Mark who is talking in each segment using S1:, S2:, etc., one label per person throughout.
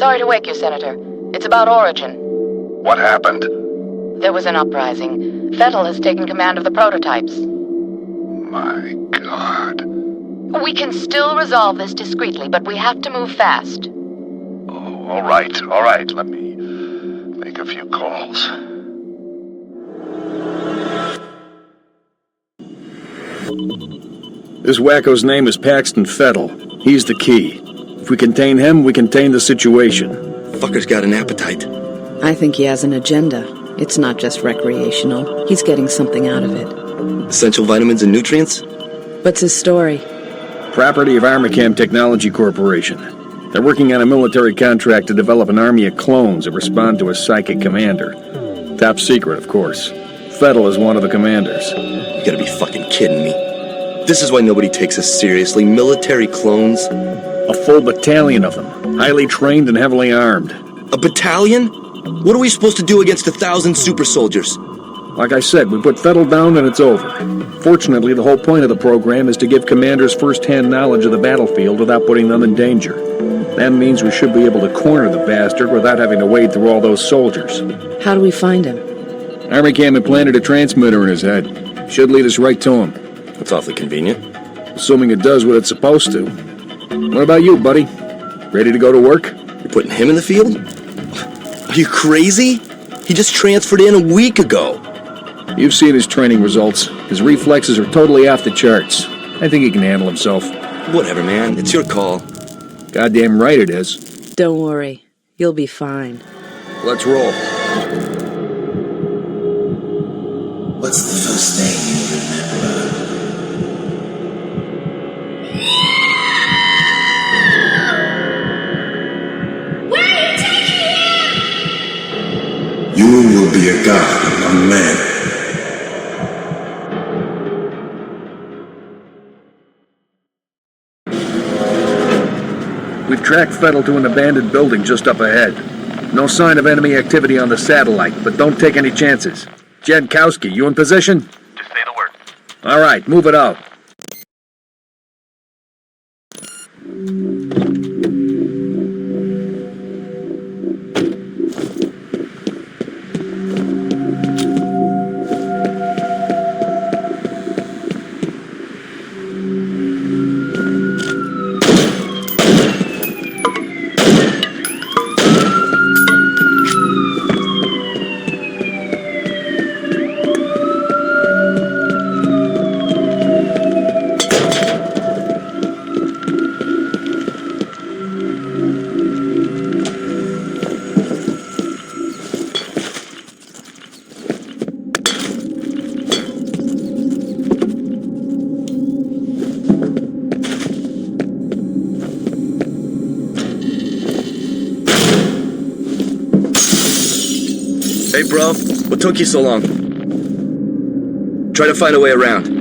S1: Sorry to wake you, Senator. It's about Origin.
S2: What happened?
S1: There was an uprising. F.E.A.R has taken command of the prototypes.
S2: My God.
S1: We can still resolve this discreetly, but we have to move fast.
S2: Oh, all right. Let me make a few calls.
S3: This wacko's name is Paxton Fettel. He's the key. If we contain him, we contain the situation.
S4: Fucker's got an appetite.
S5: I think he has an agenda. It's not just recreational. He's getting something out of it.
S4: Essential vitamins and nutrients?
S5: What's his story?
S3: Property of Armicam Technology Corporation. They're working on a military contract to develop an army of clones that respond to a psychic commander. Top secret, of course. Fettel is one of the commanders.
S4: You gotta be fucking kidding me. This is why nobody takes us seriously. Military clones?
S3: A full battalion of them, highly trained and heavily armed.
S4: A battalion? What are we supposed to do against 1,000 super soldiers?
S3: Like I said, we put Fettel down and it's over. Fortunately, the whole point of the program is to give commanders first-hand knowledge of the battlefield without putting them in danger. That means we should be able to corner the bastard without having to wade through all those soldiers.
S5: How do we find him?
S3: Armicam implanted a transmitter in his head. Should lead us right to him.
S4: That's awfully convenient.
S3: Assuming it does what it's supposed to. What about you, buddy? Ready to go to work?
S4: You're putting him in the field? Are you crazy? He just transferred in a week ago.
S3: You've seen his training results. His reflexes are totally off the charts. I think he can handle himself.
S4: Whatever, man. It's your call.
S3: Goddamn right it is.
S5: Don't worry. You'll be fine.
S3: Let's roll.
S6: What's the first thing you remember?
S7: Where are you taking him?
S6: You will be a god among men.
S3: We've tracked Fettel to an abandoned building just up ahead. No sign of enemy activity on the satellite, but don't take any chances. Jankowski, you in position?
S2: Just say the word.
S3: All right, move it out.
S4: Hey, bro. What took you so long? Try to find a way around.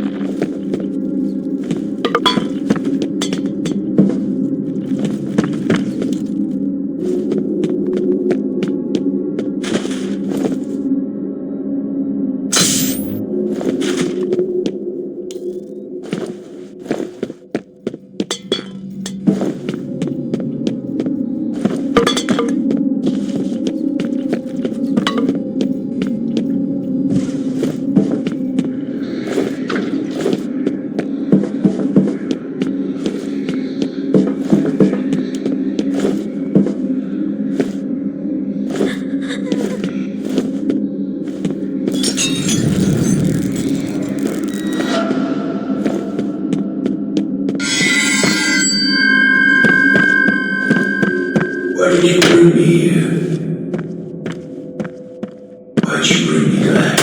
S6: Why did you bring me here? Why'd you bring me back?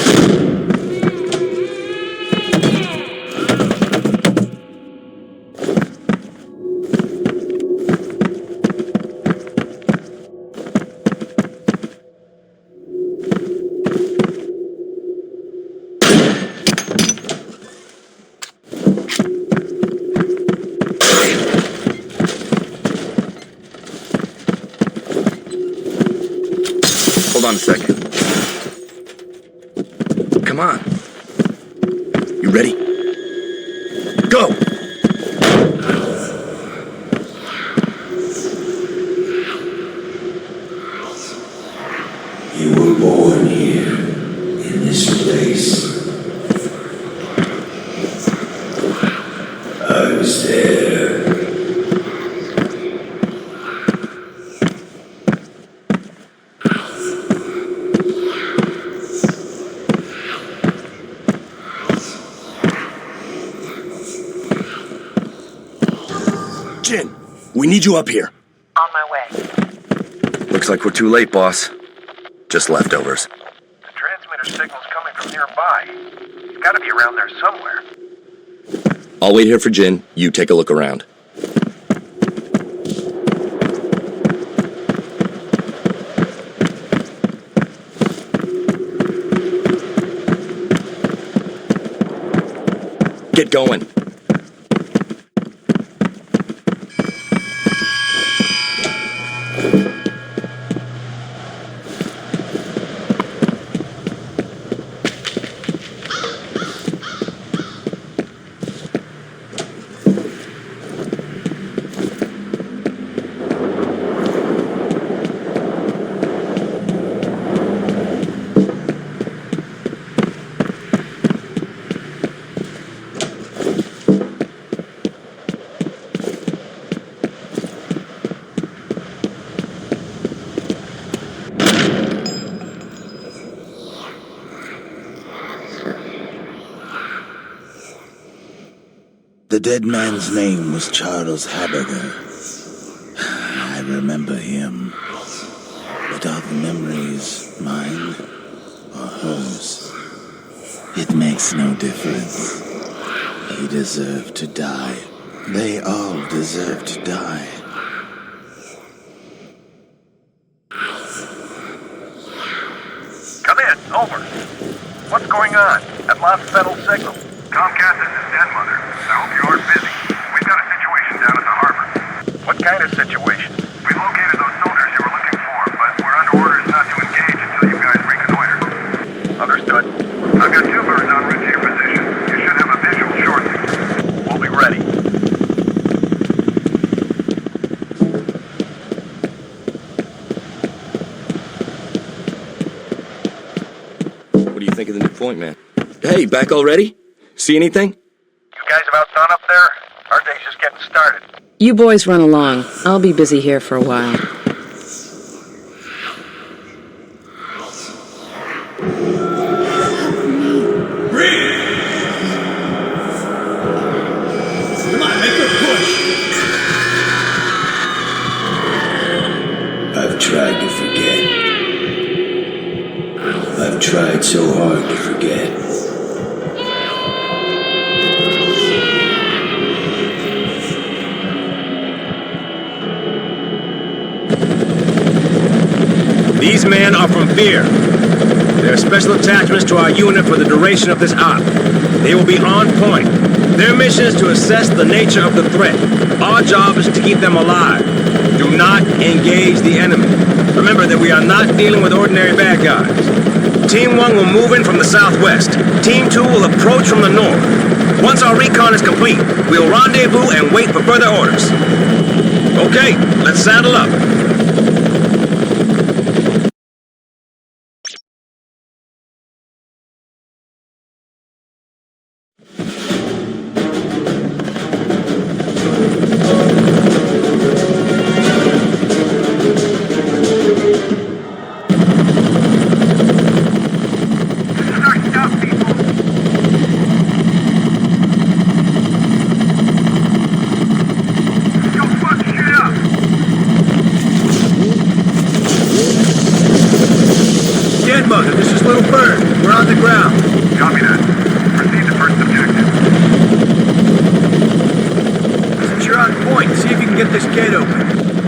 S6: I was there.
S4: Jin, we need you up here.
S1: On my way.
S4: Looks like we're too late, boss. Just leftovers.
S2: The transmitter signal's coming from nearby. It's gotta be around there somewhere.
S4: I'll wait here for Jin. You take a look around. Get going.
S6: The dead man's name was Charles Haberger. I remember him. But are the memories mine or hers? It makes no difference. He deserved to die. They all deserve to die.
S2: Come in, over. What's going on? I've lost settled signal. Comcast, this is Den Mother. I hope you aren't busy. We've got a situation down at the harbor. What kind of situation? We located those soldiers you were looking for, but we're under orders not to engage until you guys reconnoiter. Understood. I've got two birds en route to your position. You should have a visual shortly. We'll be ready.
S4: What do you think of the new point, man? Hey, back already? See anything?
S2: You guys about done up there? Our day's just getting started.
S5: You boys run along. I'll be busy here for a while.
S6: I've tried to forget. I've tried so hard to forget.
S8: These men are from F.E.A.R. They're special attachments to our unit for the duration of this op. They will be on point. Their mission is to assess the nature of the threat. Our job is to keep them alive. Do not engage the enemy. Remember that we are not dealing with ordinary bad guys. Team 1 will move in from the southwest. Team 2 will approach from the north. Once our recon is complete, we'll rendezvous and wait for further orders. Okay, let's saddle up.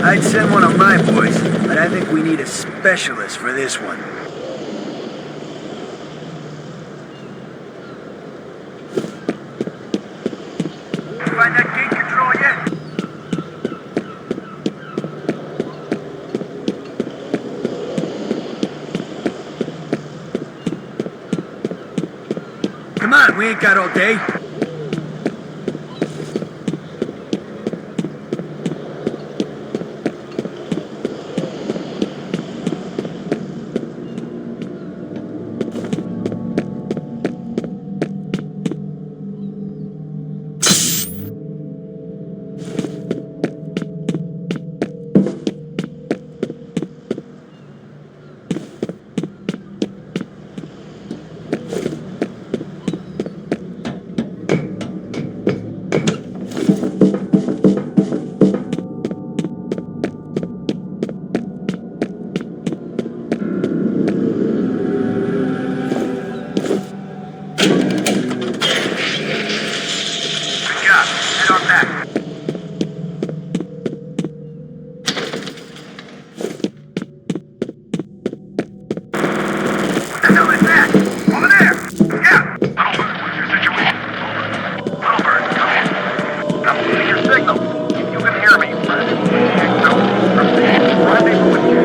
S9: I'd send one of my boys, but I think we need a specialist for this one. Find that gate control yet? Come on, we ain't got all day.
S2: Eyes on that. What the hell is that? Over there! Yeah! Littlebird, what's your situation? Littlebird, come in. I'm losing your signal. If you can hear me, rendezvous with you.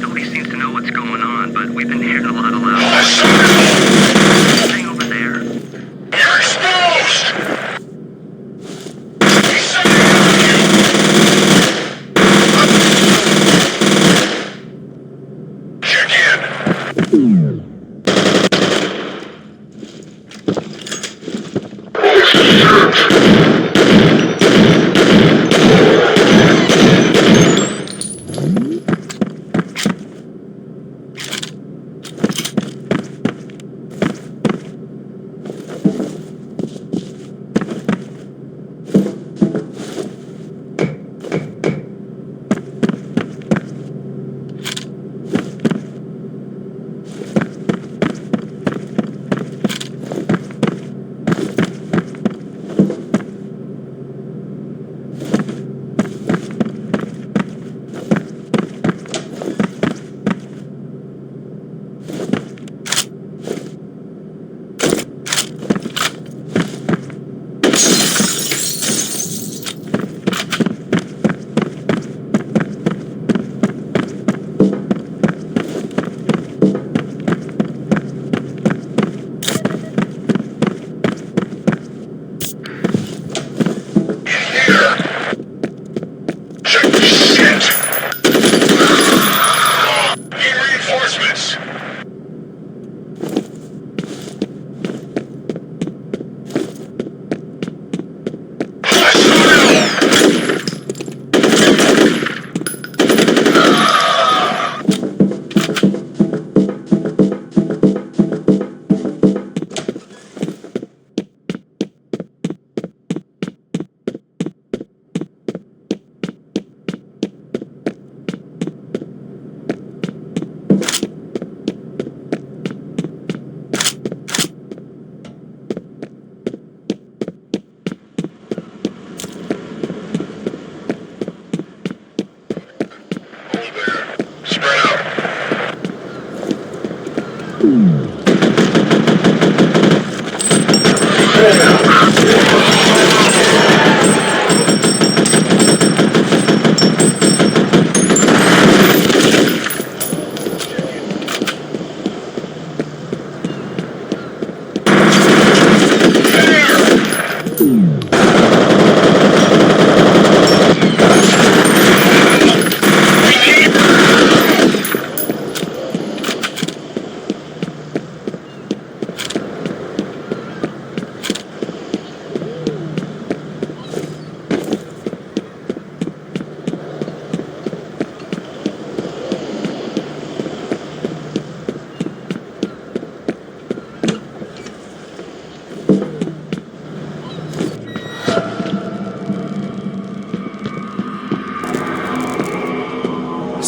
S10: Nobody seems to know what's going on, but we've been hearing a lot of loud. Thing over there.
S2: You're exposed! Check in.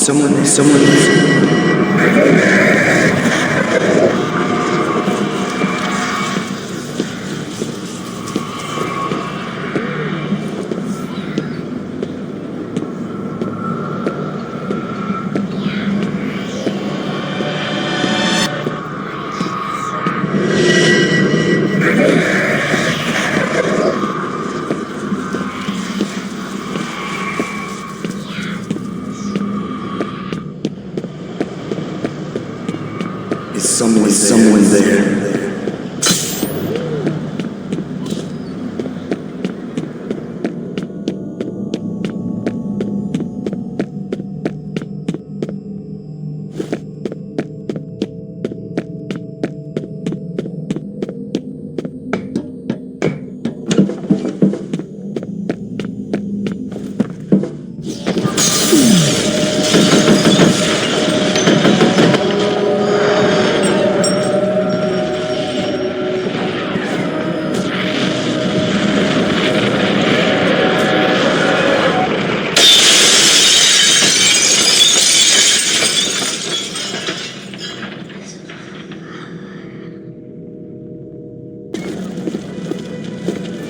S4: Someone Is someone there?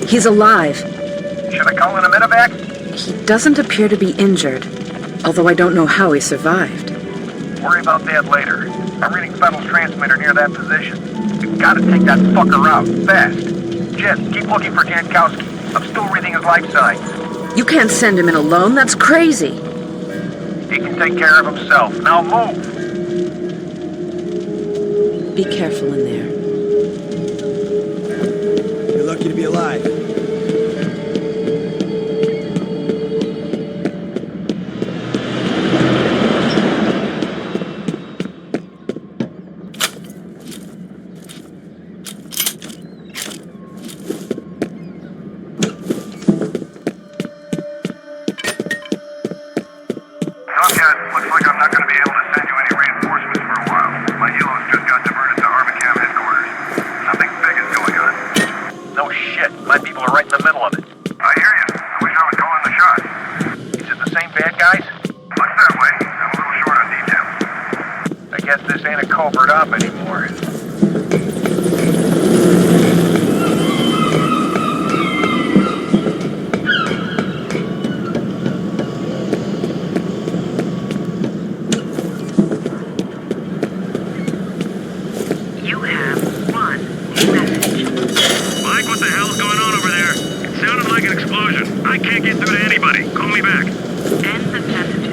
S5: He's alive.
S2: Should I call in a medevac?
S5: He doesn't appear to be injured, although I don't know how he survived.
S2: Worry about that later. I'm reading Fennel's transmitter near that position. We've got to take that fucker out, fast. Jim, keep looking for Jankowski. I'm still reading his life signs.
S5: You can't send him in alone, that's crazy.
S2: He can take care of himself. Now move!
S5: Be careful in there.
S9: You're lucky to be alive.
S2: Tomcat, looks like I'm not going to be able to send you any reinforcements for a while. My helos just got diverted to Armacam headquarters. Something big is going on. No shit. My people are right in the middle of it. I hear you. I wish I was calling the shots. Is it the same bad guys? Looks that way. I'm a little short on details. I guess this ain't a covert op anymore.
S10: You have one new message.
S2: Mike, what the hell's going on over there? It sounded like an explosion. I can't get through to anybody. Call me back.
S10: End the messages.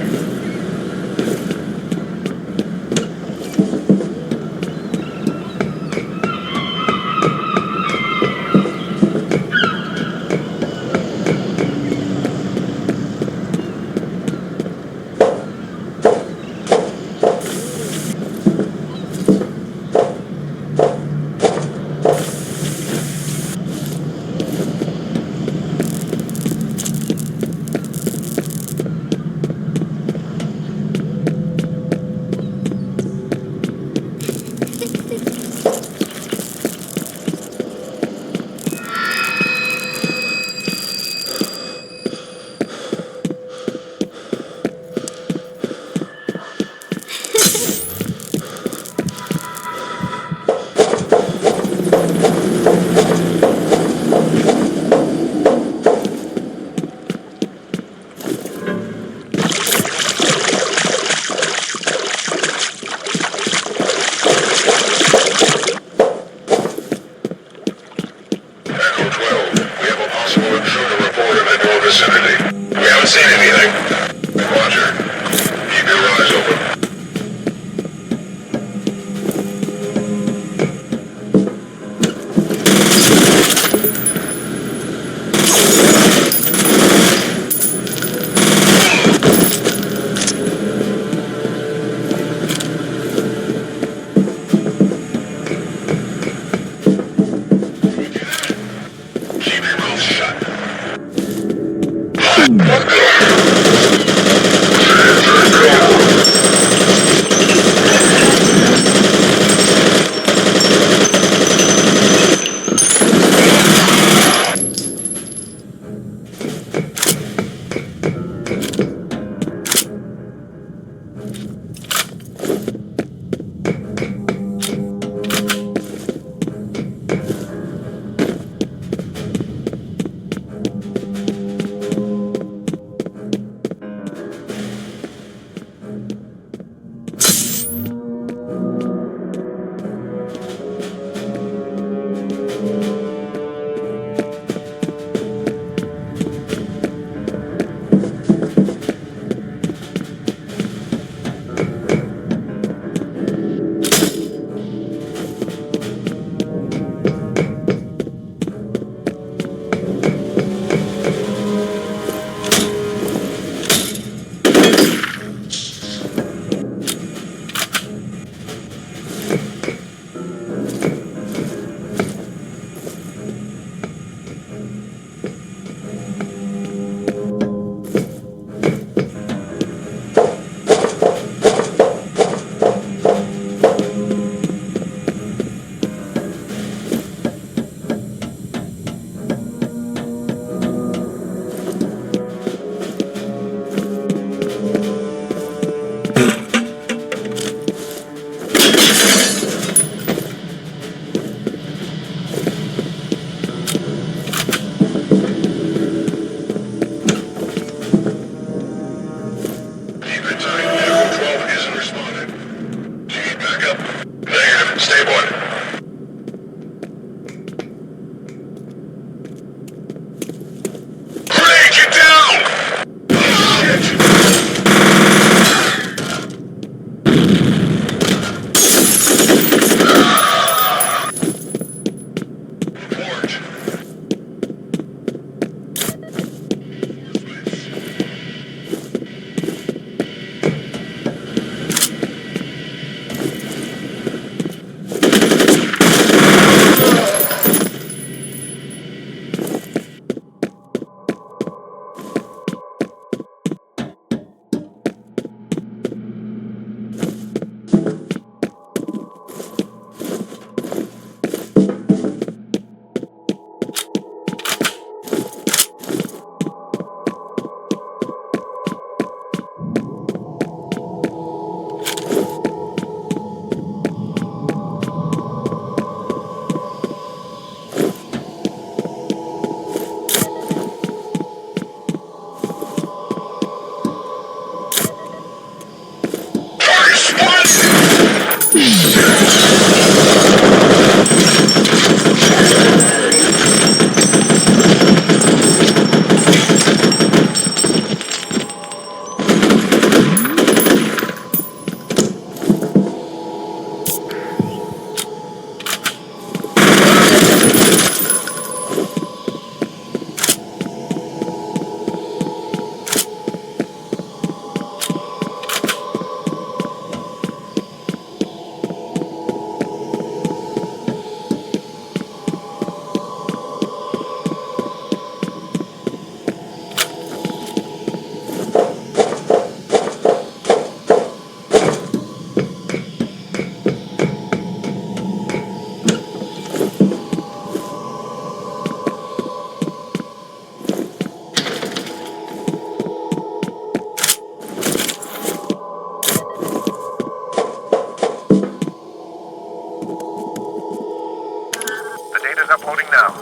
S2: Loading now.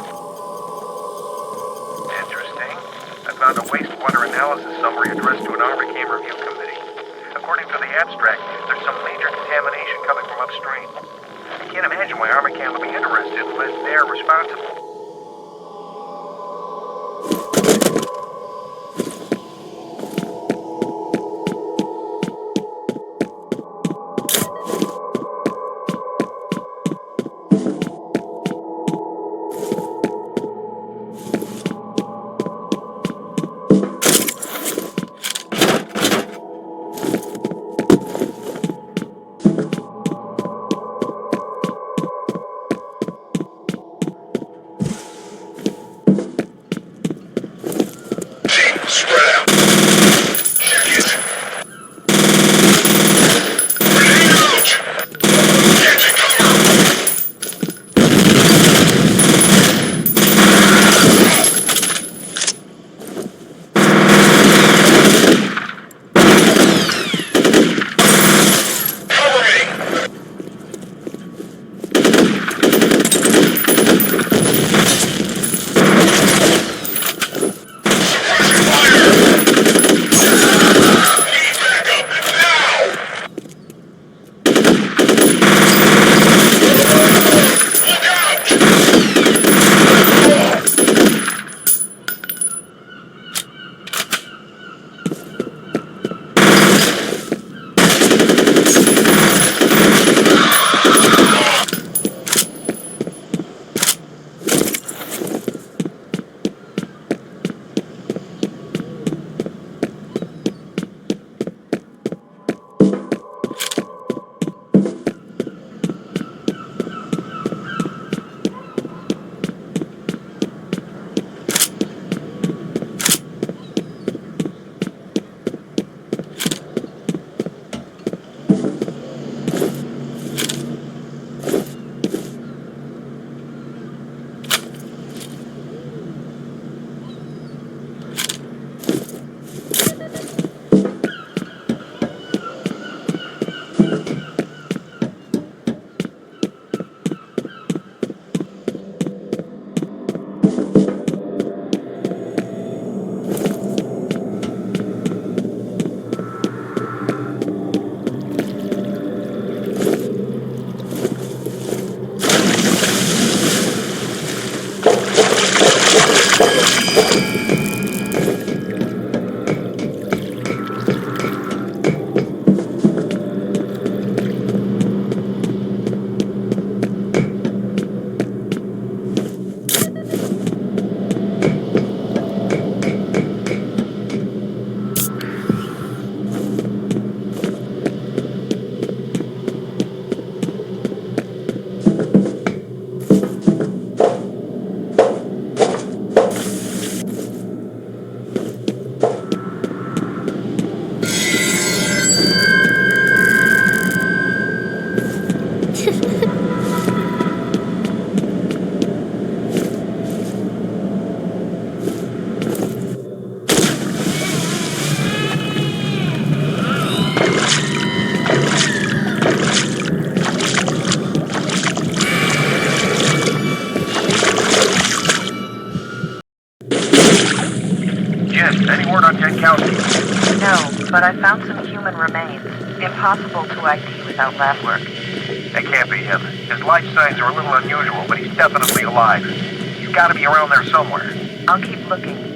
S2: Interesting. I found a wastewater analysis summary addressed to an ARMACAM review committee. According to the abstract, there's some major contamination coming from upstream. I can't imagine why ARMACAM would be interested unless they're responsible. Any word on Jankowski?
S11: No, but I found some human remains. Impossible to ID without lab work.
S2: That can't be him. His life signs are a little unusual, but he's definitely alive. You've got to be around there somewhere.
S11: I'll keep looking.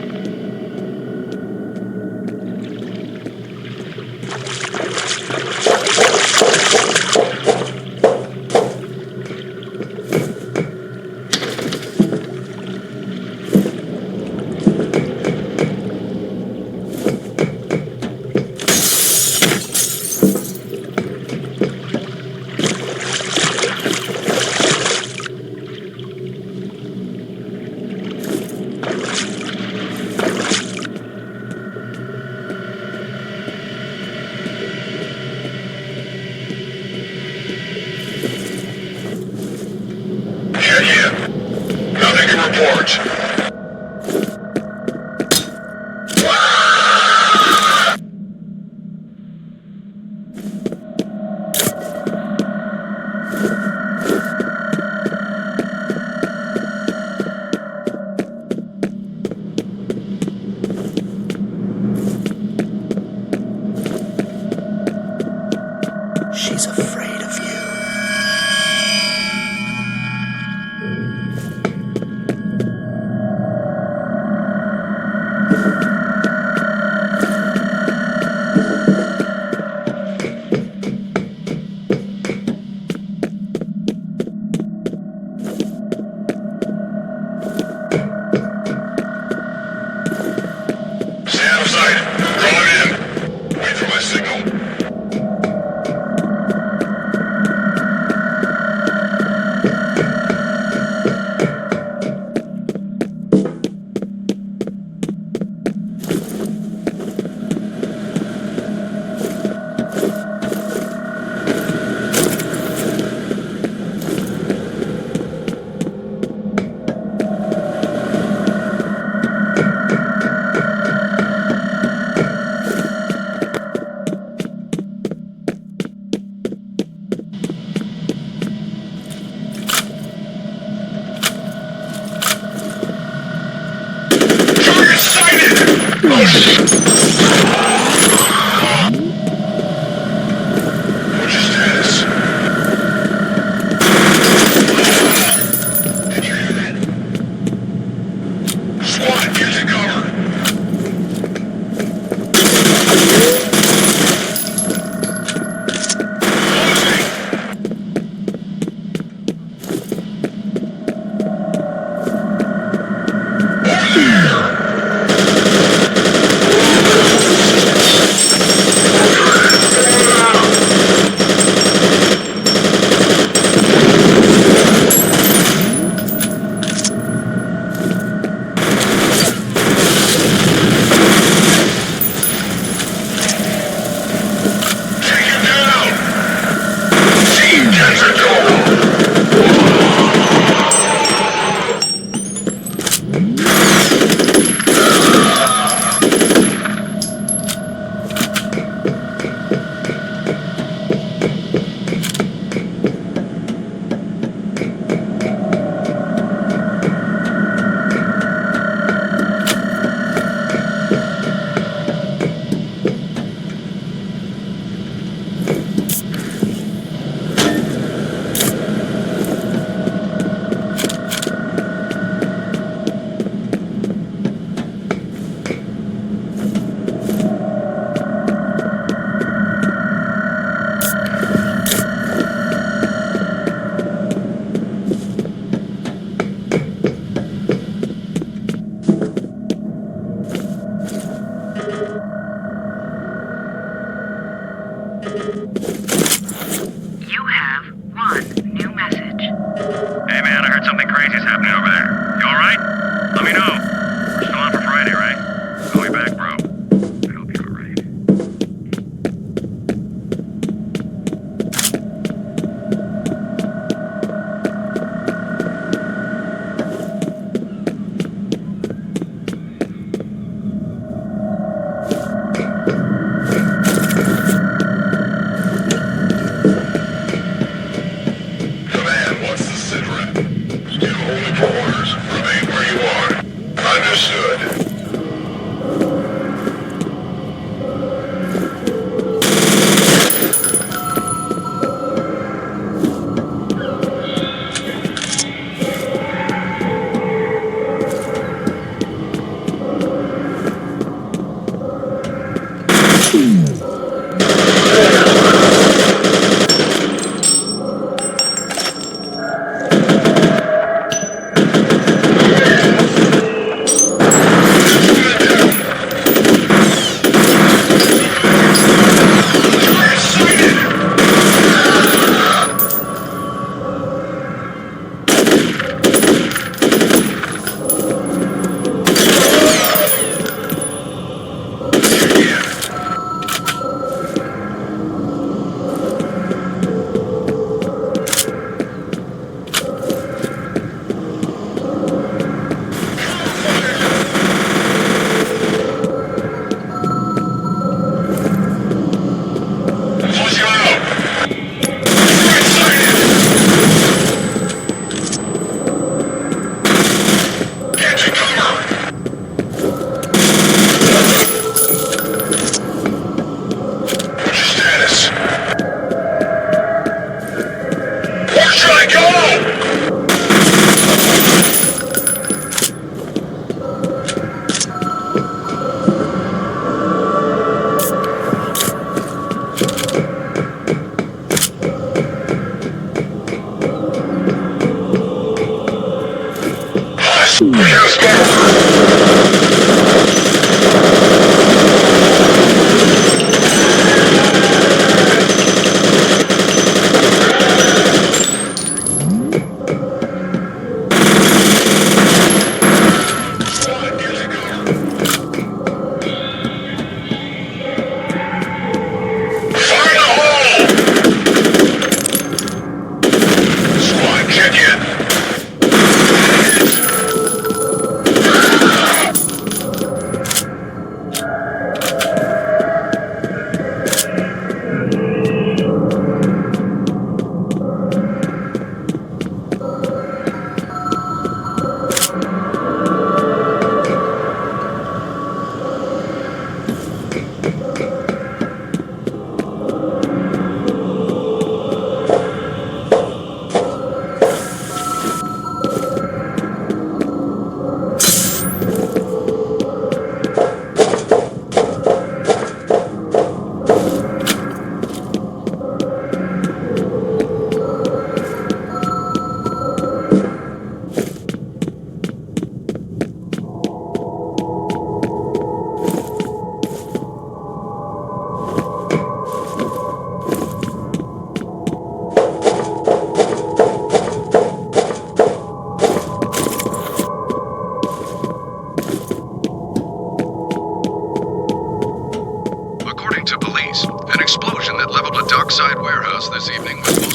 S10: You have one new message. Hey man, I heard something crazy's happening over there. You alright? Let me know. We're still on for Friday, right? Call me back, bro. I hope you're alright.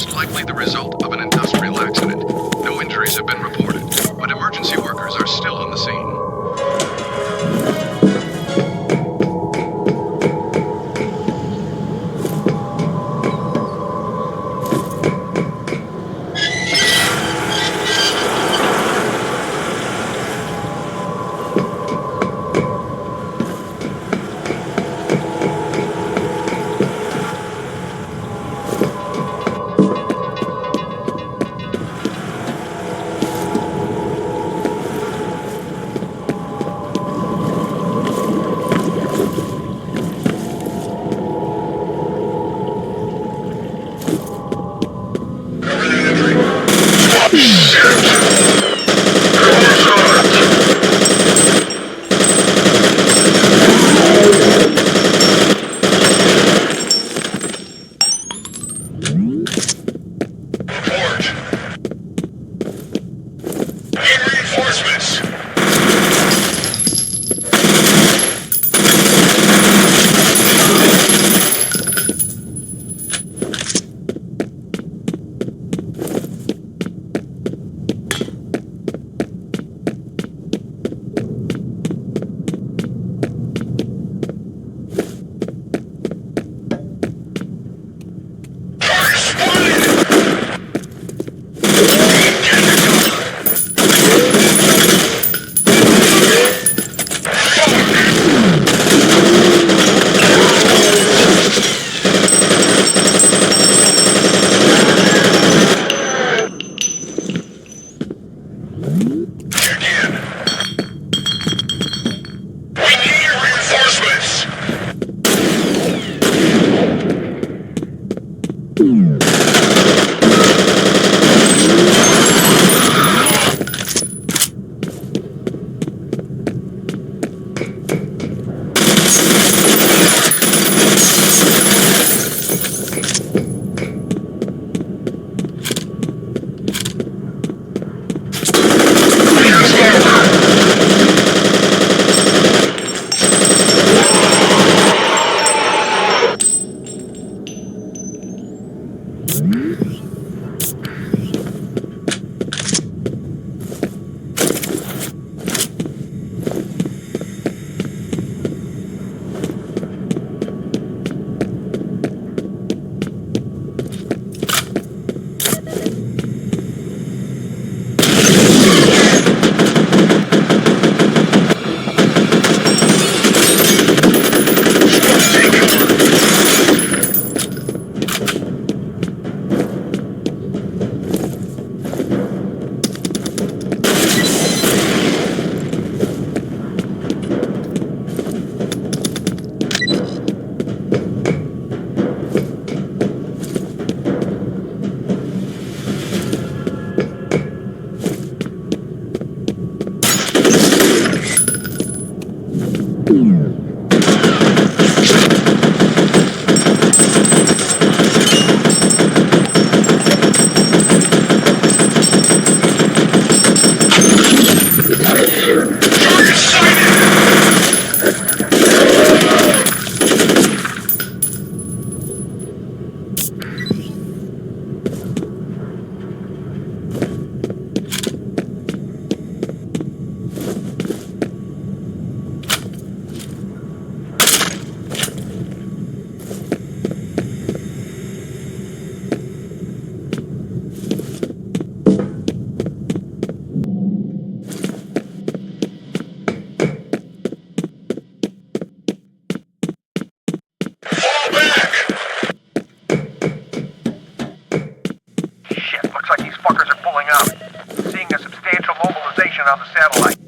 S12: most likely the result of an industrial accident. No injuries have been reported, but emergency workers are still on the scene.
S2: On the satellite.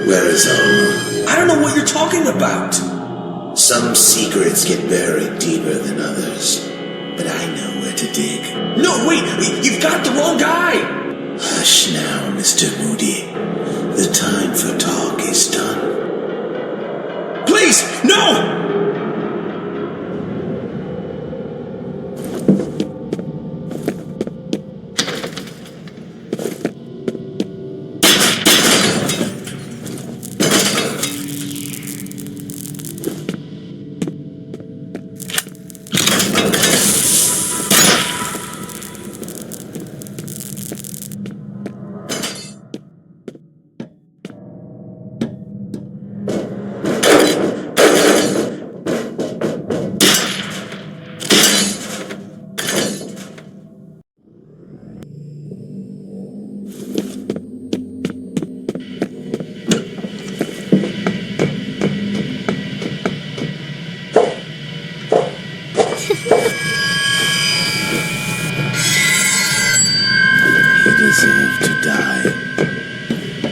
S6: Where is Alma?
S4: I don't know what you're talking about.
S6: Some secrets get buried deeper than others, but I know where to dig.
S4: No, wait, you've got the wrong guy.
S6: Hush now, Mr. Moody. The time for talk is done.
S4: Please, no!
S6: Deserve to die.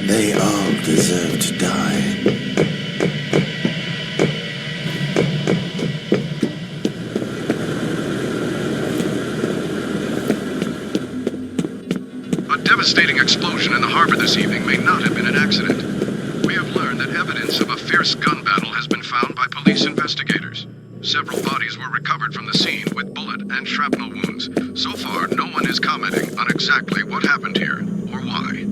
S6: They all deserve to die.
S12: A devastating explosion in the harbor this evening may not have been an accident. We have learned that evidence of a fierce gun battle has been found by police investigators. Several bodies were recovered from the scene with bullet and shrapnel wounds. So far, no one is commenting on exactly what happened here or why.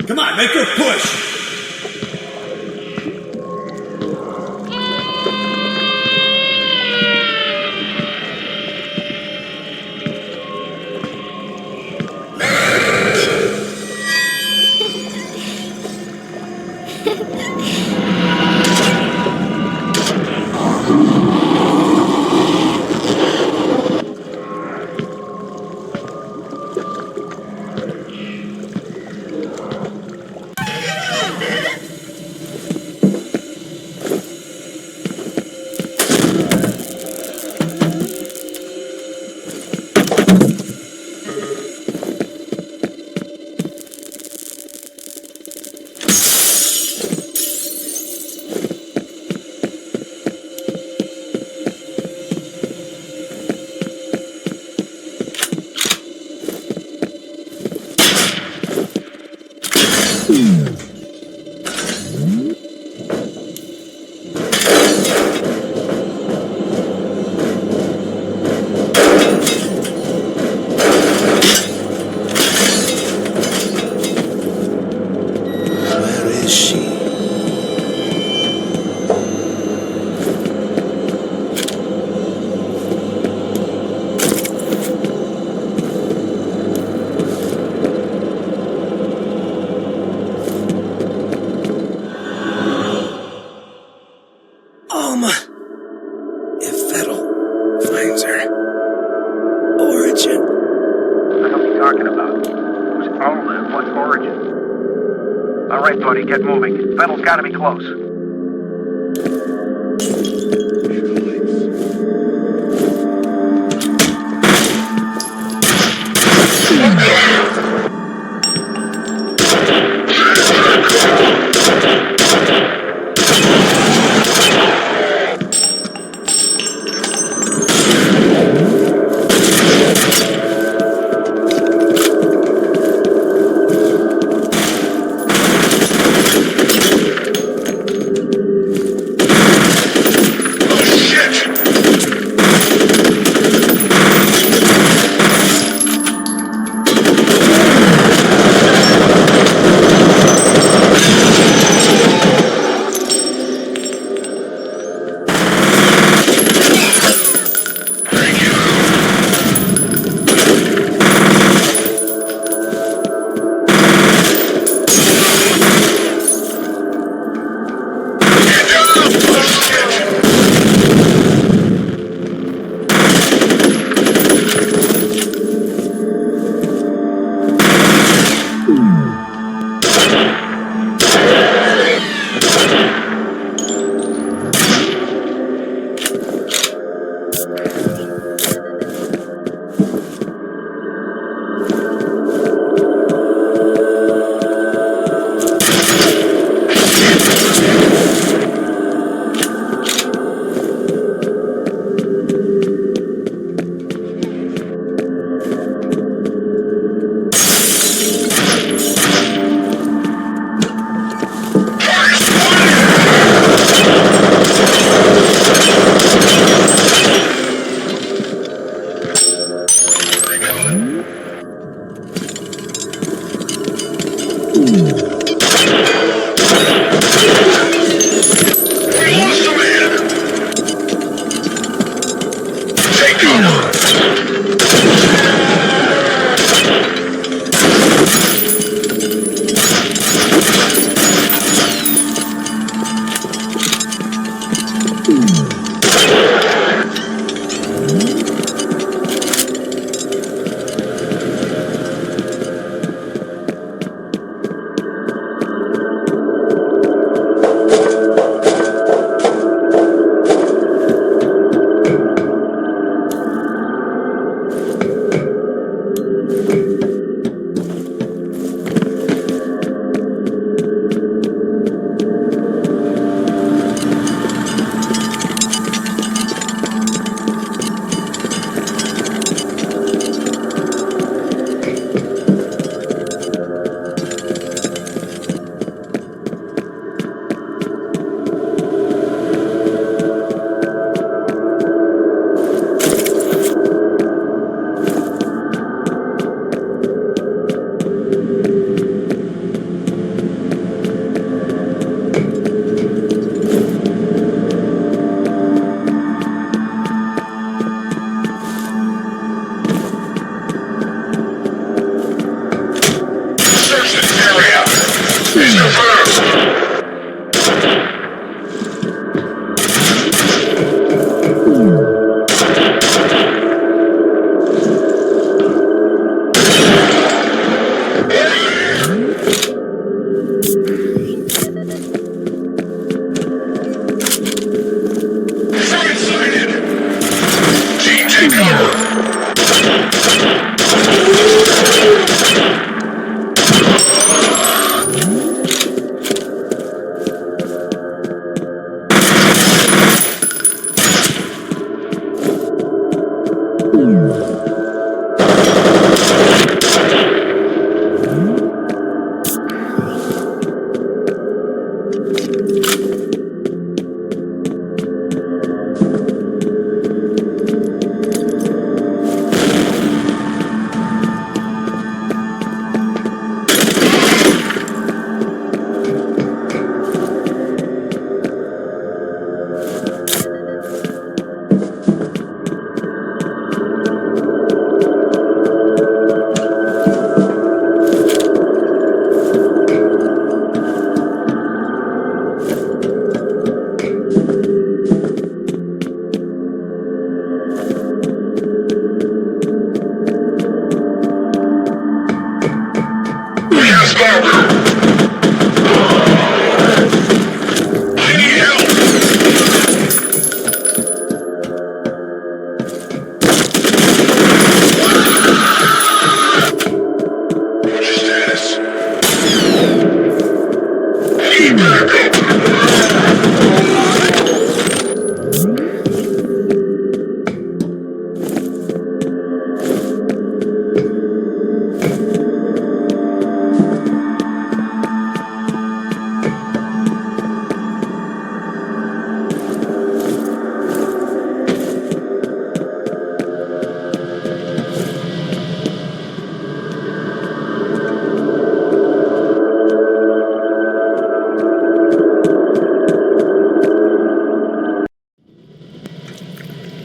S4: Come on, make her push!
S2: All right, buddy, get moving. Fennel's gotta be close.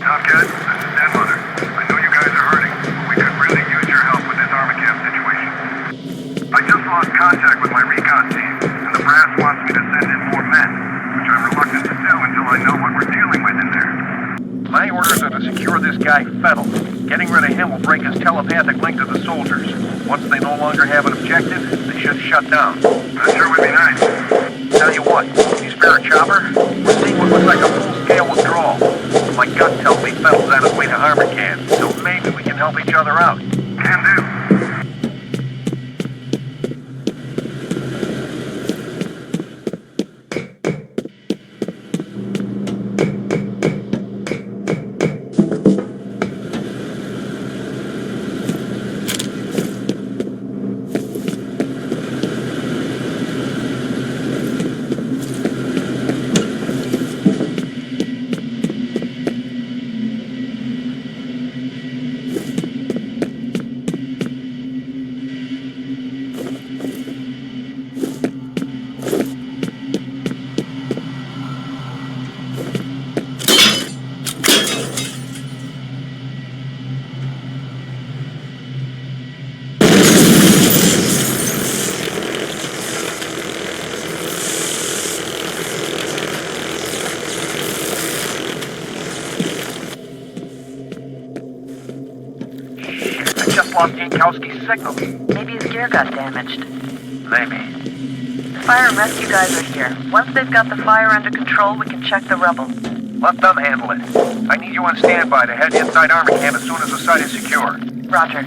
S2: Tomcat, this is Den Mother. I know you guys are hurting, but we could really use your help with this armor camp situation. I just lost contact with my recon team, and the brass wants me to send in more men, which I'm reluctant to do until I know what we're dealing with in there. My orders are to secure this guy, Fettel. Getting rid of him will break his telepathic link to the soldiers. Once they no longer have an objective, they should shut down. That sure would be nice. Tell you what, you spare a chopper? We're seeing what looks like a full-scale withdrawal. My gut tells me Fettel's on his way to armor camp, so maybe we can help each other out. Can do. Lost Yankowski's signal.
S11: Maybe his gear got damaged.
S2: Maybe.
S11: The fire and rescue guys are here. Once they've got the fire under control, we can check the rubble.
S2: Let them handle it. I need you on standby to head inside armor camp as soon as the site is secure.
S11: Roger.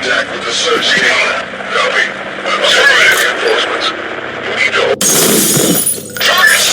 S2: contact with the search team. Copy. Affirmative reinforcements. You need to hold. Target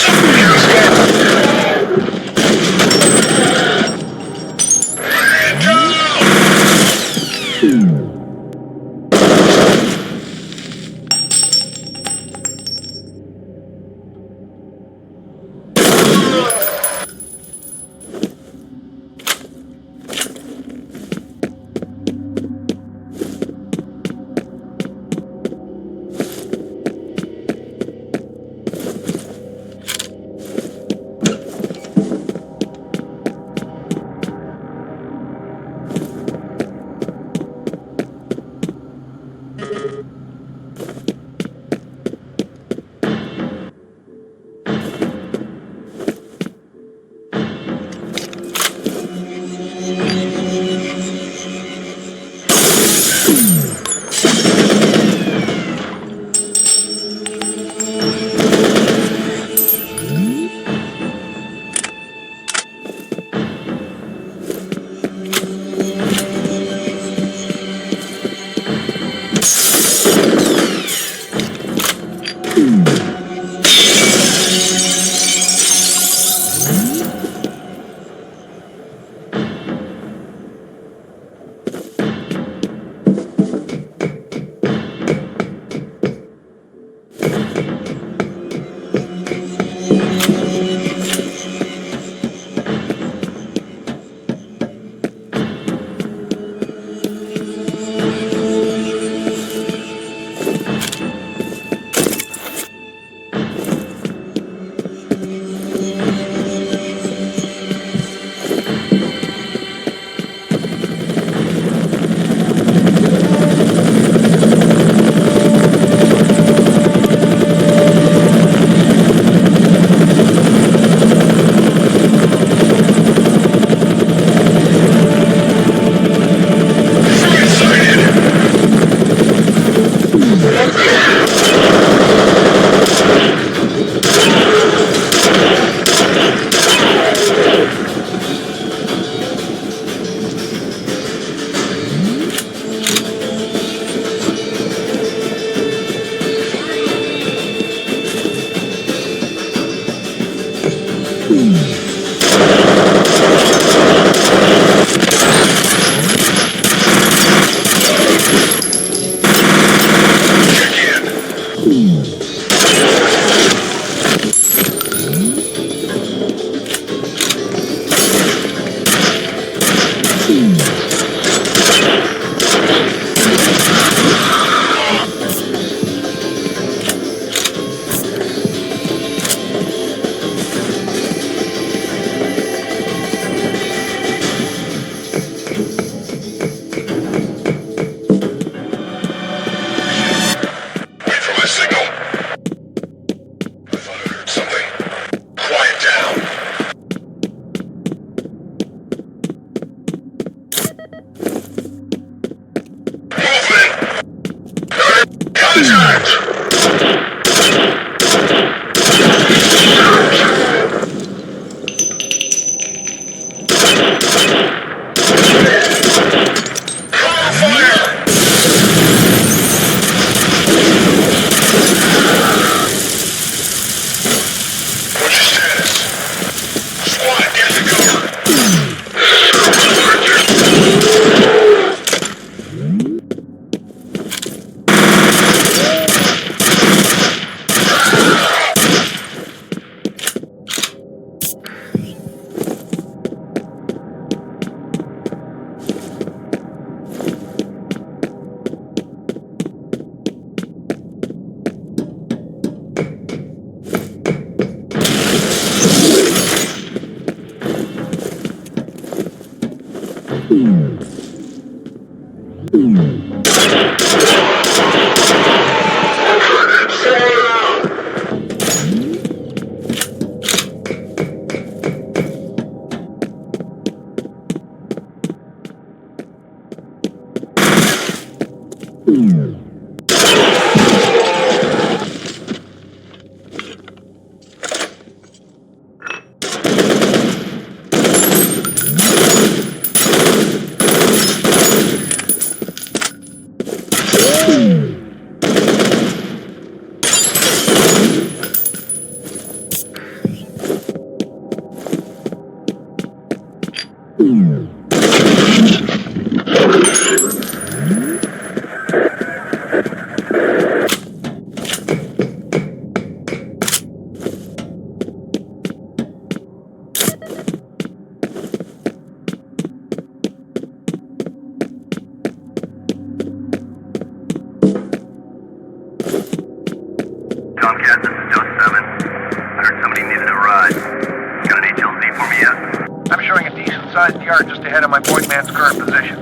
S2: current position.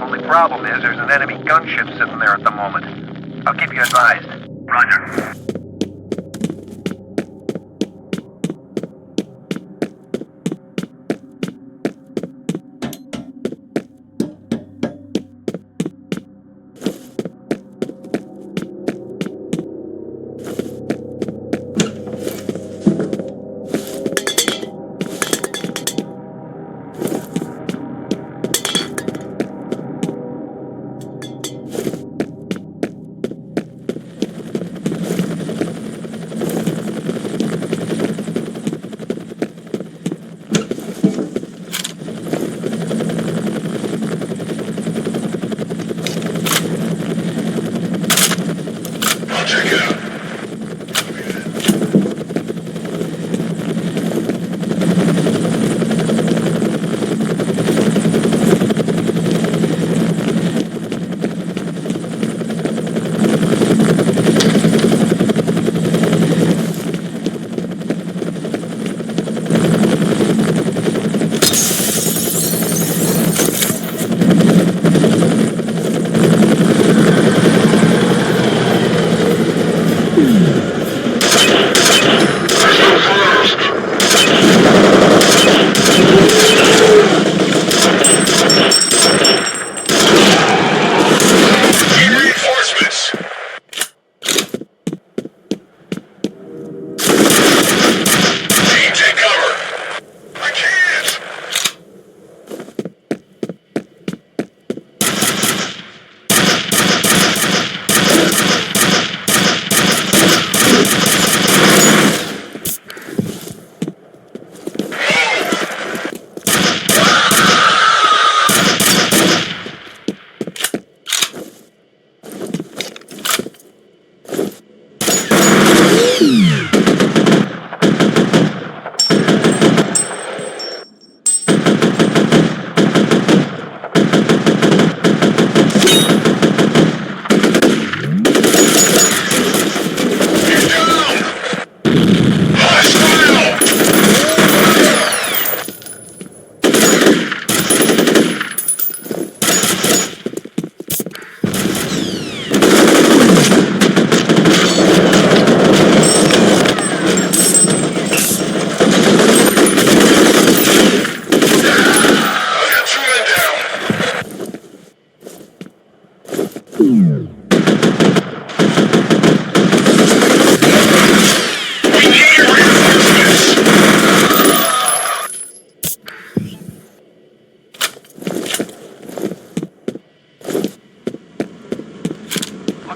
S2: Only problem is there's an enemy gunship sitting there at the moment. I'll keep you advised.
S10: Roger.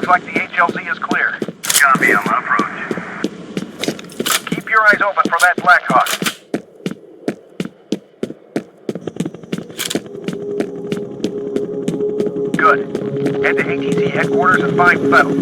S2: Like the HLZ is clear.
S10: Copy, on my approach.
S2: Keep your eyes open for that Black Hawk. Good. Head to ATC headquarters and find Fettel.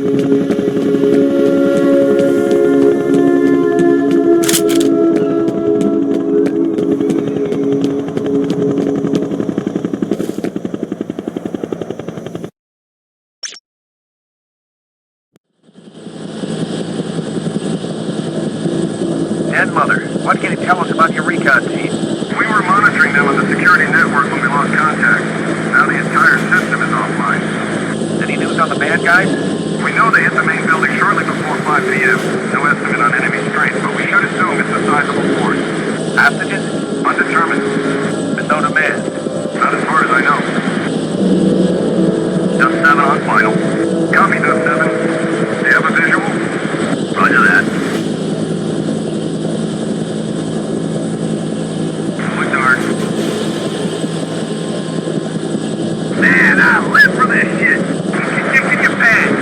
S2: Mother, what can you tell us about your recon team?
S10: We were monitoring them on the security network when we lost contact. Now the entire system is offline.
S2: Any news on the bad guys?
S10: We know they hit the main building shortly before 5 p.m. No estimate on enemy strength, but we should assume it's a sizable force.
S2: Hostages?
S10: Undetermined.
S2: And no demand?
S10: Not as far as I know. Just 7 on final. Copy, Dust 7. Do you have a visual? Roger that. Man, I live for this shit! Get your pants!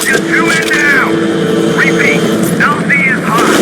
S10: Just 2 in now! Repeat, LZ is hot!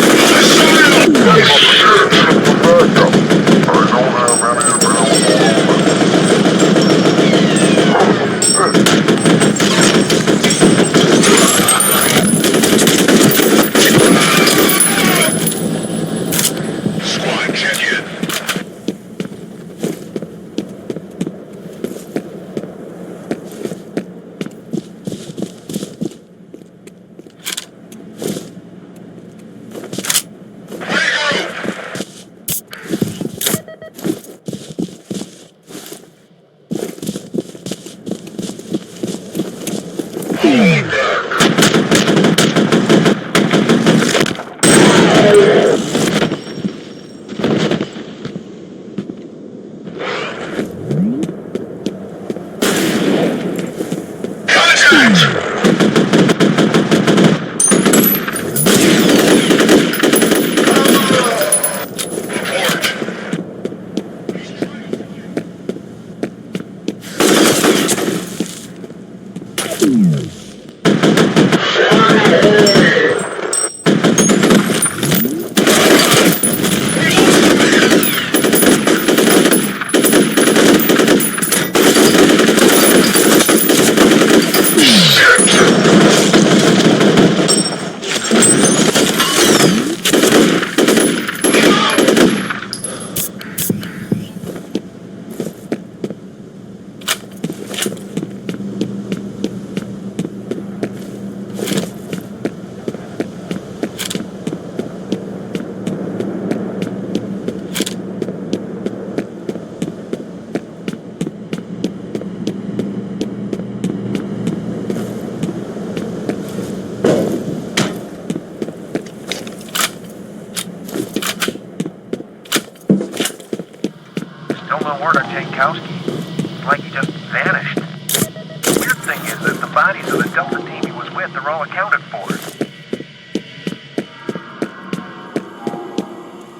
S2: Still no word on Jankowski. It's like he just vanished. The weird thing is that the bodies of the Delta team he was with are all accounted for.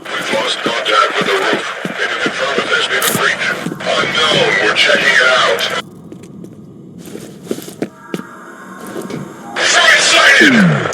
S12: We've lost contact with the roof. Anything in front of us near the breach. Unknown, we're checking it out. Front sighted!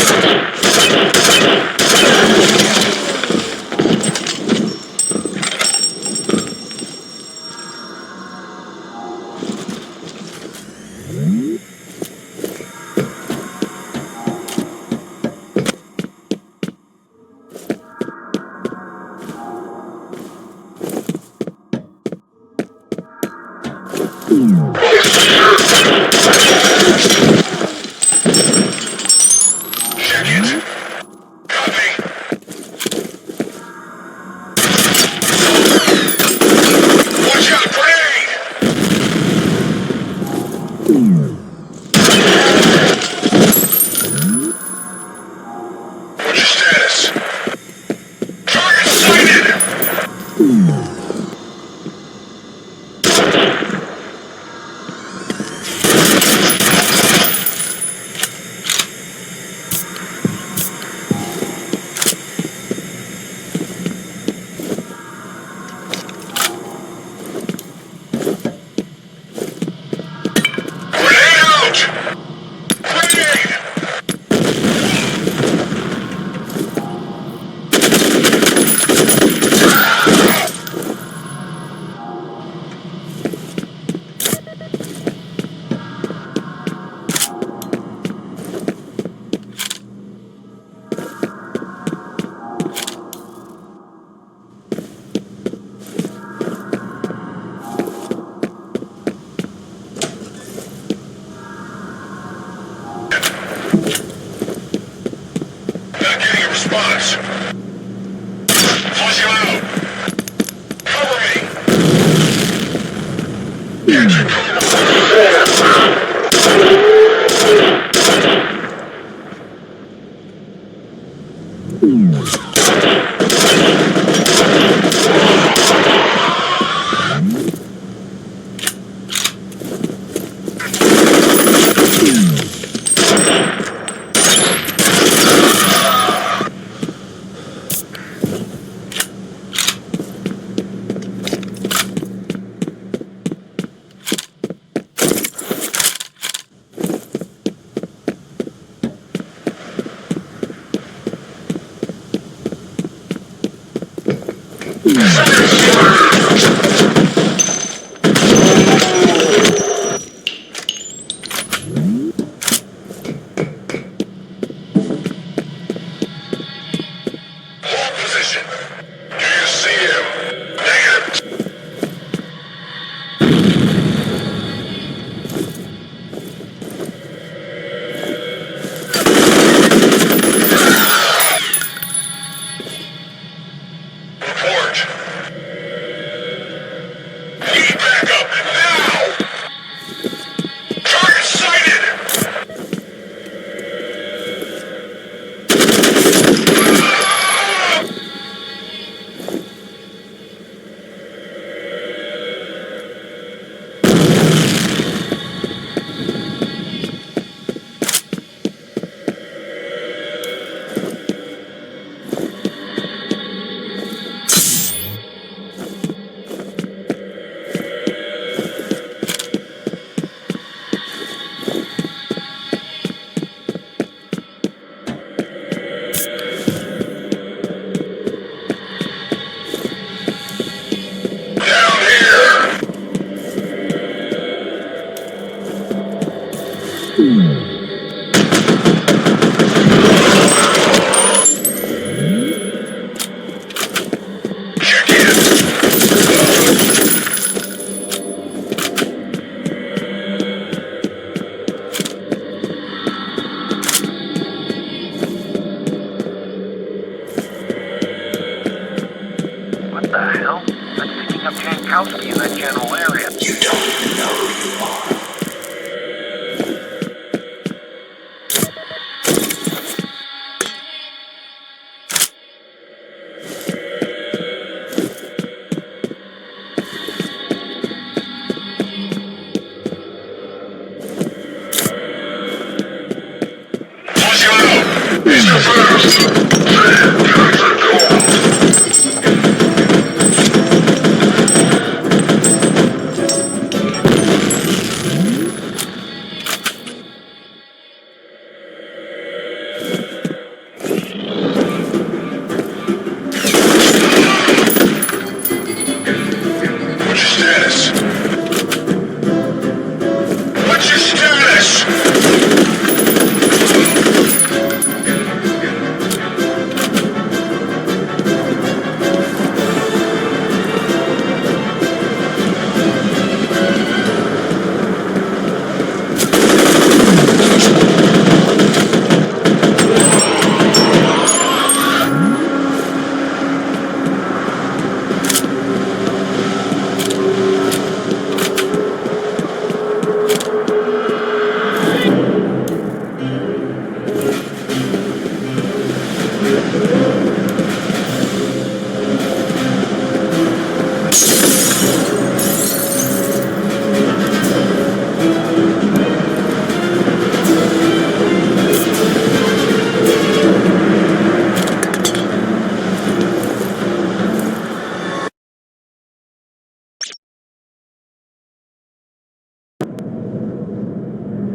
S2: must be in that general area.
S6: You don't know who you are.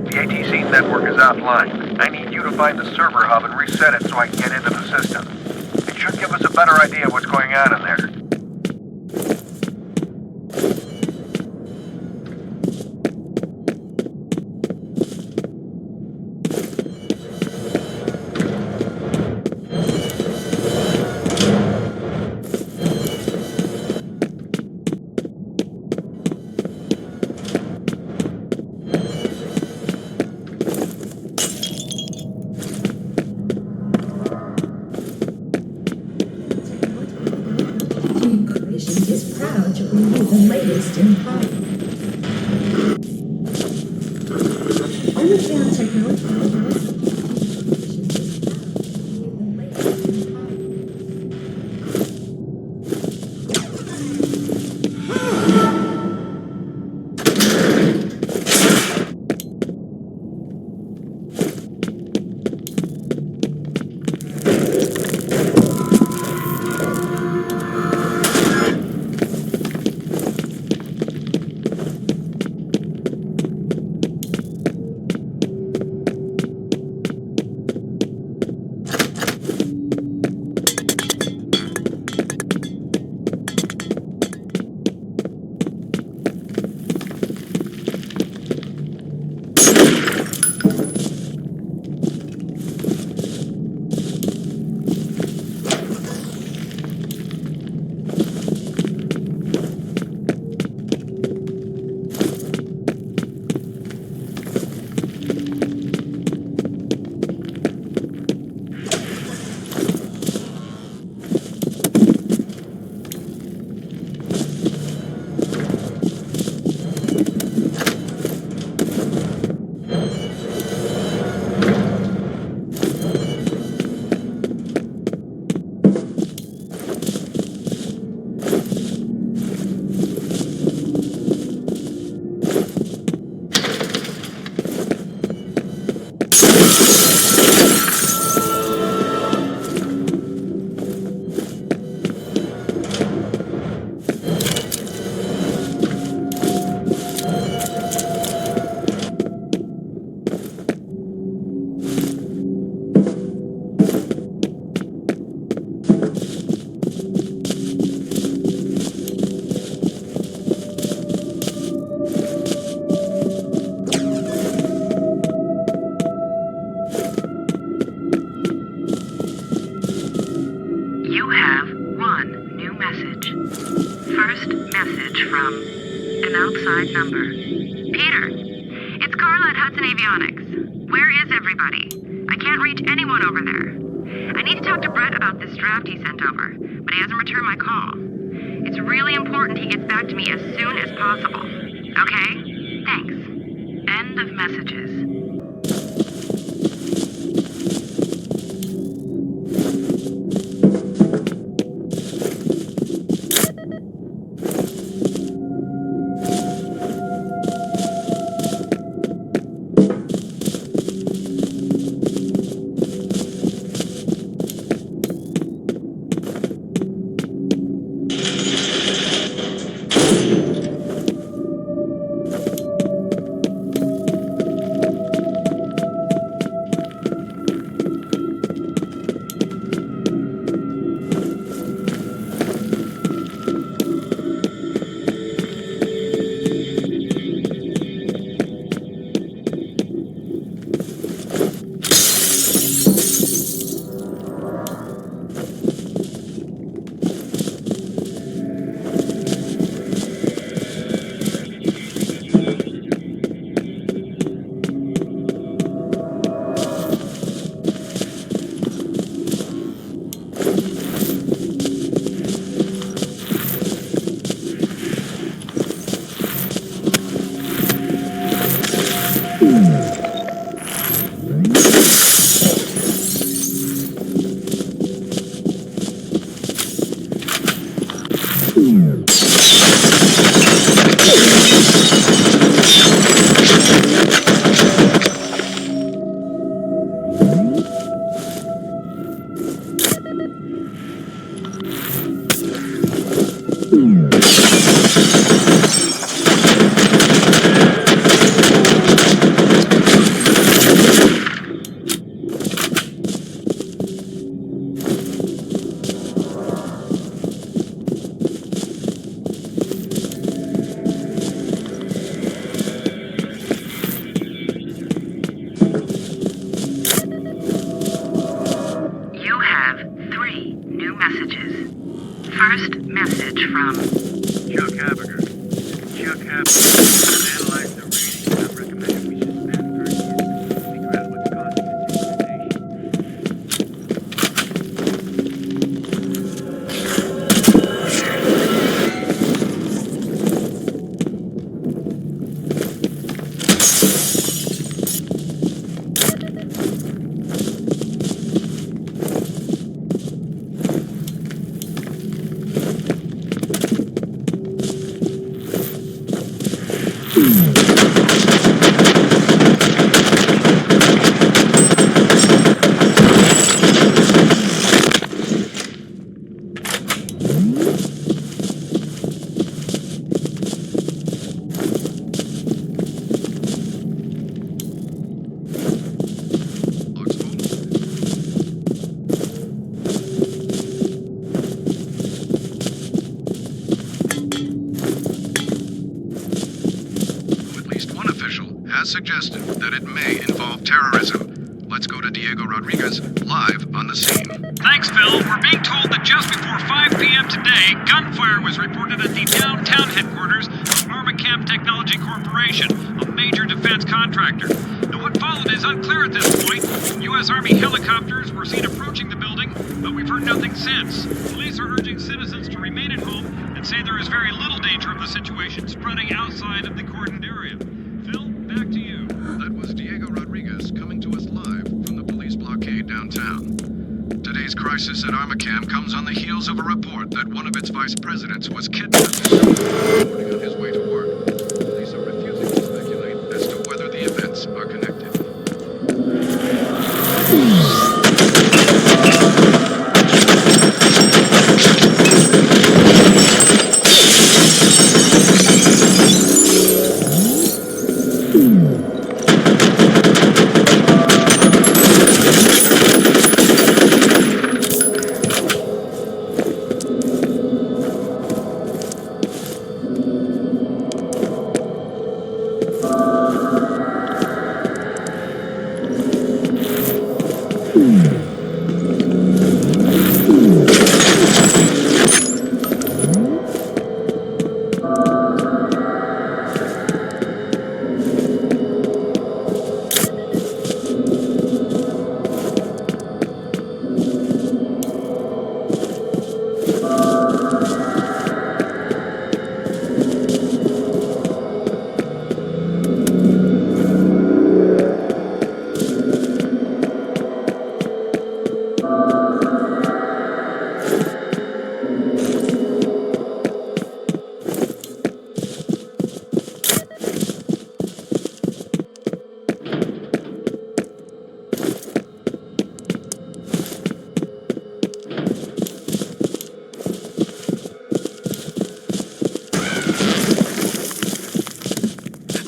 S2: The ATC network is offline. I need you to find the server hub and reset it so I can get into the system. It should give us a better idea of what's going on in there.
S7: Is proud to bring you the latest in product. Understand technology.
S11: outside number. Peter, it's Carla at Hudson Avionics. Where is everybody? I can't reach anyone over there. I need to talk to Brett about this draft he sent over, but he hasn't returned my call. It's really important he gets back to me as soon as possible. Okay? Thanks. End of messages. First message from
S10: Chuck Haberger. Chuck Haberger analyzed the reading. I'm recommending we suspend first use. Figure out what's causing
S12: suggested that it may involve terrorism. Let's go to Diego Rodriguez, live on the scene.
S13: Thanks, Phil. We're being told that just before 5 p.m. today, gunfire was reported at the downtown headquarters of Armacam Technology Corporation, a major defense contractor. Now, what followed is unclear at this point. U.S. Army helicopters were seen approaching the building, but we've heard nothing since. Police are urging citizens to remain at home and say there is very little danger of the situation spreading outside of the cordoned area. Phil, back to you.
S12: That was Diego Rodriguez coming to us live from the police blockade downtown. Today's crisis at Armacam comes on the heels of a report that one of its vice presidents was kidnapped reporting on his way to work. Police are refusing to speculate as to whether the events are connected.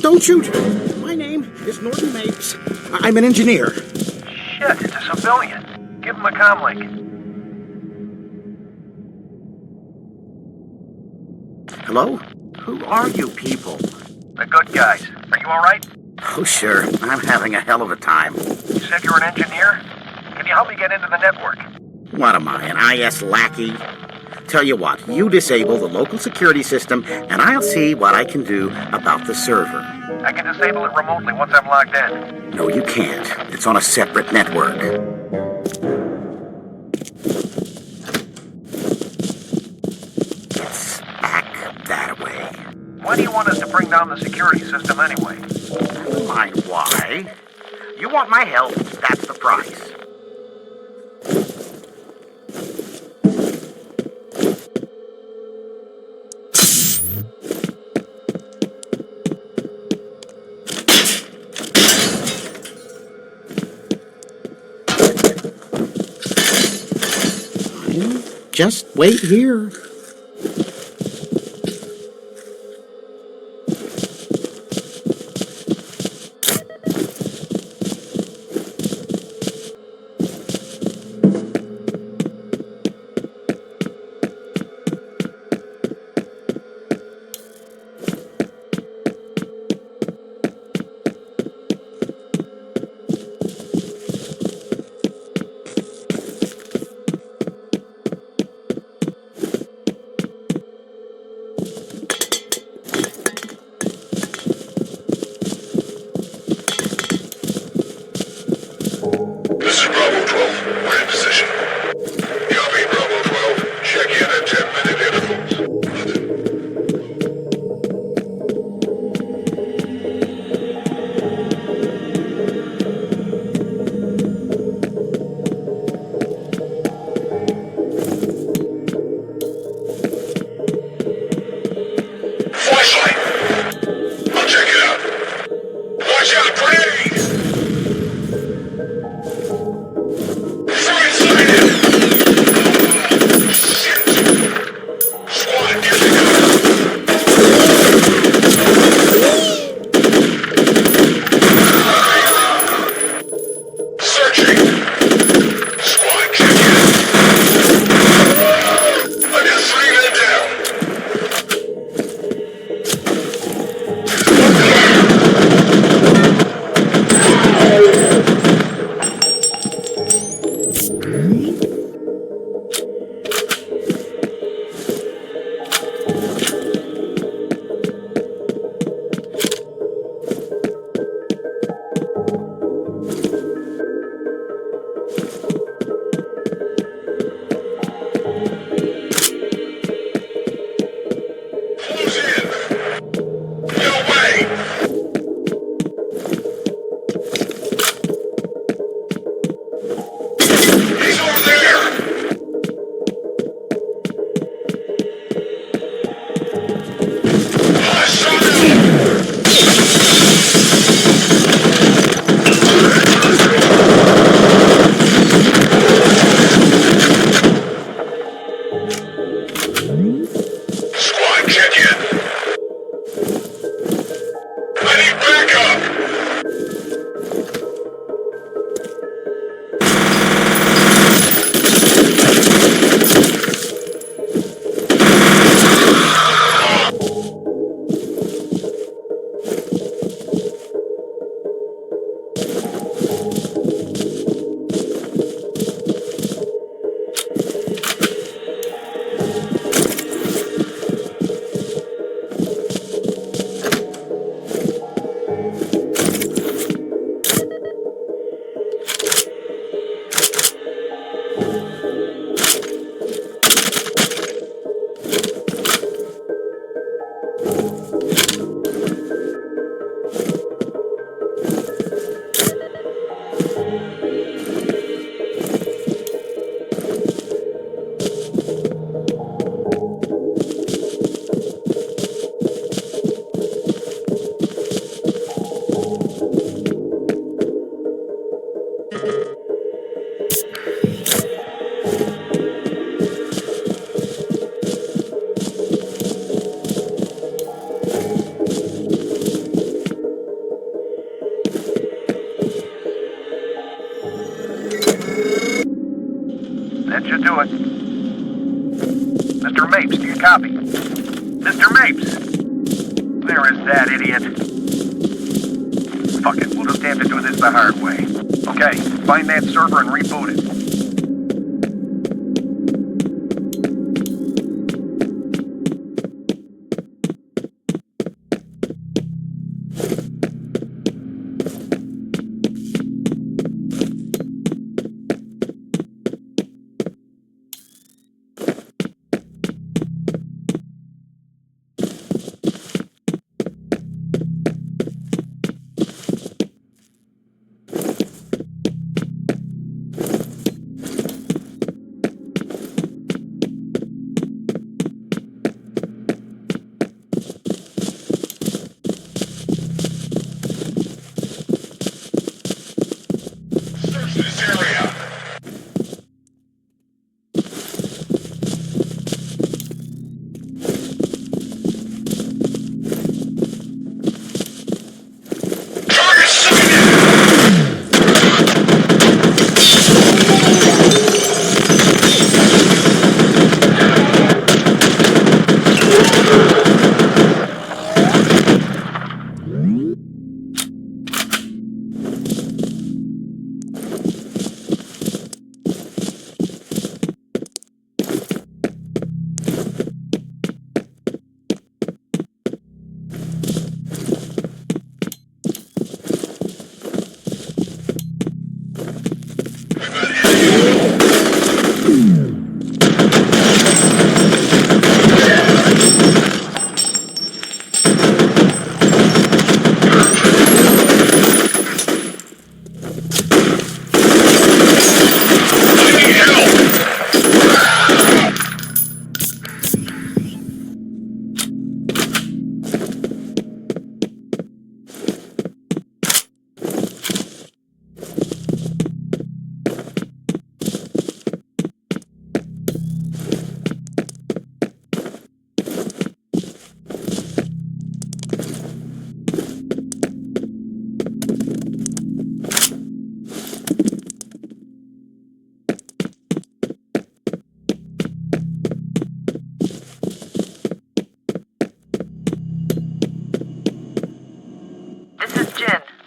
S14: don't shoot. My name is Norton Mapes. I'm an engineer.
S2: Shit, it's a civilian. Give him a comm link.
S14: Hello? Who are you people?
S2: The good guys. Are you alright?
S14: Oh, sure. I'm having a hell of a time.
S2: You said you're an engineer? Can you help me get into the network?
S14: What am I, an IS lackey? Tell you what, you disable the local security system, and I'll see what I can do about the server.
S2: I can disable it remotely once I'm logged in.
S14: No, you can't. It's on a separate network. It's back that way.
S2: Why do you want us to bring down the security system anyway?
S14: Never mind why. You want my help, that's the price. Just wait here.
S2: Copy. Mr. Mapes! There is that idiot. Fuck it, we'll just have to do this the hard way. Okay, find that server and reboot it.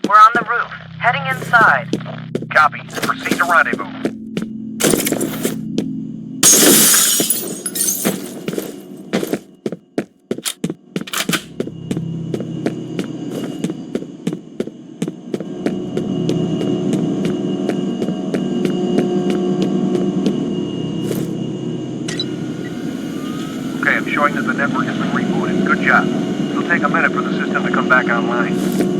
S1: We're on the roof, heading inside.
S2: Copy. Proceed to rendezvous. Okay, I'm showing that the network has been rebooted. Good job. It'll take a minute for the system to come back online.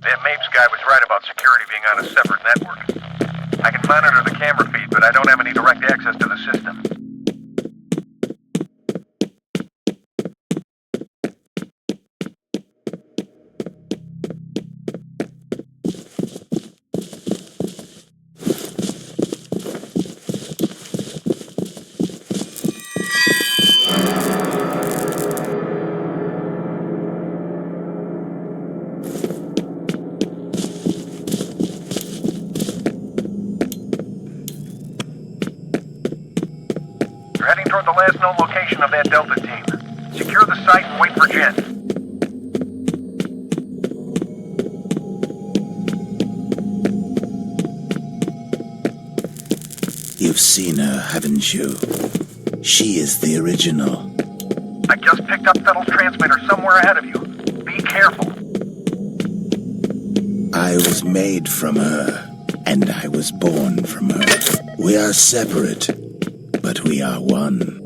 S2: That Mapes guy was right about security being on a separate network. I can monitor the camera feed, but I don't have any direct access to the system. unknown location of that Delta team. Secure the site and wait for Jen.
S6: You've seen her, haven't you? She is the original.
S2: I just picked up Fettle's transmitter somewhere ahead of you. Be careful.
S6: I was made from her, and I was born from her. We are separate, but we are one.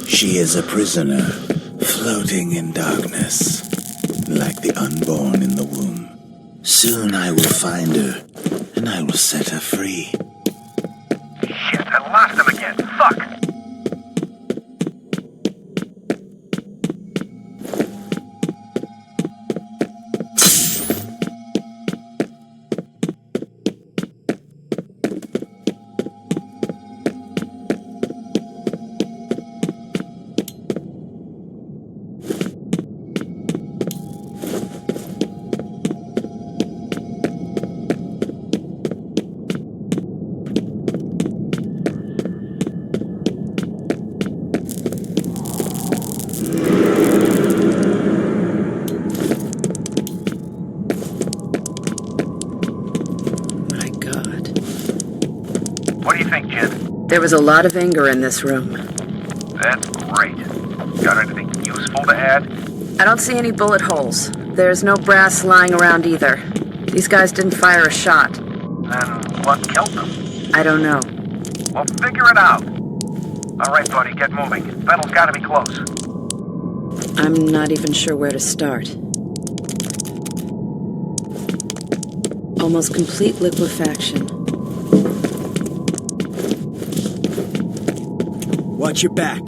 S6: She is a prisoner, floating in darkness, like the unborn in the womb. Soon I will find her, and I will set her free.
S2: Shit, I lost him again. Fuck!
S5: There was a lot of anger in this room.
S2: That's great. Got anything useful to add?
S5: I don't see any bullet holes. There's no brass lying around either. These guys didn't fire a shot.
S2: Then what killed them?
S5: I don't know.
S2: Well, figure it out. All right, buddy, get moving. Battle's gotta be close.
S5: I'm not even sure where to start. Almost complete liquefaction.
S9: Watch your back.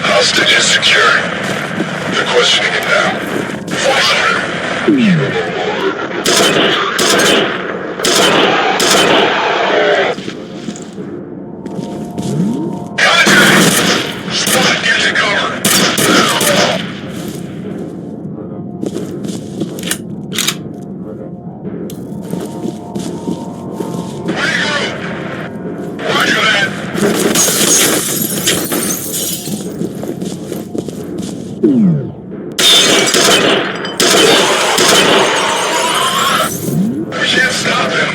S15: Hostage is secure. They're questioning it now. Force him. You Contact! Spot, get to cover. Regroup! Roger that! We can't stop him.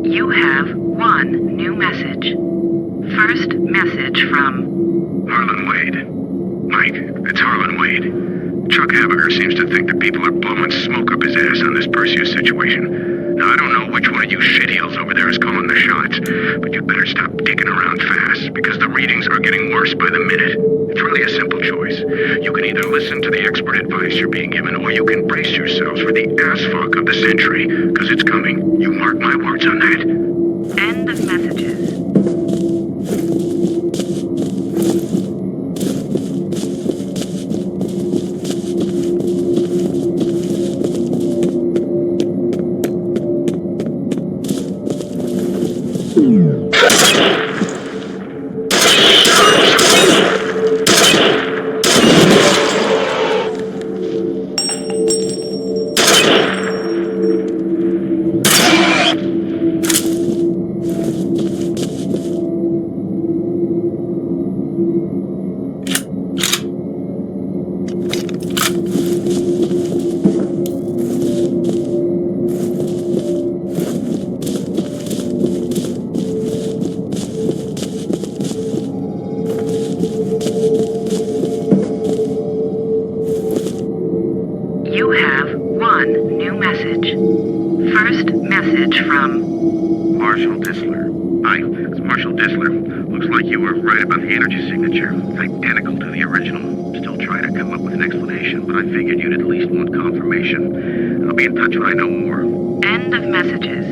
S11: You have one new message. First message from
S10: Harlan Wade. Mike, it's Harlan Wade. Chuck Habiger seems to think that people are blowing smoke up his ass on this Perseus situation. Now, I don't know which one of you shitheels over there is calling the shots, but you'd better stop dicking around fast, because the readings are getting worse by the minute. It's really a simple choice. You can either listen to the expert advice you're being given, or you can brace yourselves for the ass fuck of the century, because it's coming. You mark my words on that.
S11: End of messages. You have one new message. First message from
S10: Marshal Disler. Hi, it's Marshal Disler. Looks like you were right about the energy signature. It's identical to the original. Still trying to come up with an explanation, but I figured you'd at least want confirmation. I'll be in touch when I know more.
S11: End of messages.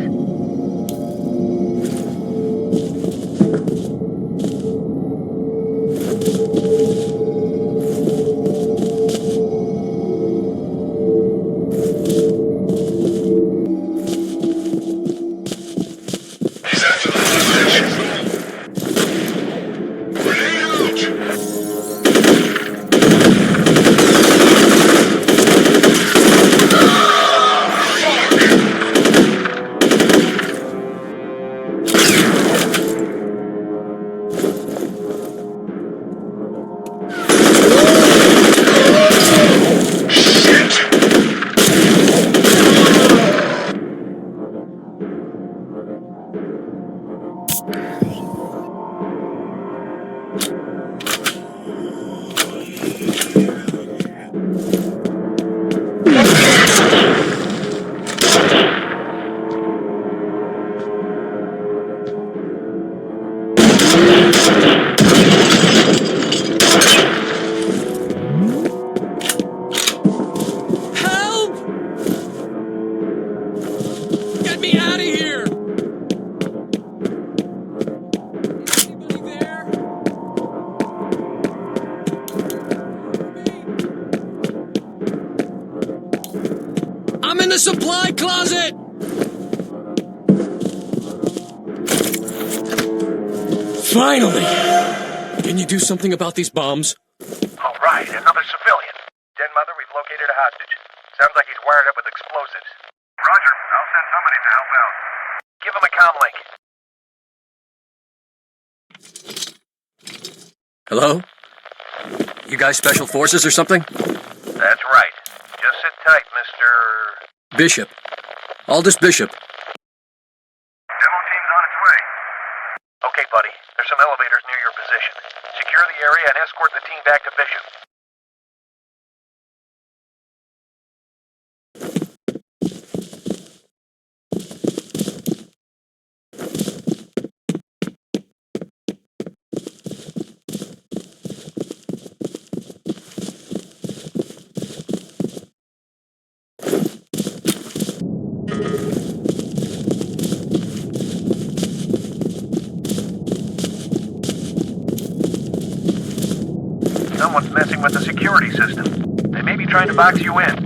S16: I'm in the supply closet! Finally! Can you do something about these bombs?
S2: All right, another civilian. Den Mother, we've located a hostage. Sounds like he's wired up with explosives.
S10: Roger. I'll send somebody to help out.
S2: Give him a comm link.
S16: Hello? You guys special forces or something?
S2: That's right. Just sit tight, Mr.
S16: Bishop. Aldous Bishop.
S2: Demo team's on its way. Okay, buddy. There's some elevators near your position. Secure the area and escort the team back to Bishop. Someone's messing with the security system. They may be trying to box you in.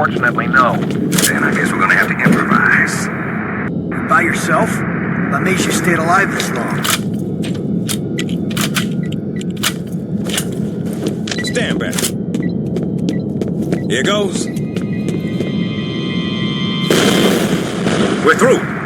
S2: Unfortunately, no.
S9: Then I guess we're gonna have to improvise. By yourself? What makes you stayed alive this long?
S8: Stand back. Here goes. We're through.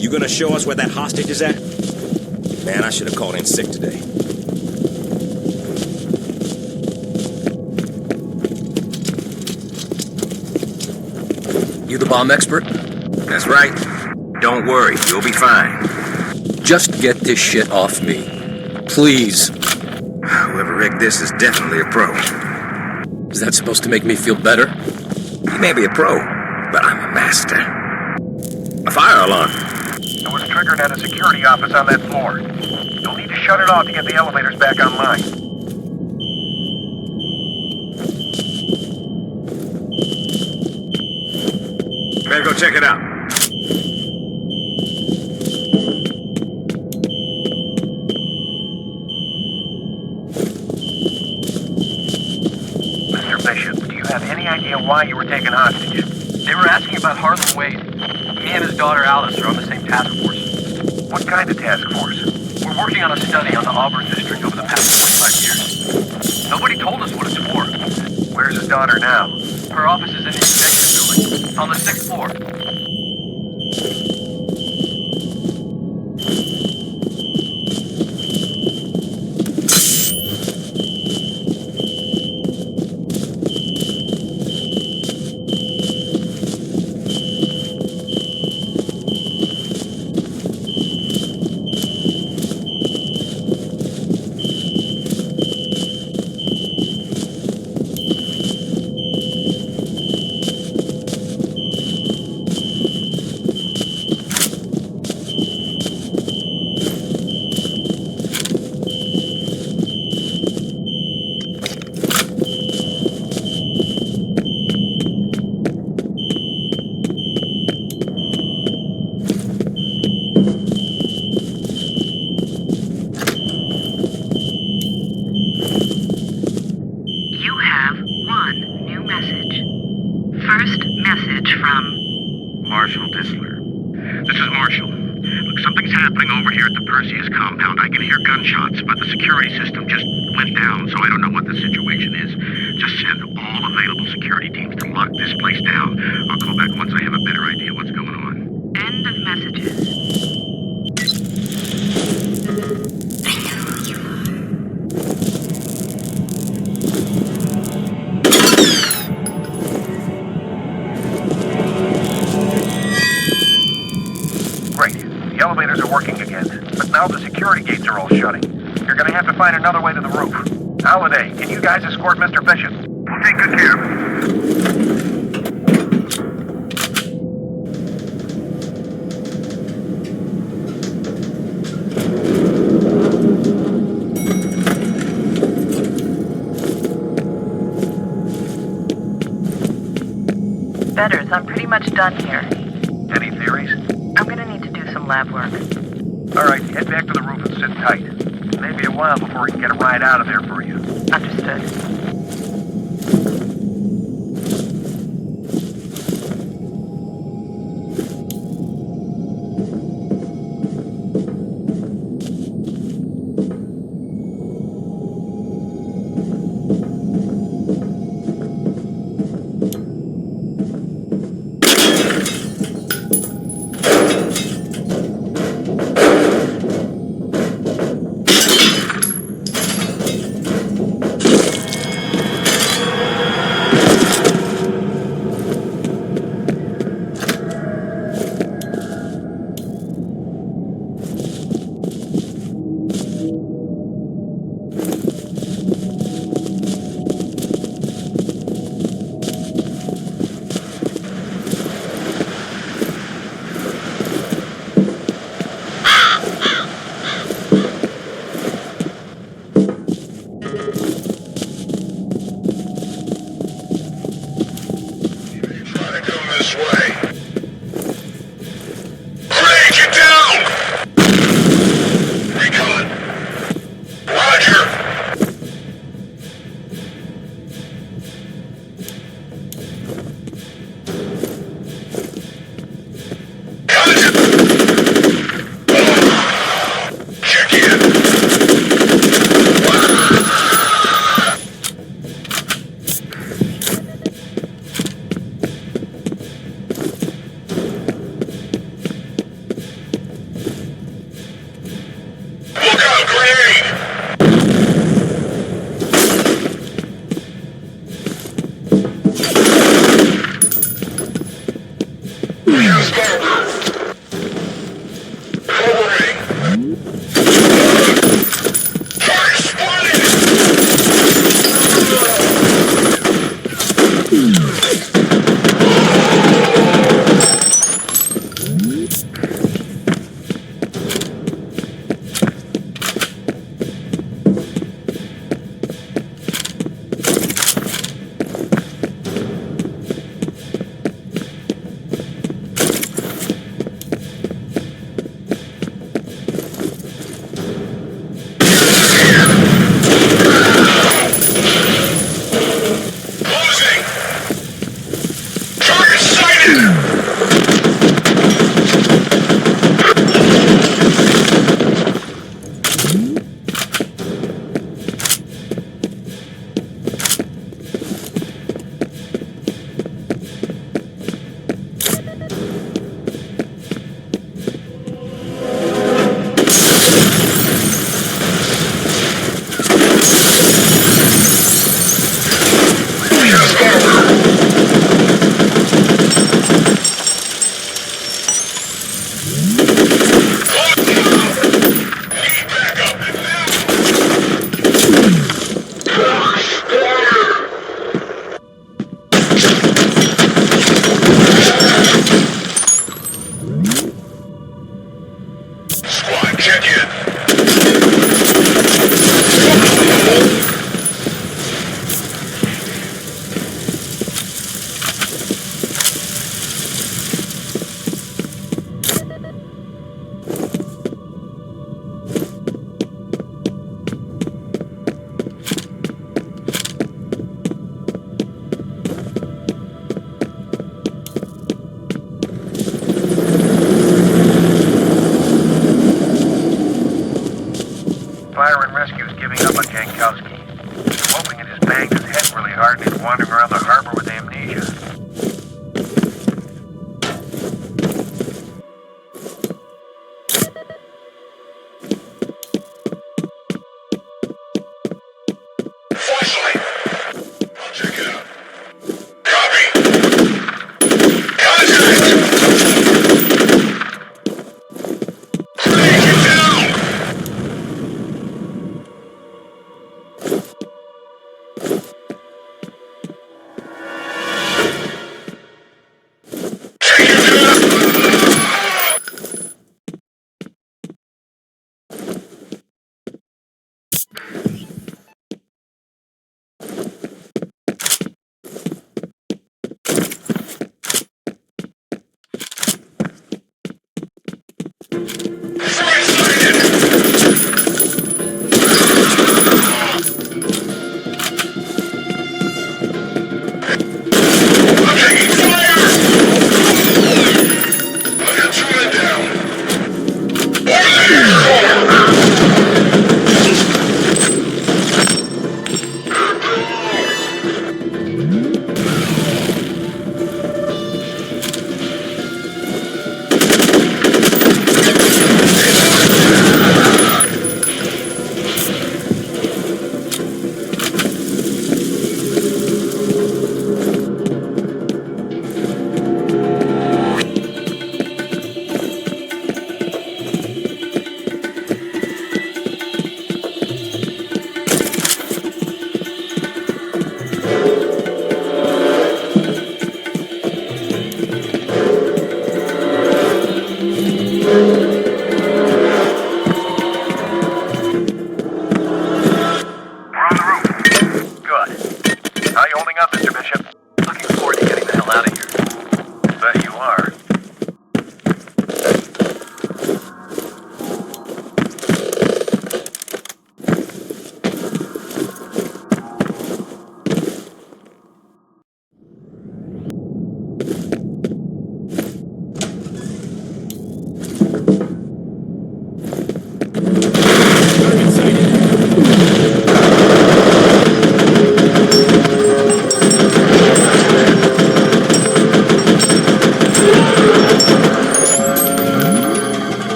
S8: You gonna show us where that hostage is at? Man, I should have called in sick today.
S16: You the bomb expert?
S8: That's right. Don't worry, you'll be fine.
S16: Just get this shit off me. Please.
S8: Whoever rigged this is definitely a pro.
S16: Is that supposed to make me feel better?
S8: He may be a pro, but I'm a master. A fire alarm.
S2: It was triggered at a security office on that floor. You'll need to shut it off to get the elevators back online.
S8: Better go check it out.
S2: Mr. Bishop, do you have any idea why you were taken hostage?
S17: They were asking about Harlan Wade. Me and his daughter Alice are on the same task force.
S2: What kind of task force?
S17: We're working on a study on the Auburn district over the past 25 years. Nobody told us what it's for.
S2: Where's his daughter now?
S17: Her office is in the executive building, on the 6th floor.
S10: Marshall Disler. This is Marshall. Look, something's happening over here at the Perseus compound. I can hear gunshots, but the security system just went down, so I don't know what the situation is. Just send all available security teams to lock this place down. I'll call back once I have a better idea what's going on.
S11: End of messages.
S2: The elevators are working again, but now the security gates are all shutting. You're gonna have to find another way to the roof. Holiday, can you guys escort Mr. Bishop?
S10: We'll take good care of
S1: him. Betters, I'm pretty much done here.
S2: Any theories?
S1: I'm gonna need to do some lab work.
S2: Alright, head back to the roof and sit tight. It may be a while before we can get a ride out of there for you.
S1: Understood.
S15: Check in.
S2: Fire and rescue is giving up on Jankowski. I'm hoping it has banged his head really hard and he's wandering around the harbor with amnesia.
S15: Flashlight! I'll check it out. Copy! Contact! Craig, get down!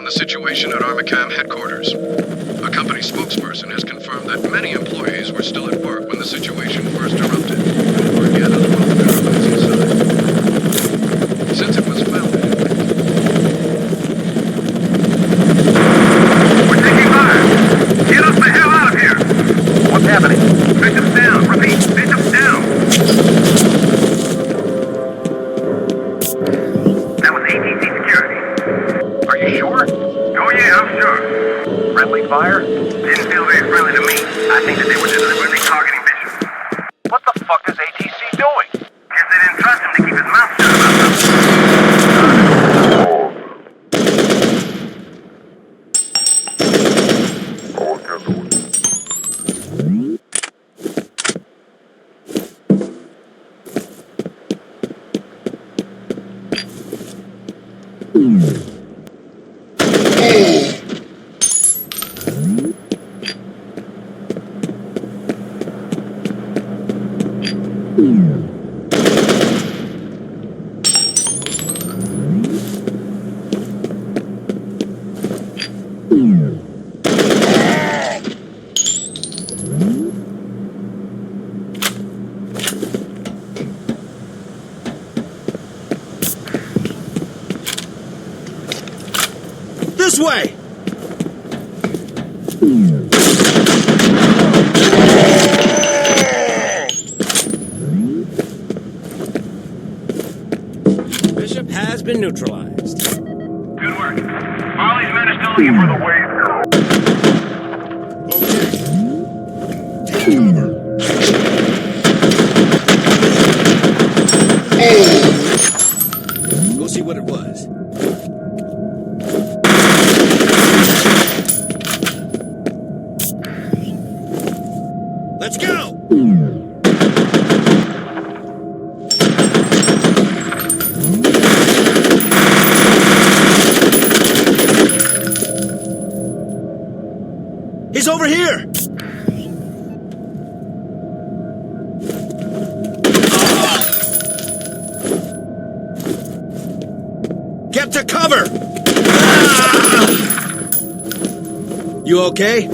S12: The situation at Armacam headquarters. A company spokesperson has confirmed that many employees were still at work when the situation first erupted, and were yet unwelcome elements inside. Since it was found...
S2: We're taking fire! Get us the hell out of here! What's happening? Bishop's down! Repeat, Bishop's down! That was ATC security. Are you sure? Oh yeah, I'm sure. Friendly fire? Didn't feel very friendly to me. I think that they were deliberately targeting Bishop. What the fuck is ATC doing? Guess they didn't trust him to keep his mouth shut about
S4: This way!
S8: Bishop has been neutralized.
S2: Good work. Marley's men are still looking for the way.
S15: Take cover.
S8: Go see what it was. Let's go!
S4: He's over here! Get to cover! You okay?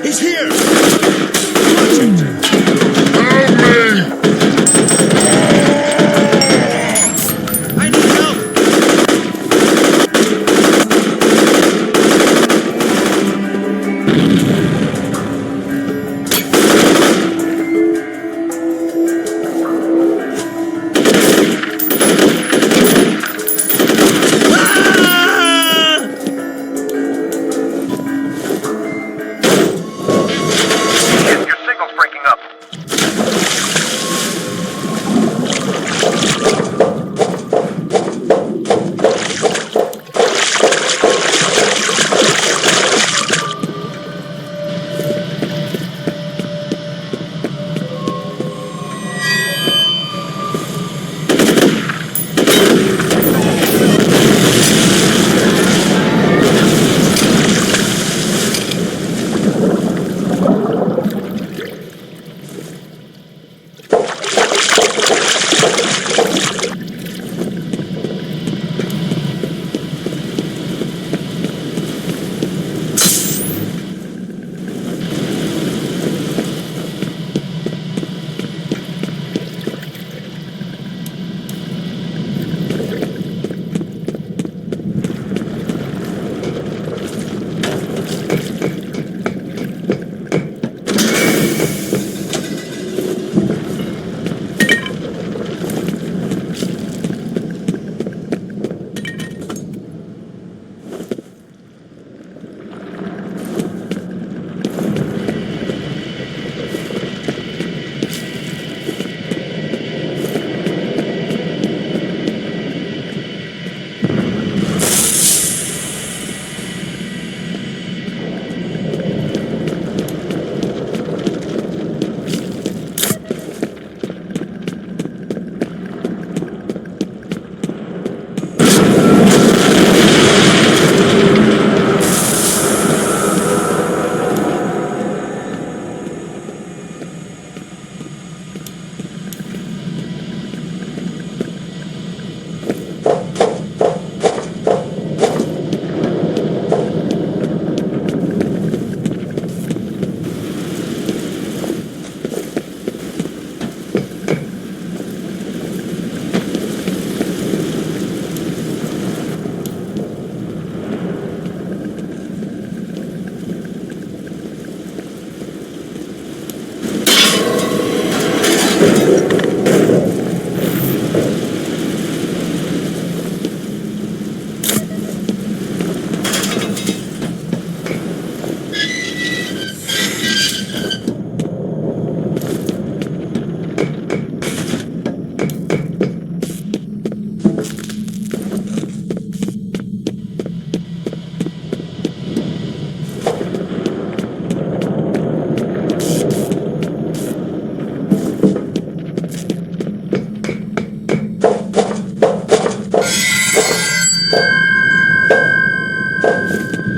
S4: He's here!
S15: Help me!
S4: I need help!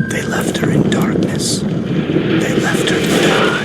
S4: They left her in darkness. They left her to die.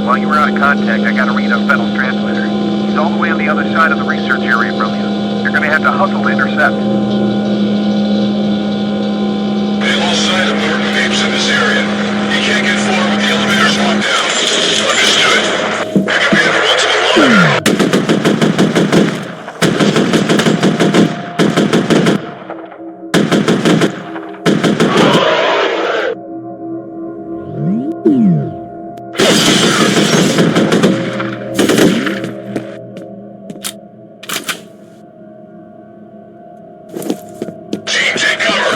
S2: While you were out of contact, I got a read on Fennel's transmitter. He's all the way on the other side of the research area from you. You're gonna have to hustle to intercept.
S15: They lost sight of Norton Apes in this area. You can't get forward with the elevators locked down. Understood. Commander wants an alarm.
S2: Team, take cover!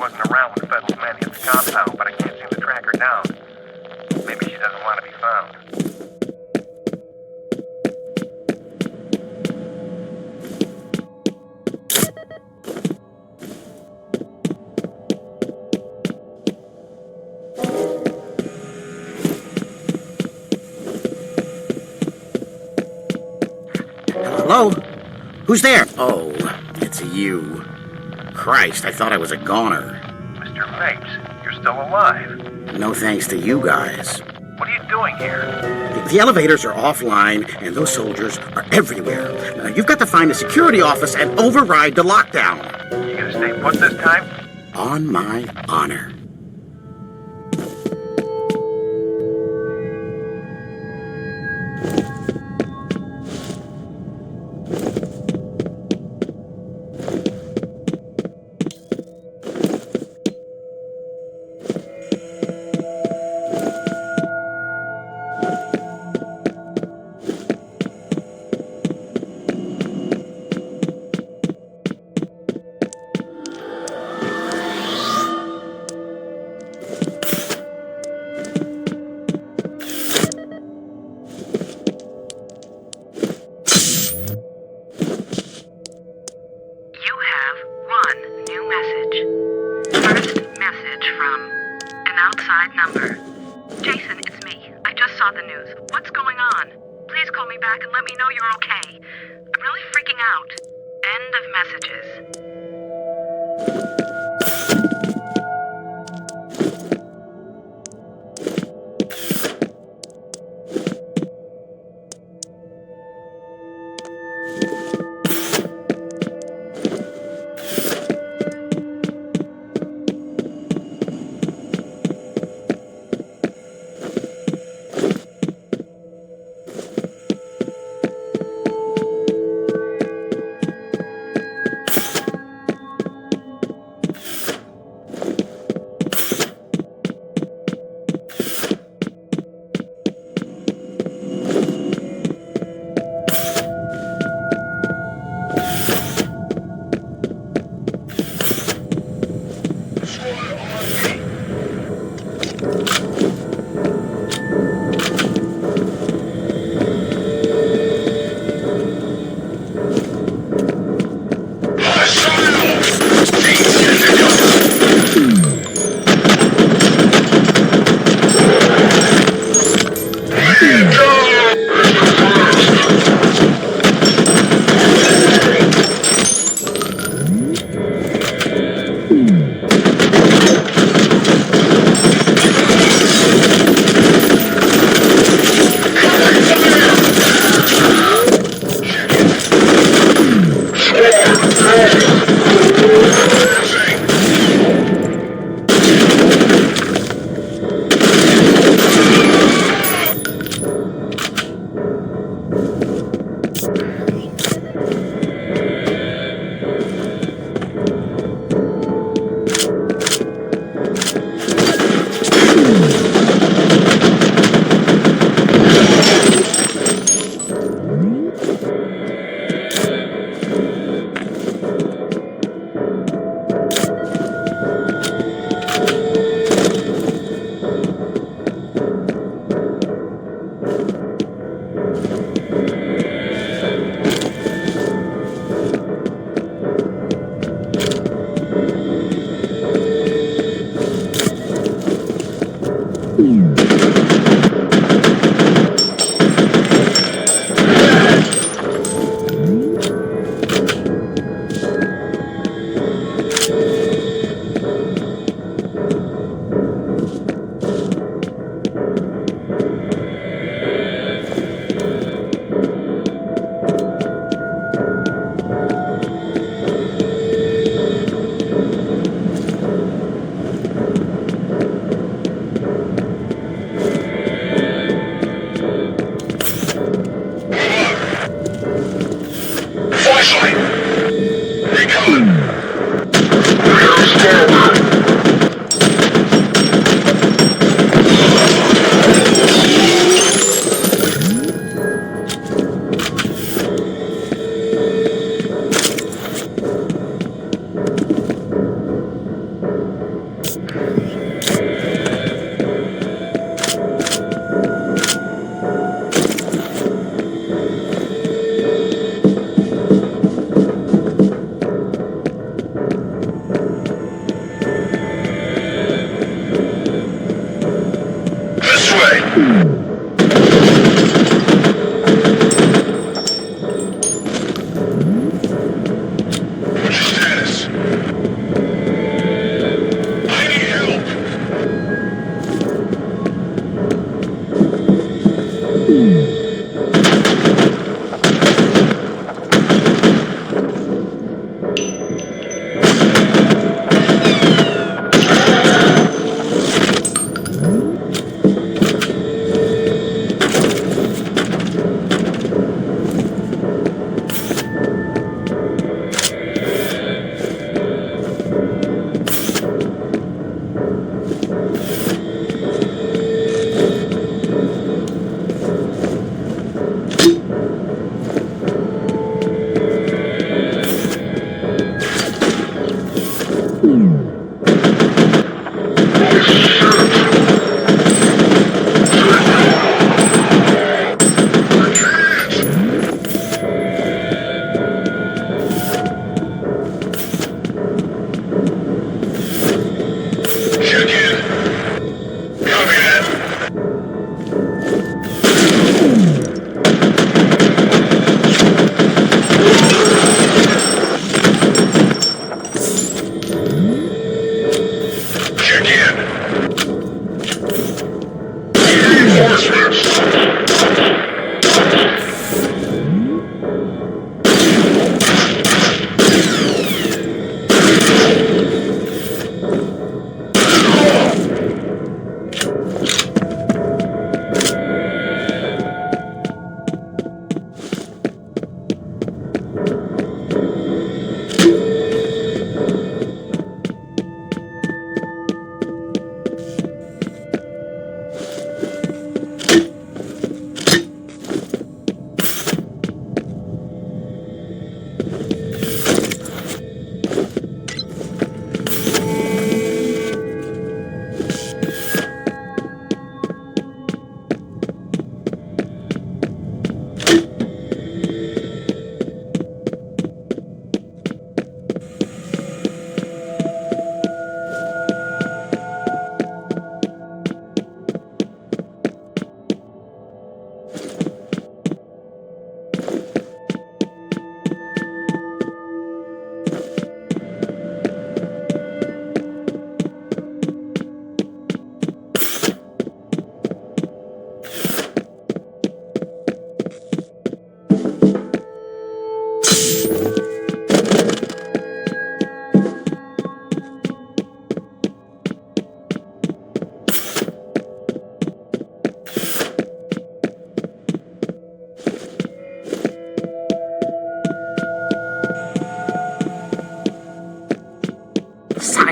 S2: wasn't around when Fettel's men hit the compound, but I can't seem to track her down. Maybe she doesn't want to be found.
S14: Hello? Who's there? Oh, it's you. Christ, I thought I was a goner.
S2: Mr. Mapes, you're still alive.
S14: No thanks to you guys.
S2: What are you doing here?
S14: The elevators are offline, and those soldiers are everywhere. Now, you've got to find the security office and override the lockdown.
S2: You gonna stay put this time?
S14: On my honor.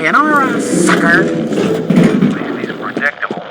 S14: Sayonara, sucker!
S17: He's predictable.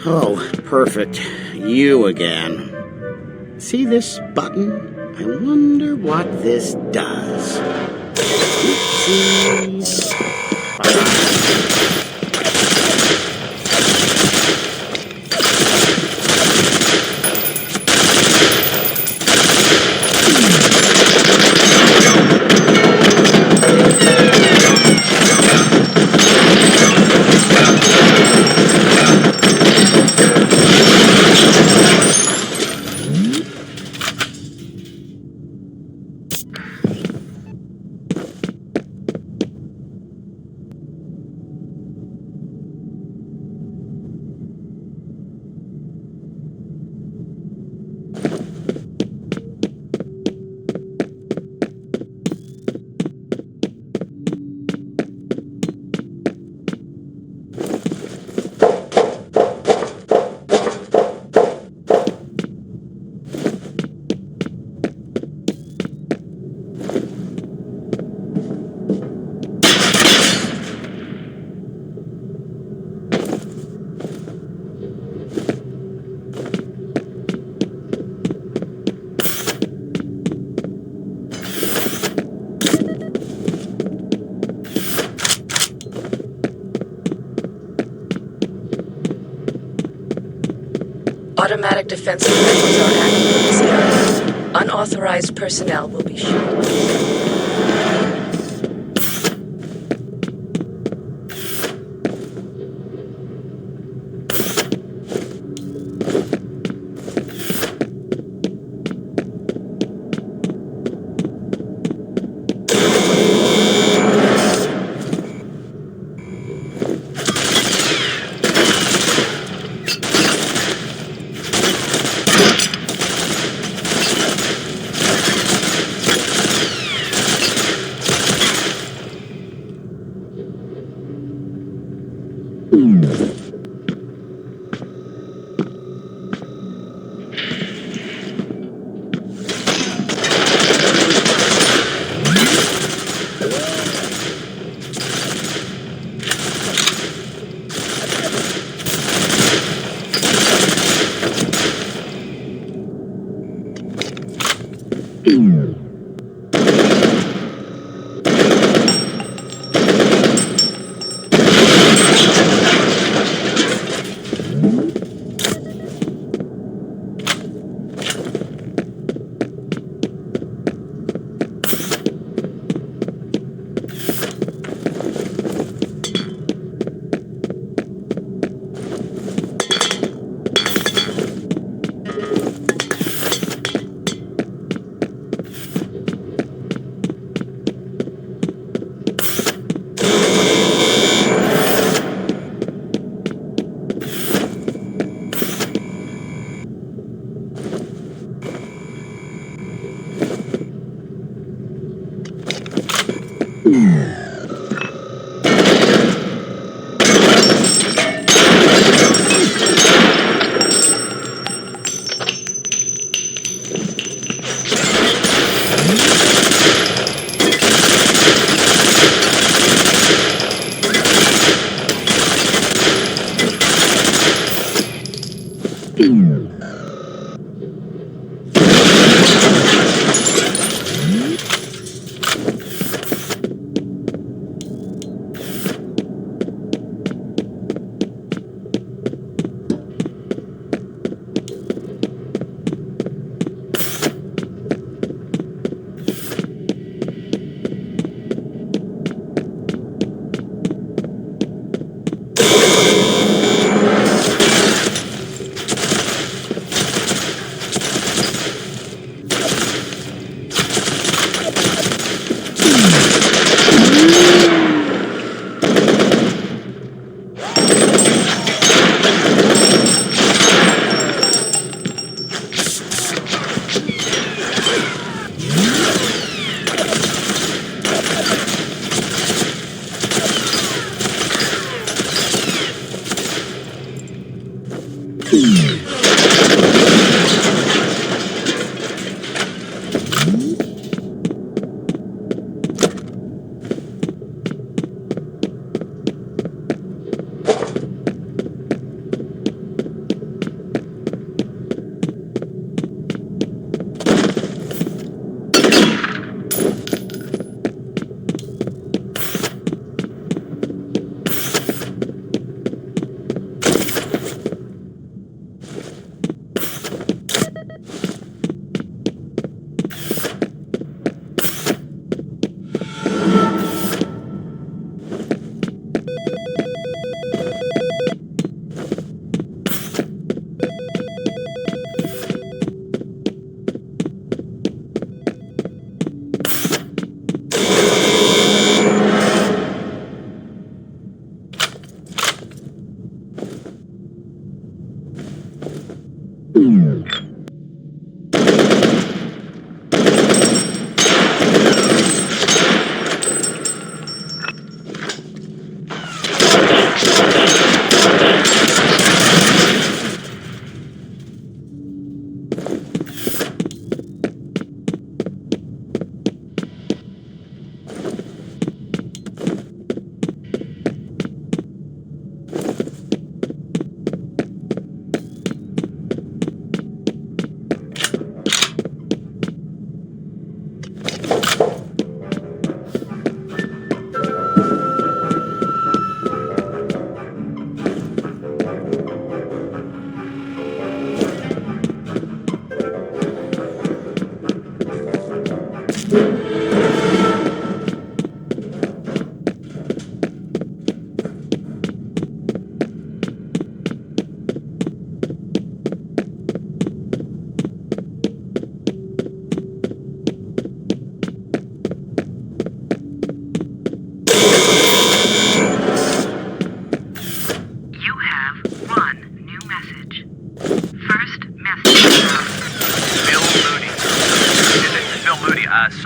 S14: Oh, perfect. You again. See this button? I wonder what this does. Oopsies.
S5: Automatic defensive rifles are active in this area. Unauthorized personnel will be shot.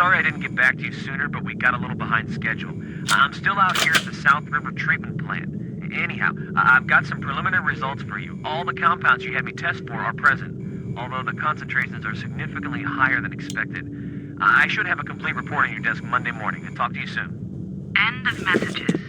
S17: Sorry I didn't get back to you sooner, but we got a little behind schedule. I'm still out here at the South River Treatment Plant. Anyhow, I've got some preliminary results for you. All the compounds you had me test for are present, although the concentrations are significantly higher than expected. I should have a complete report on your desk Monday morning. I'll talk to you soon.
S11: End of messages.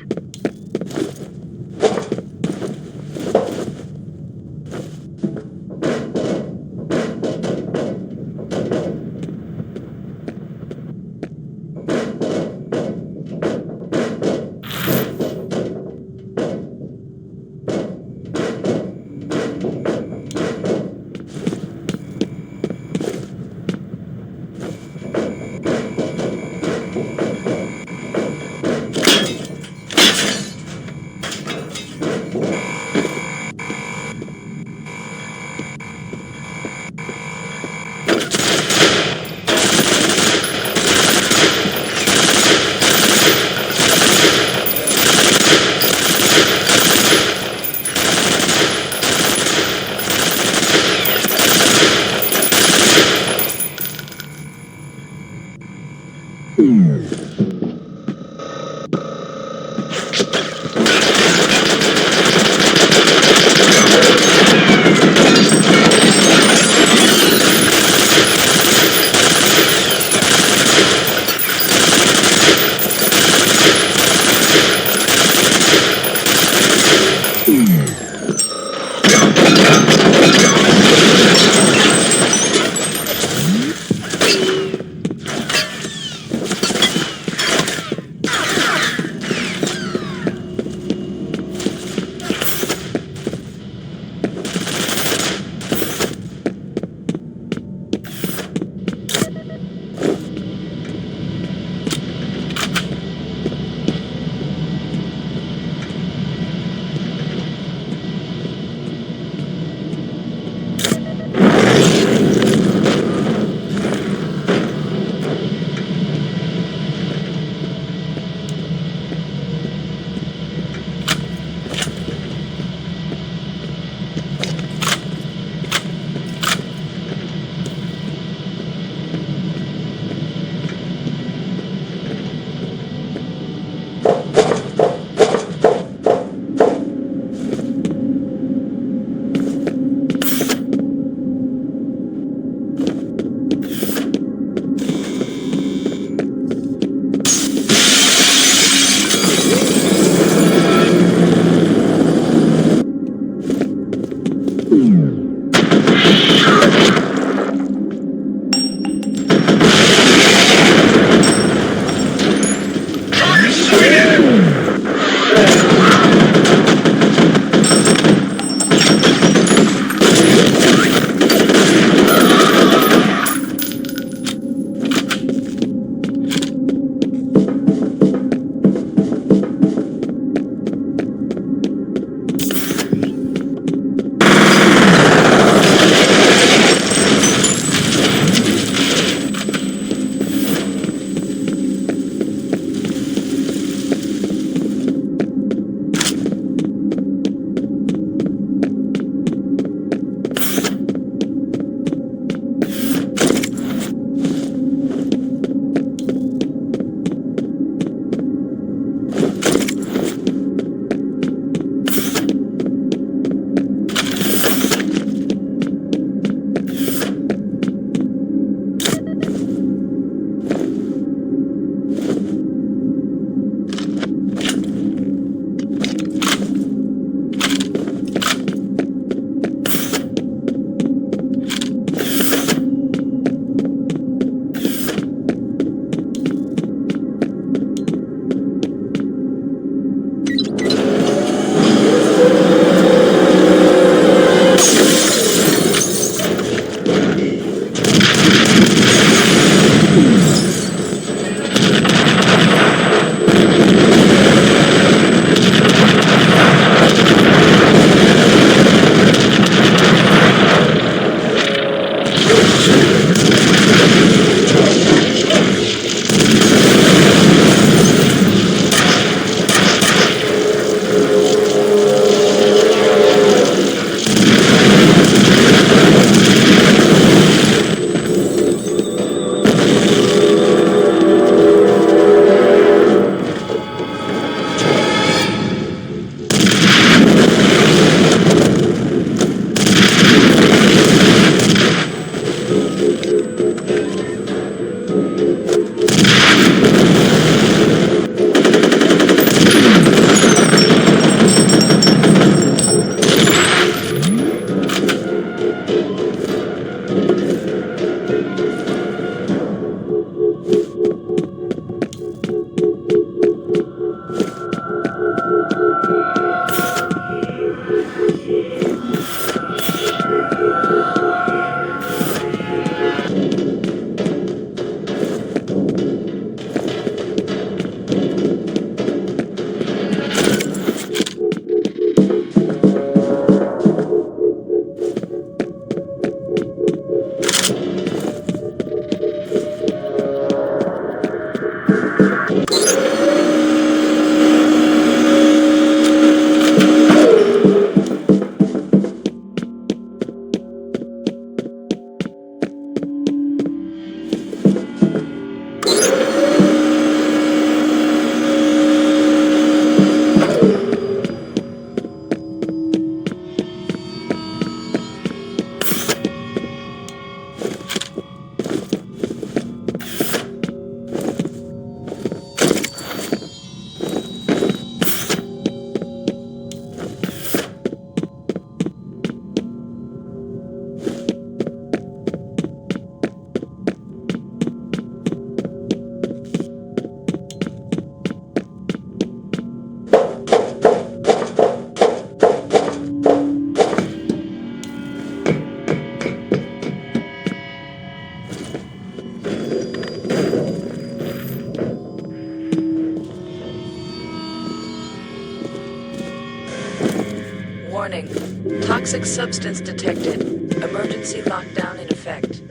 S5: Warning. Toxic substance detected. Emergency lockdown in effect.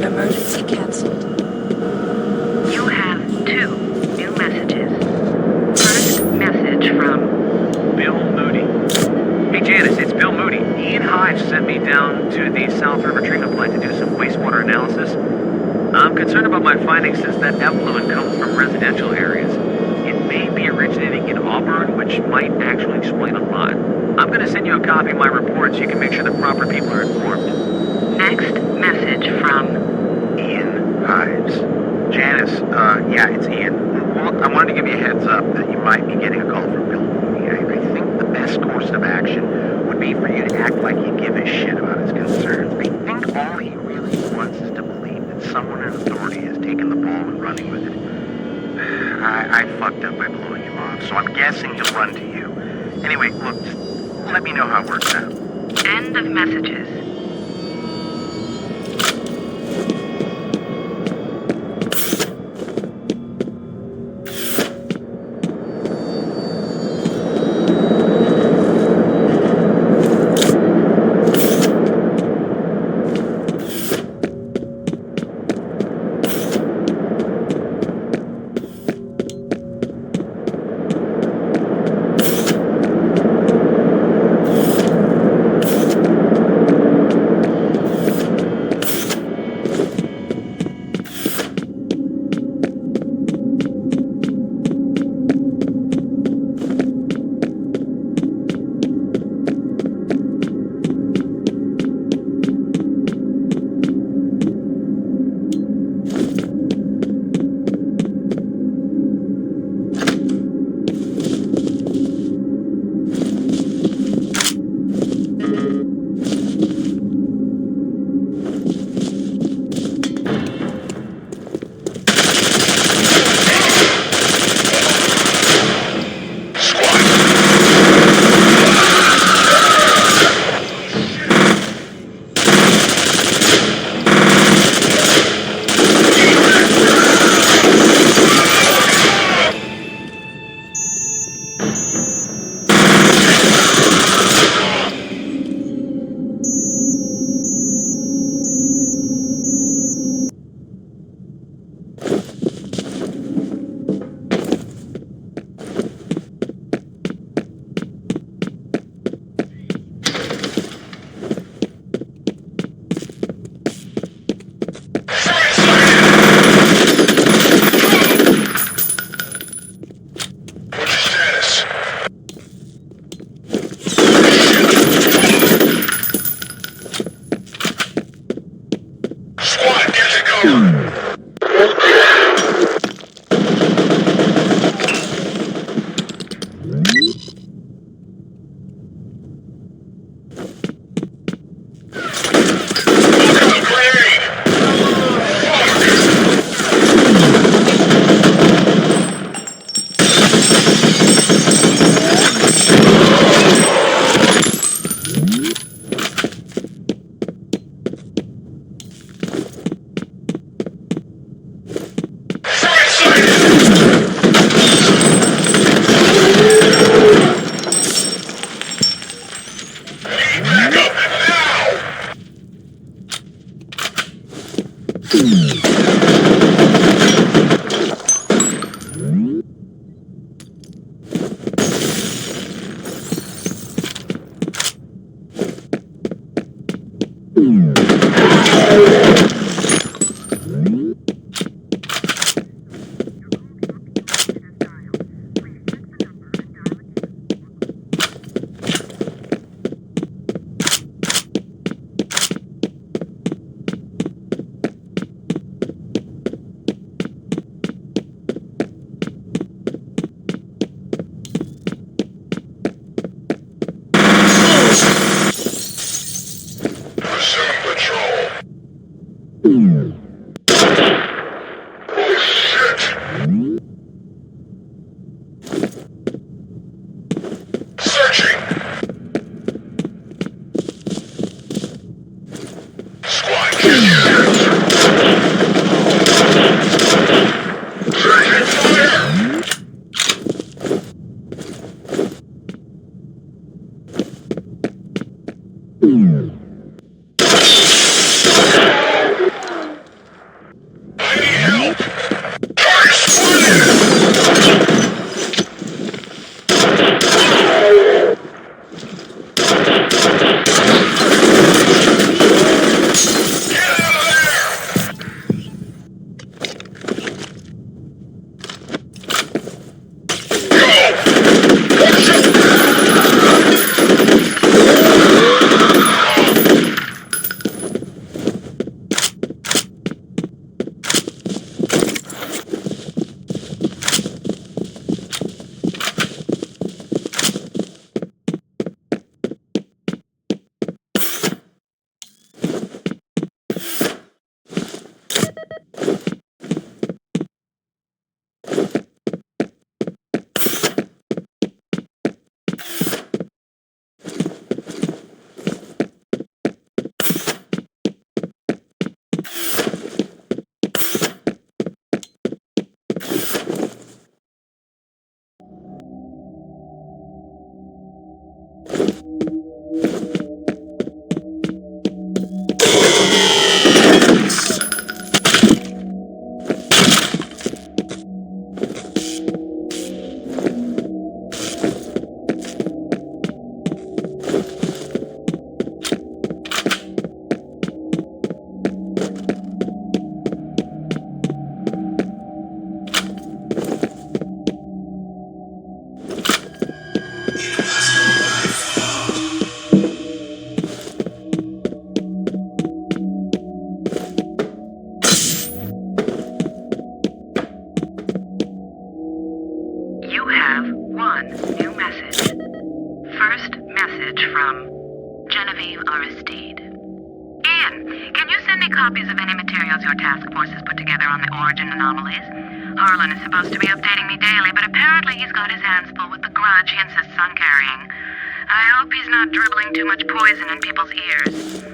S5: Emergency cancelled.
S11: You have 2 new messages. First message from
S17: Bill Moody. Hey Janice, it's Bill Moody. Ian Hives sent me down to the South River treatment plant to do some wastewater analysis. I'm concerned about my findings since that effluent comes from residential areas. It may be originating in Auburn, which might actually explain a lot. I'm going to send you a copy of my report so you can make sure the proper people are informed.
S11: next message from
S2: Ian Hives. Janice, yeah, it's Ian. Well, I wanted to give you a heads up that you might be getting a call from Bill Mooney. I think the best course of action would be for you to act like you give a shit about his concerns. I think all he really wants is to believe that someone in authority has taken the ball and running with it. I fucked up by blowing him off, so I'm guessing he'll run to you. Anyway, look, just let me know how it works out.
S11: end of messages. Copies of any materials your task force has put together on the origin anomalies. Harlan is supposed to be updating me daily, but apparently he's got his hands full with the grudge he insists on carrying. I hope he's not dribbling too much poison in people's ears.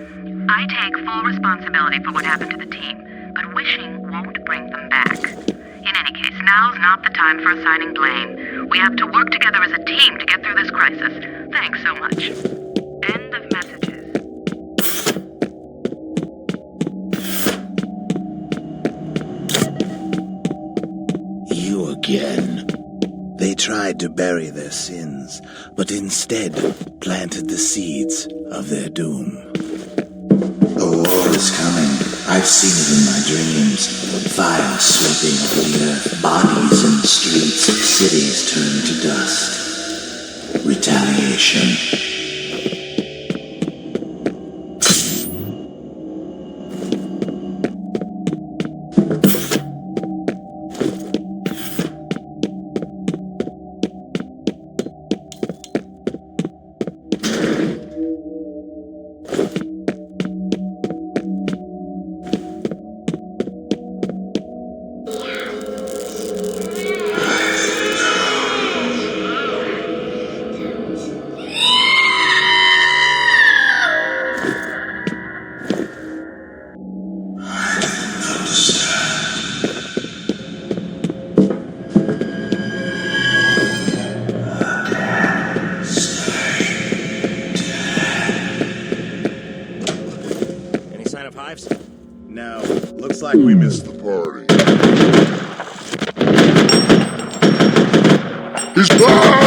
S11: I take full responsibility for what happened to the team, but wishing won't bring them back. In any case, now's not the time for assigning blame. We have to work together as a team to get through this crisis. Thanks so much. End of messages.
S6: Again. They tried to bury their sins, but instead planted the seeds of their doom. A war is coming. I've seen it in my dreams. Fire sweeping over the earth, bodies in the streets, cities turned to dust. Retaliation.
S15: No, looks like we missed the party. He's back!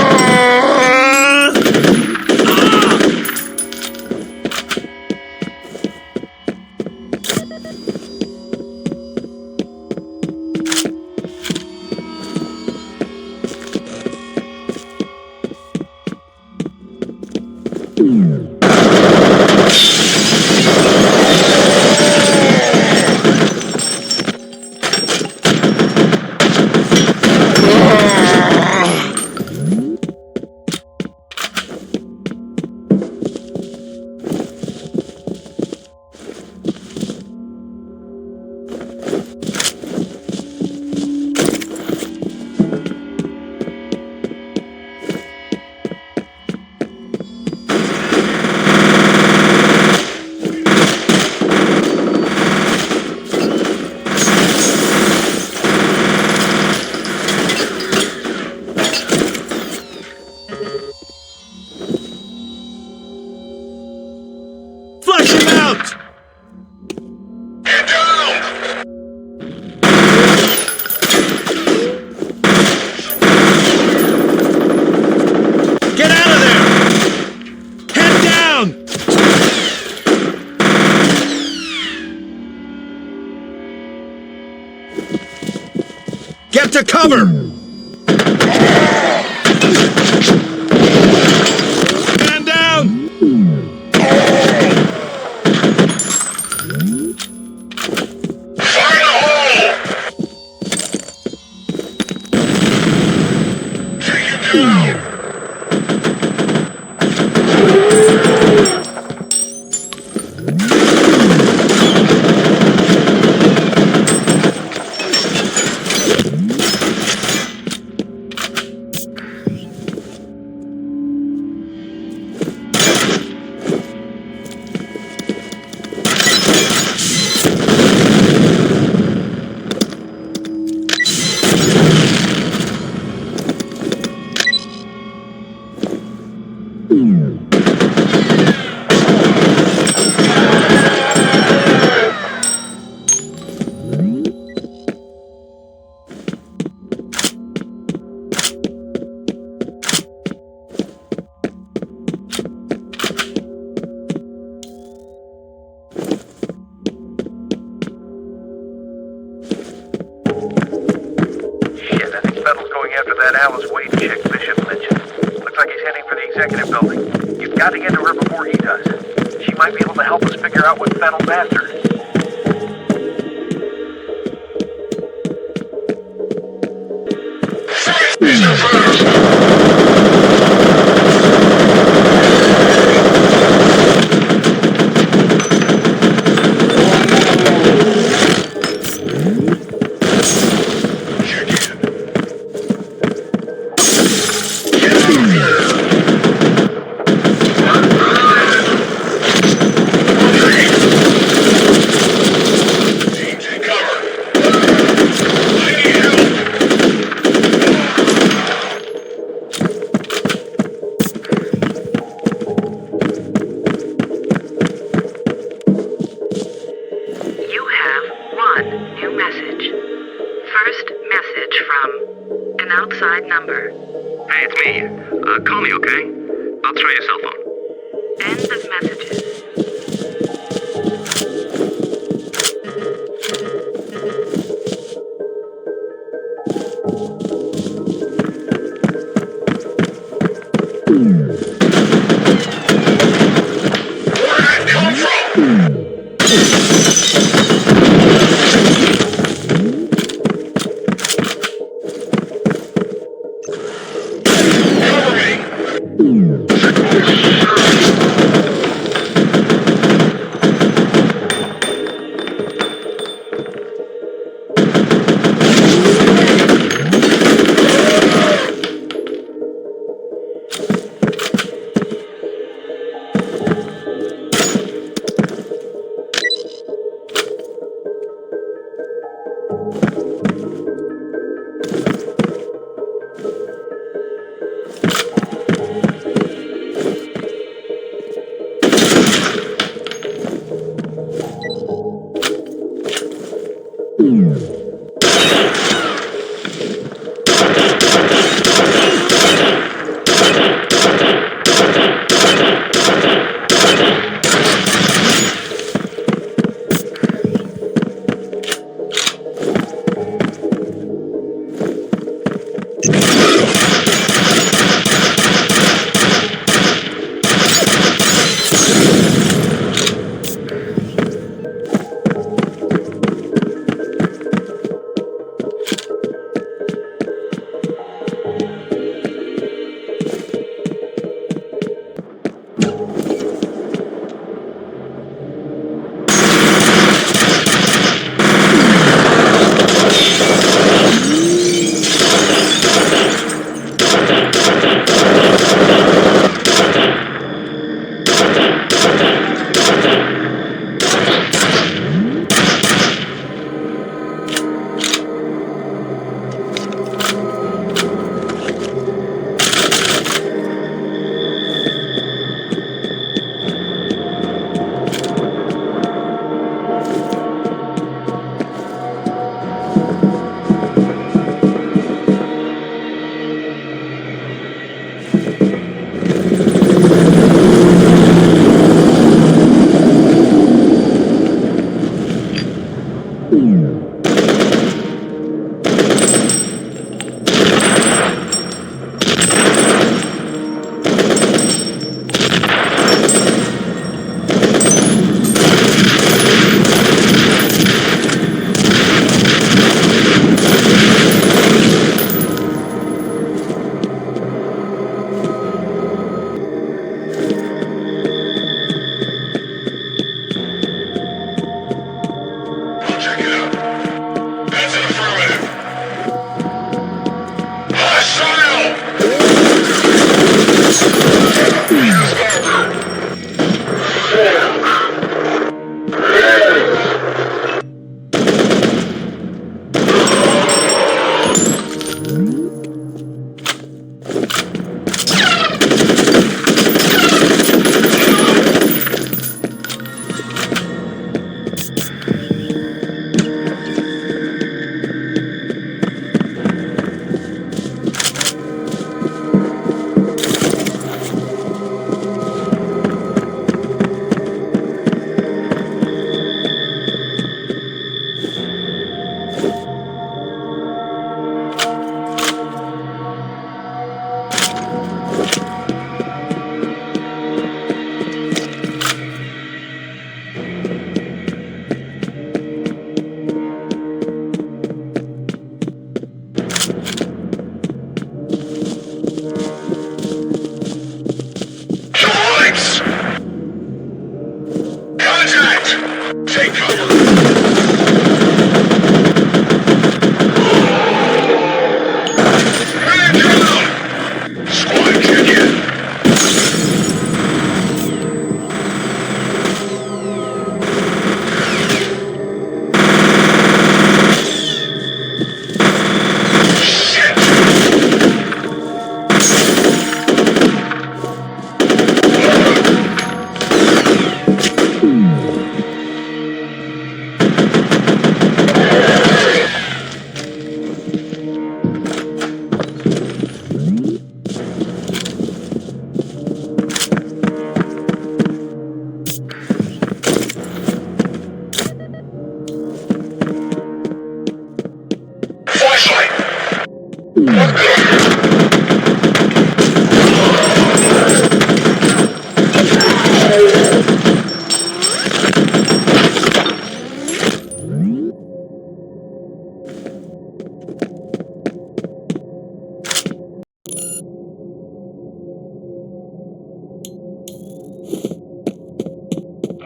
S8: Flush him out!
S15: Get down!
S8: Get out of there! Head down! Get to cover! Stand down!
S15: Fire in the hole! Take him down!
S2: Shit, I think Fettel's going after that Alice Wade chick Bishop mentioned. Looks like he's heading for the executive building. You've got to get to her before he does. She might be able to help us figure out what Fettel's after.
S15: Mr. First!
S11: You have one new message. First message from an outside number.
S10: Hey, it's me. Call me, okay? I'll try your cell phone.
S11: End of messages.
S15: Where did it come from? Cover me!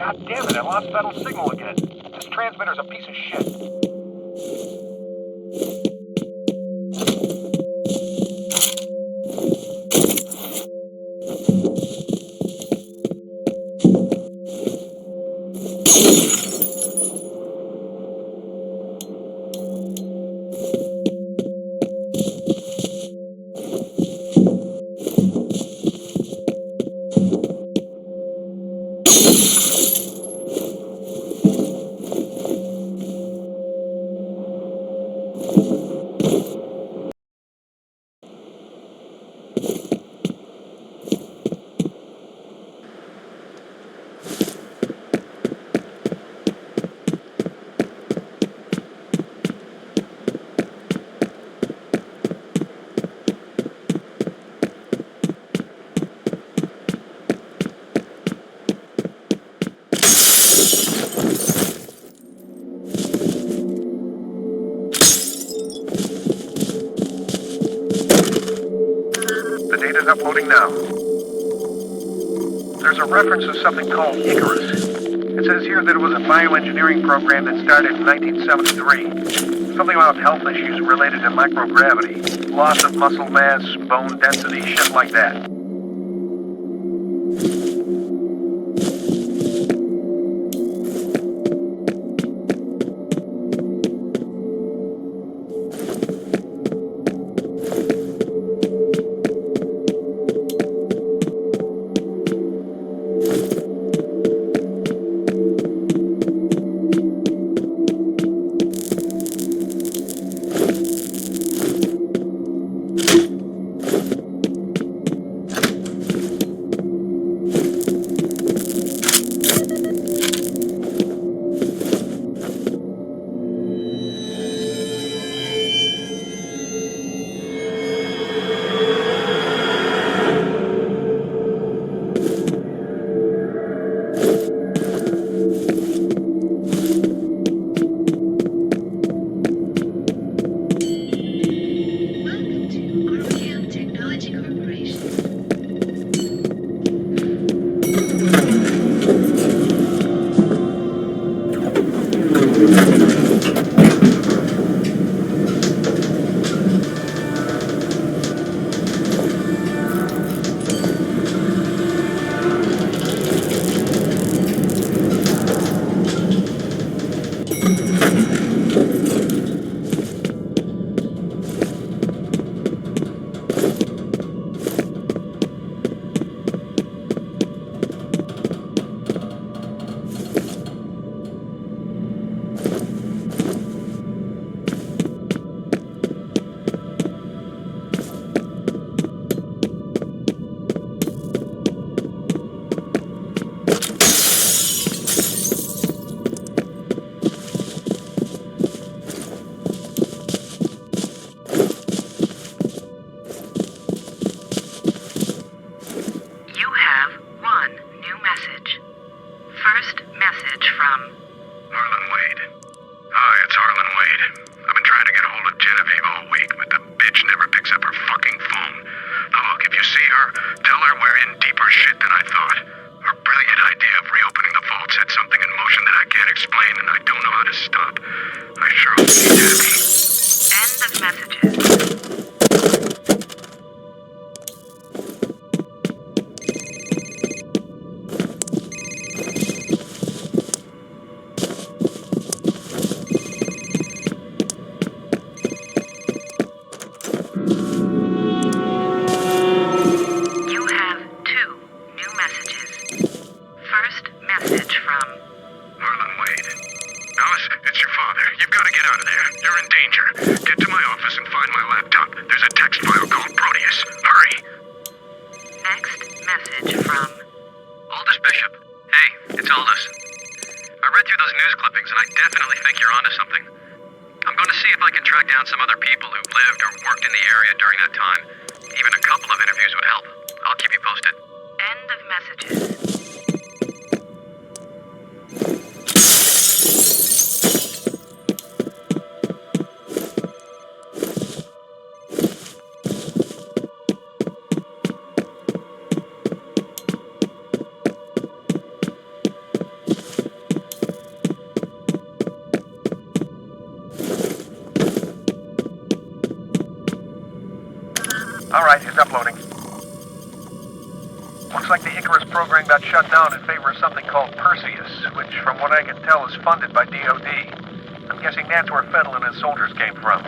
S2: God damn it, I lost Fettel's signal again. This transmitter's a piece of shit. The data's uploading now. There's a reference to something called Icarus. It says here that it was a bioengineering program that started in 1973. Something about health issues related to microgravity, loss of muscle mass, bone density, shit like that. telephoning. Looks like the Icarus program got shut down in favor of something called Perseus, which, from what I can tell, is funded by DOD. I'm guessing that's where Fettel and his soldiers came from.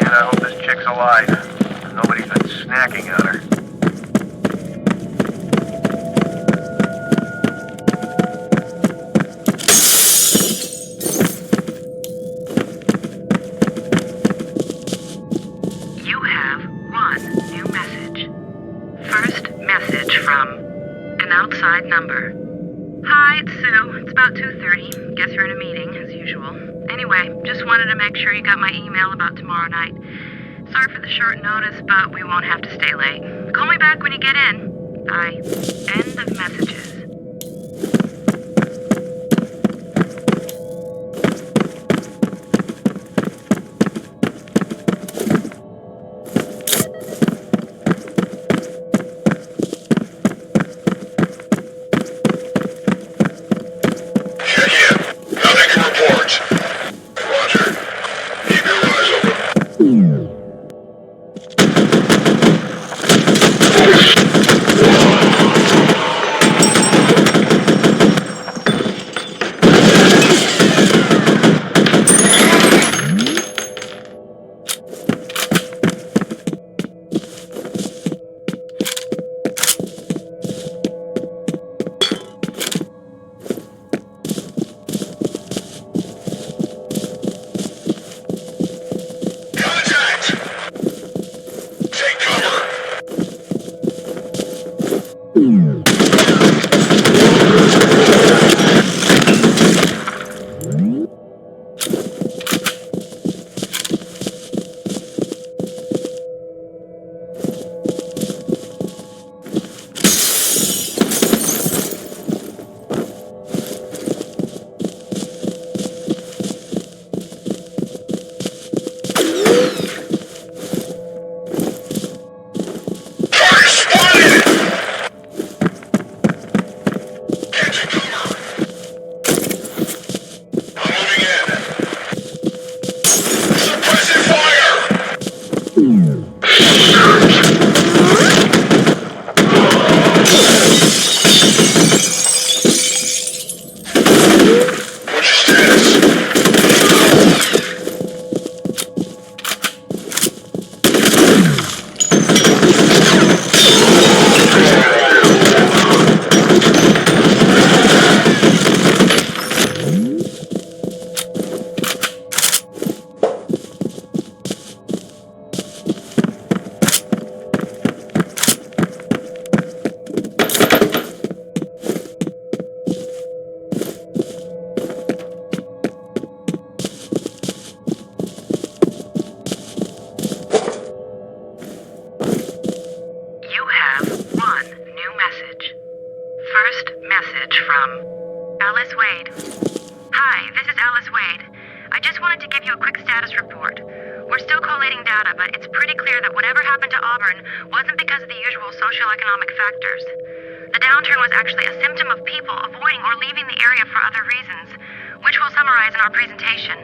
S2: I hope this chick's alive. Nobody's been snacking on her.
S11: You have one new message. First message from an outside number. Hi, it's Sue. It's about 2:30. Guess you're in a meeting, as usual. Anyway, just wanted to make sure you got my email about tomorrow night. Sorry for the short notice, but we won't have to stay late. Call me back when you get in. Bye. End of messages. message from Alice Wade. Hi, this is Alice Wade. I just wanted to give you a quick status report. We're still collating data, but it's pretty clear that whatever happened to Auburn wasn't because of the usual socioeconomic factors. The downturn was actually a symptom of people avoiding or leaving the area for other reasons, which we'll summarize in our presentation.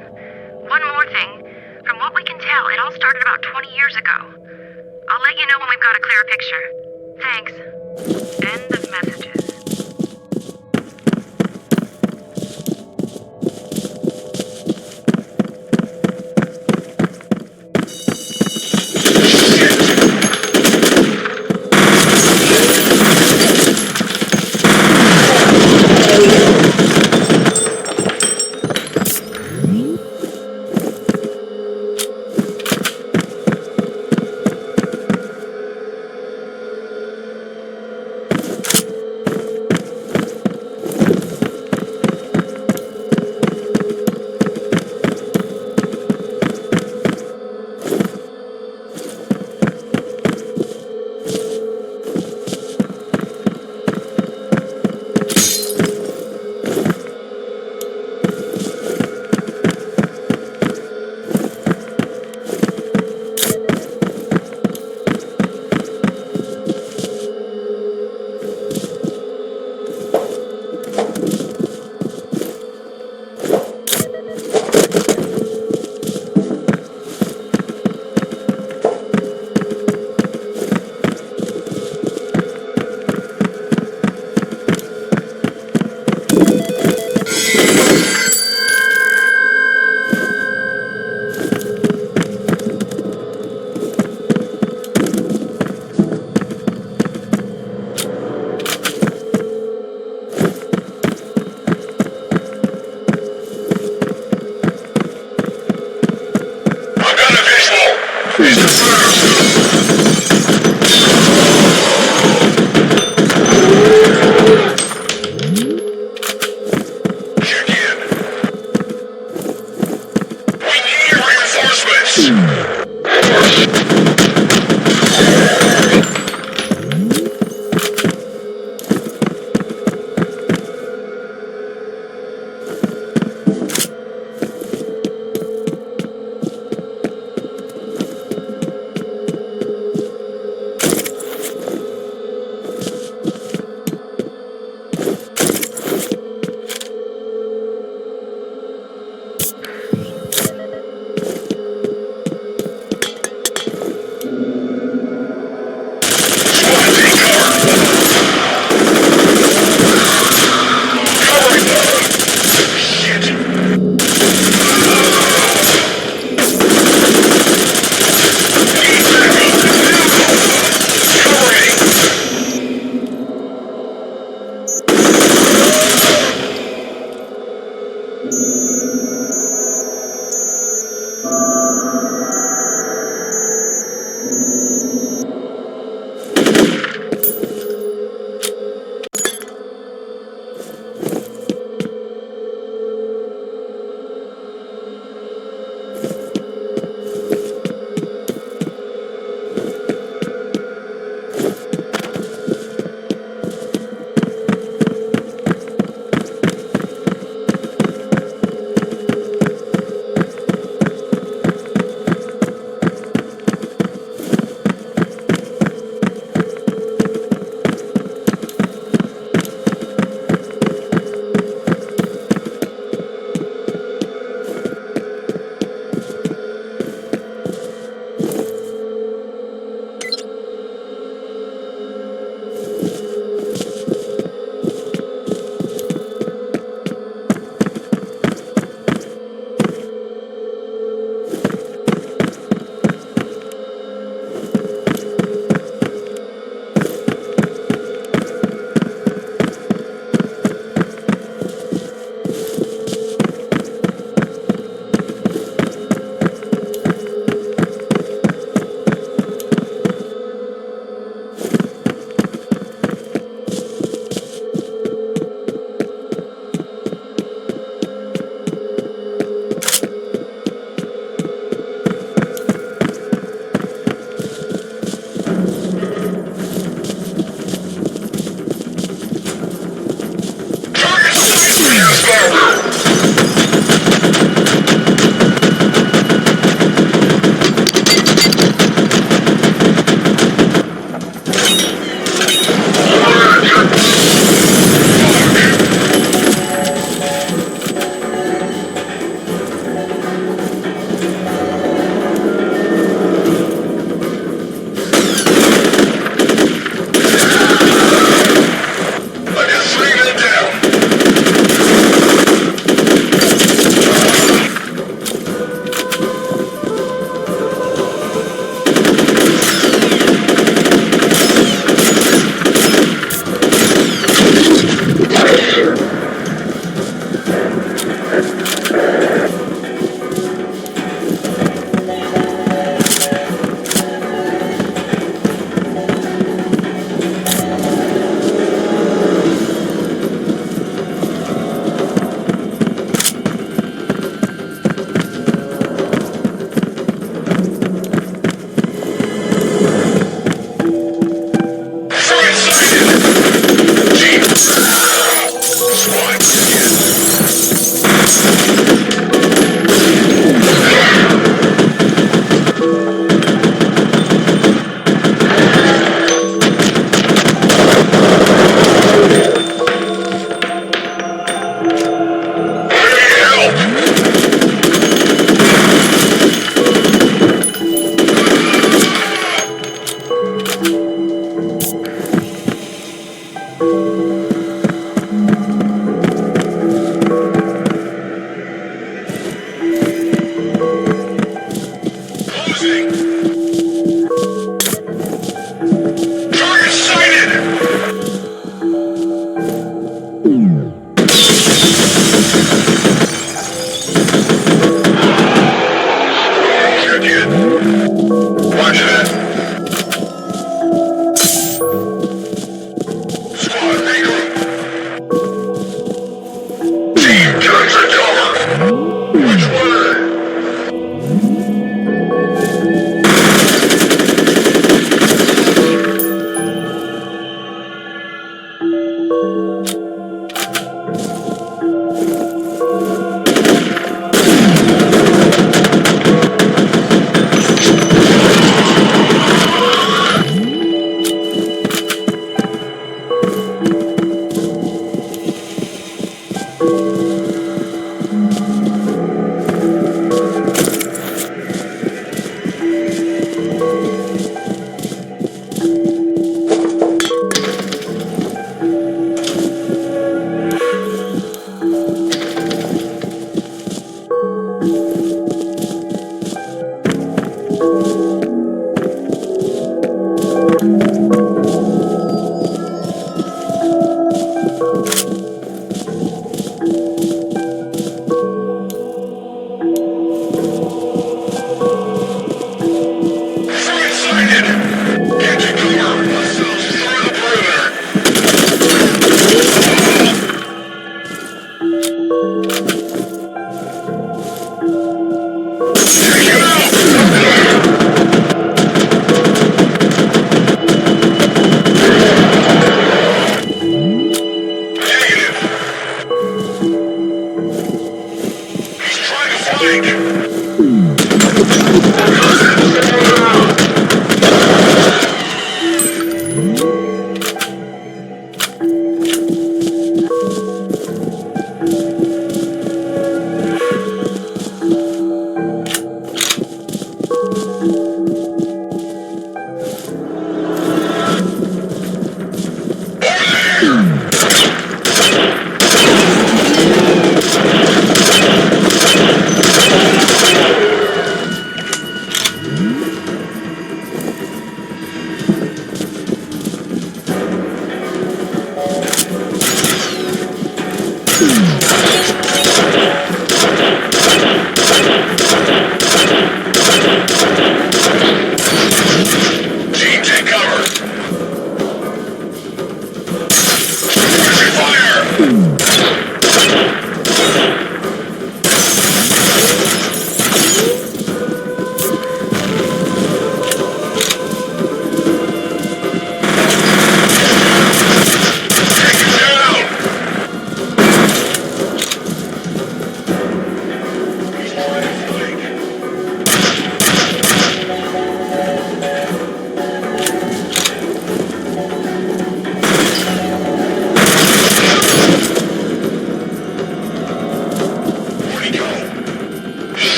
S11: One more thing. From what we can tell, it all started about 20 years ago. I'll let you know when we've got a clearer picture. Thanks. End of messages.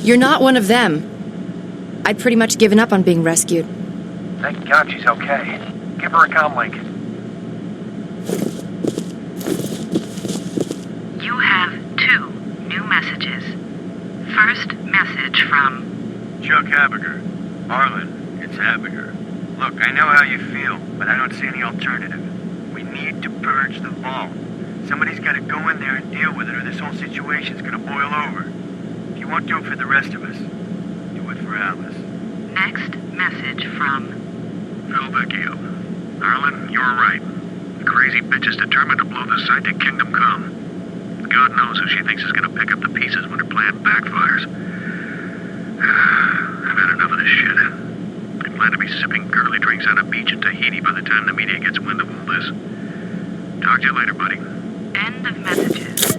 S18: You're not one of them. I'd pretty much given up on being rescued.
S2: Thank God she's okay. Give her a comm link.
S11: You have 2 new messages. First message from...
S9: Chuck Habiger. Harlan, it's Habiger. Look, I know how you feel, but I don't see any alternative. We need to purge the vault. Somebody's got to go in there and deal with it, or this whole situation's gonna boil over. If you won't do it for the rest of us, do it for Alice.
S11: Next message from...
S10: Phil Vecchio. Harlan, you're right. The crazy bitch is determined to blow the site to Kingdom Come. God knows who she thinks is gonna pick up the pieces when her plan backfires. I've had enough of this shit. I plan to be sipping girly drinks on a beach in Tahiti by the time the media gets wind of all this. Talk to you later, buddy.
S11: End of messages.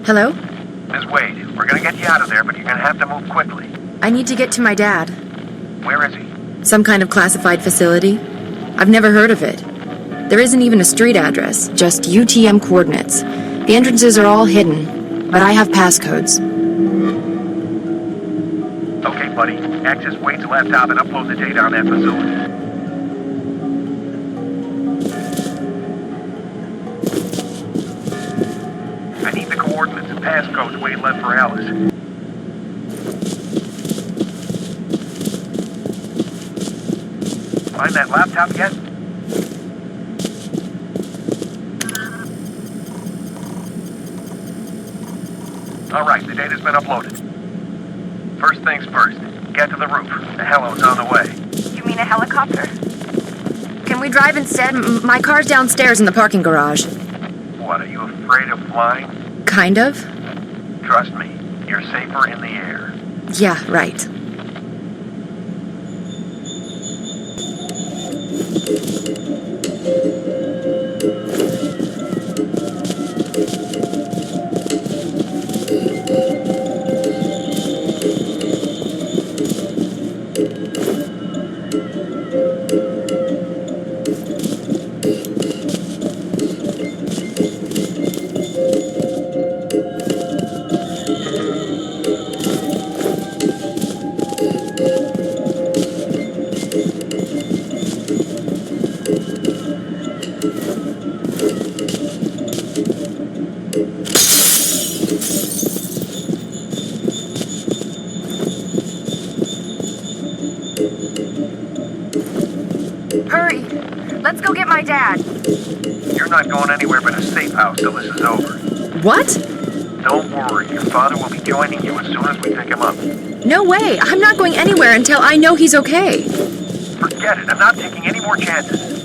S18: Hello?
S2: Ms. Wade, we're gonna get you out of there, but you're gonna have to move quickly.
S18: I need to get to my dad.
S2: Where is he?
S18: Some kind of classified facility. I've never heard of it. There isn't even a street address, just UTM coordinates. The entrances are all hidden, but I have passcodes.
S2: Okay, buddy. Access Wade's laptop and upload the data on that facility. I need the coordinates and passcodes Wade left for Alice. Find that laptop yet? Alright, the data's been uploaded. First things first, get to the roof. The helo's on the way.
S18: You mean a helicopter? Can we drive instead? My car's downstairs in the parking garage.
S2: What, are you afraid of flying?
S18: Kind of.
S2: Trust me, you're safer in the air.
S18: Yeah, right. Hurry! Let's go get my dad.
S2: You're not going anywhere but a safe house till this is over.
S18: What?
S2: Don't worry, your father will be joining you as soon as we pick him up.
S18: No way! I'm not going anywhere until I know he's okay.
S2: Forget it, I'm not taking any more chances.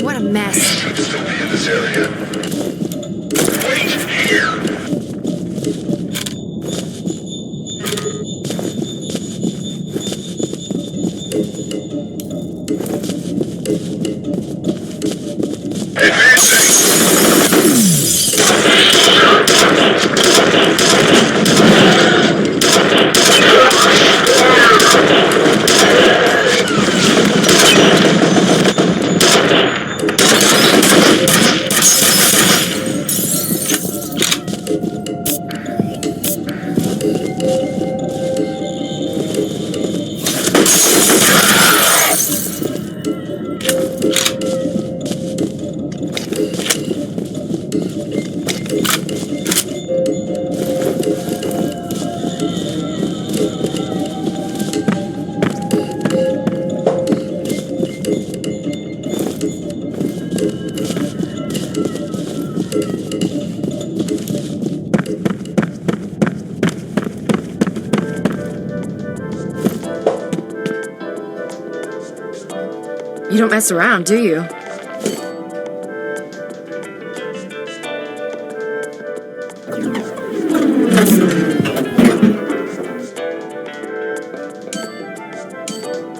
S18: What a mess.
S15: Should still be in this area. Wait here.
S18: You don't mess around, do you?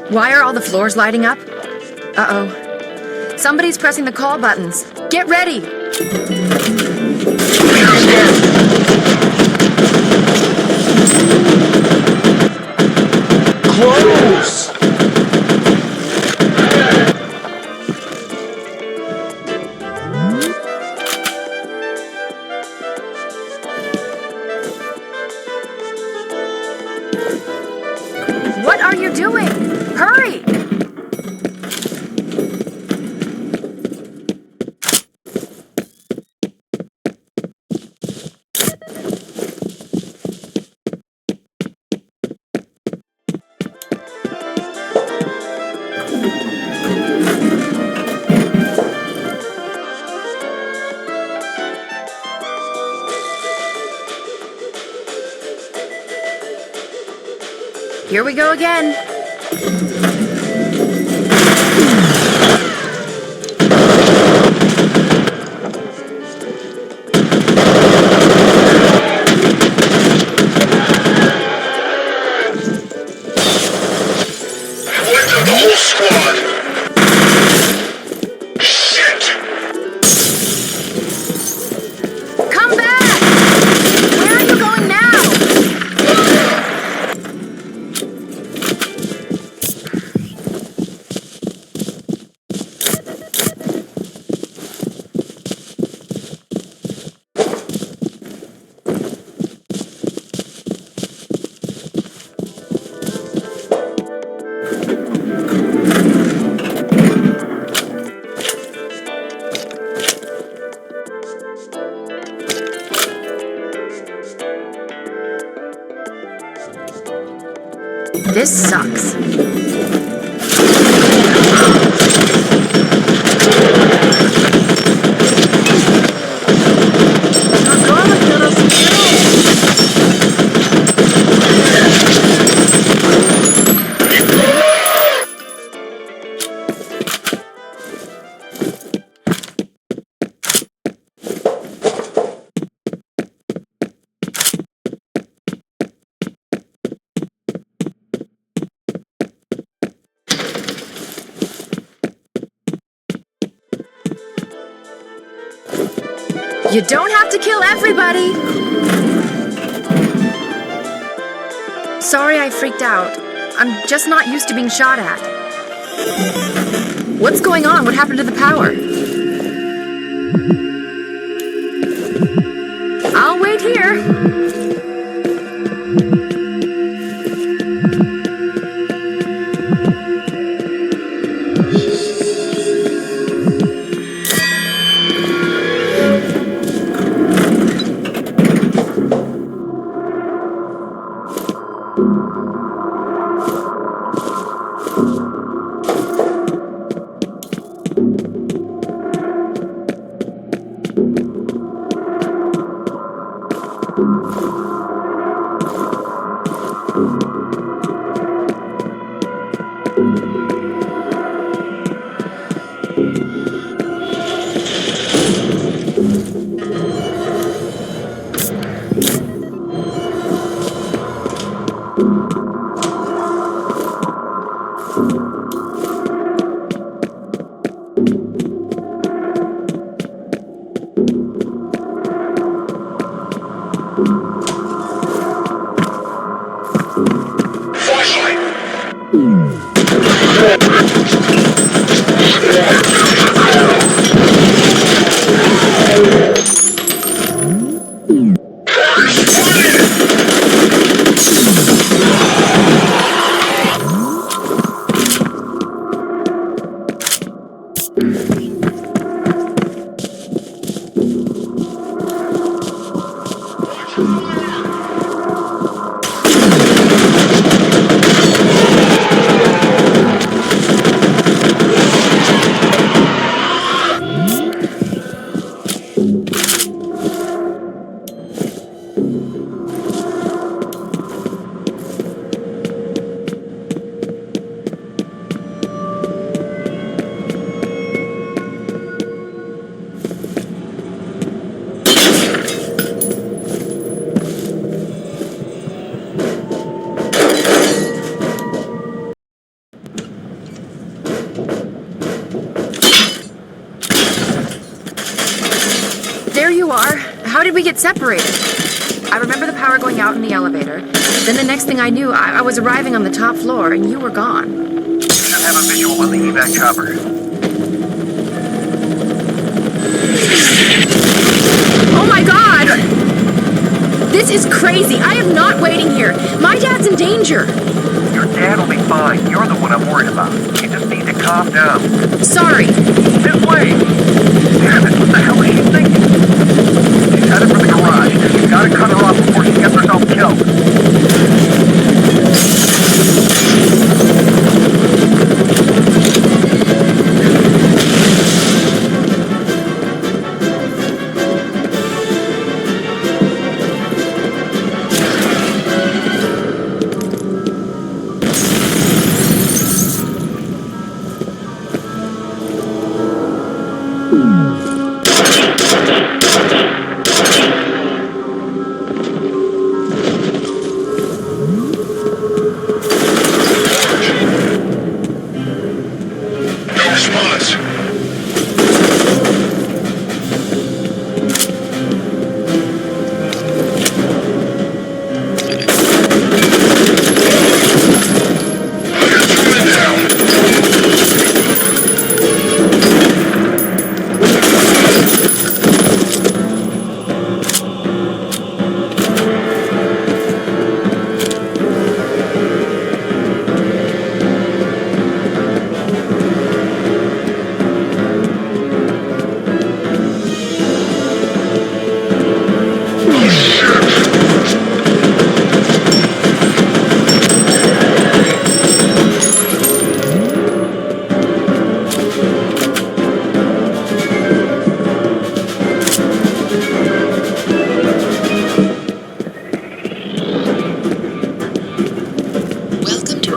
S18: Why are all the floors lighting up? Uh-oh. Somebody's pressing the call buttons. Get ready!
S4: Close!
S18: What are you doing? Hurry! Here we go again. Come back! Where are you going now? This sucks. You don't have to kill everybody! Sorry I freaked out. I'm just not used to being shot at. What's going on? What happened to the power? I'll wait here. There you are. How did we get separated? I remember the power going out in the elevator. Then the next thing I knew, I was arriving on the top floor and you were gone.
S2: You should have a visual on the evac chopper.
S18: Oh my god! This is crazy. I am not waiting here. My dad's in danger.
S2: Your dad will be fine. You're the one I'm worried about. You just need to calm down.
S18: Sorry.
S2: This way! Damn it, what the hell is she thinking? She's headed for the garage. You gotta cut her off before she gets herself killed.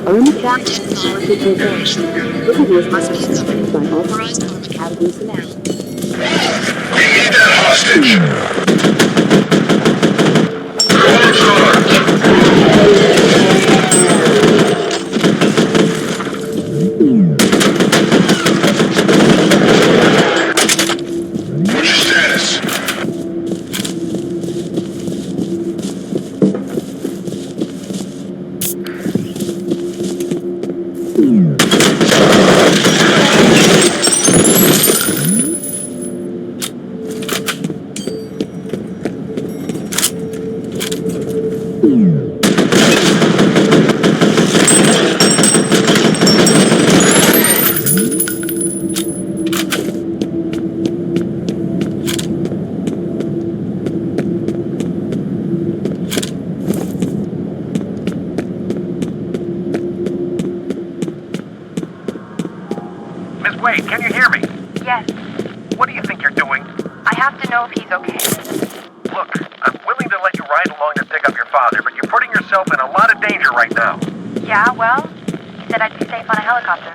S19: Uncapped technology corporation. Visitors must be accompanied by authorized pharmacology personnel.
S15: We need that hostage! What's your status?
S2: Miss Wade, can you hear me?
S20: Yes.
S2: What do you think you're doing?
S20: I have to know if he's okay.
S2: Look, I'm willing to let you ride along to pick up your father, but you're putting yourself in a lot of danger right now.
S20: Yeah, well, he said I'd be safe on a helicopter.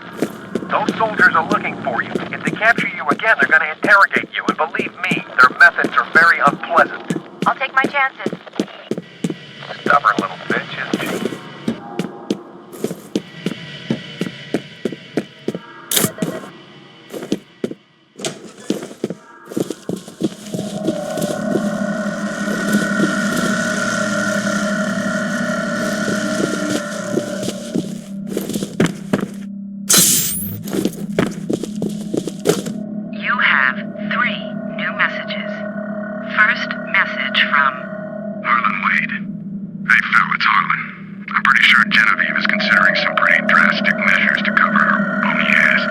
S2: Those soldiers are looking for you. If they capture you again, they're going to interrogate you, and believe me, their methods are very unpleasant.
S20: I'll take my chances.
S2: Stubborn little bitch, isn't she?
S11: You have 3 new messages. First message from
S10: Harlan Wade. Hey, Phil, it's Harlan. I'm pretty sure Genevieve is considering some pretty drastic measures to cover her bony ass.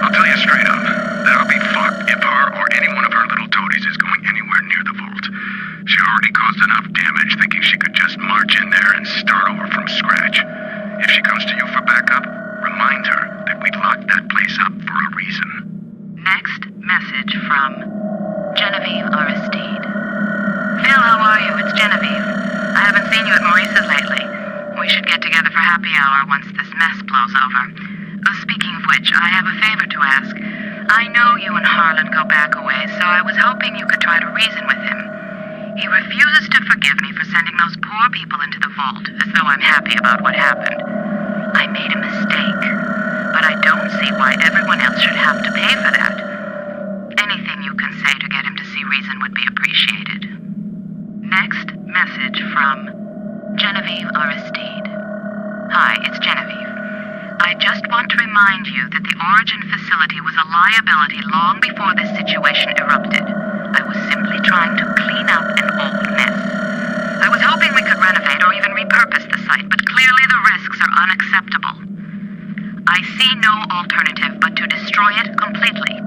S10: I'll tell you straight up that I'll be fucked if her or any one of her little toadies is going anywhere near the vault. She already caused enough damage thinking she could just march in there and start over from scratch. If she comes to you for backup, remind her that we locked that place up for a reason.
S11: next message from Genevieve Aristide. Phil, how are you? It's Genevieve. I haven't seen you at Maurice's lately. We should get together for happy hour once this mess blows over. Speaking of which, I have a favor to ask. I know you and Harlan go back a ways, so I was hoping you could try to reason with him. He refuses to forgive me for sending those poor people into the vault, as though I'm happy about what happened. I made a mistake, but I don't see why everyone else should have to pay for that. Anything you can say to get him to see reason would be appreciated. Next message from Genevieve Aristide. Hi, it's Genevieve. I just want to remind you that the Origin facility was a liability long before this situation erupted. I was simply trying to clean up an old mess. I was hoping we could renovate or even repurpose the site, but clearly the risks are unacceptable. I see no alternative but to destroy it completely.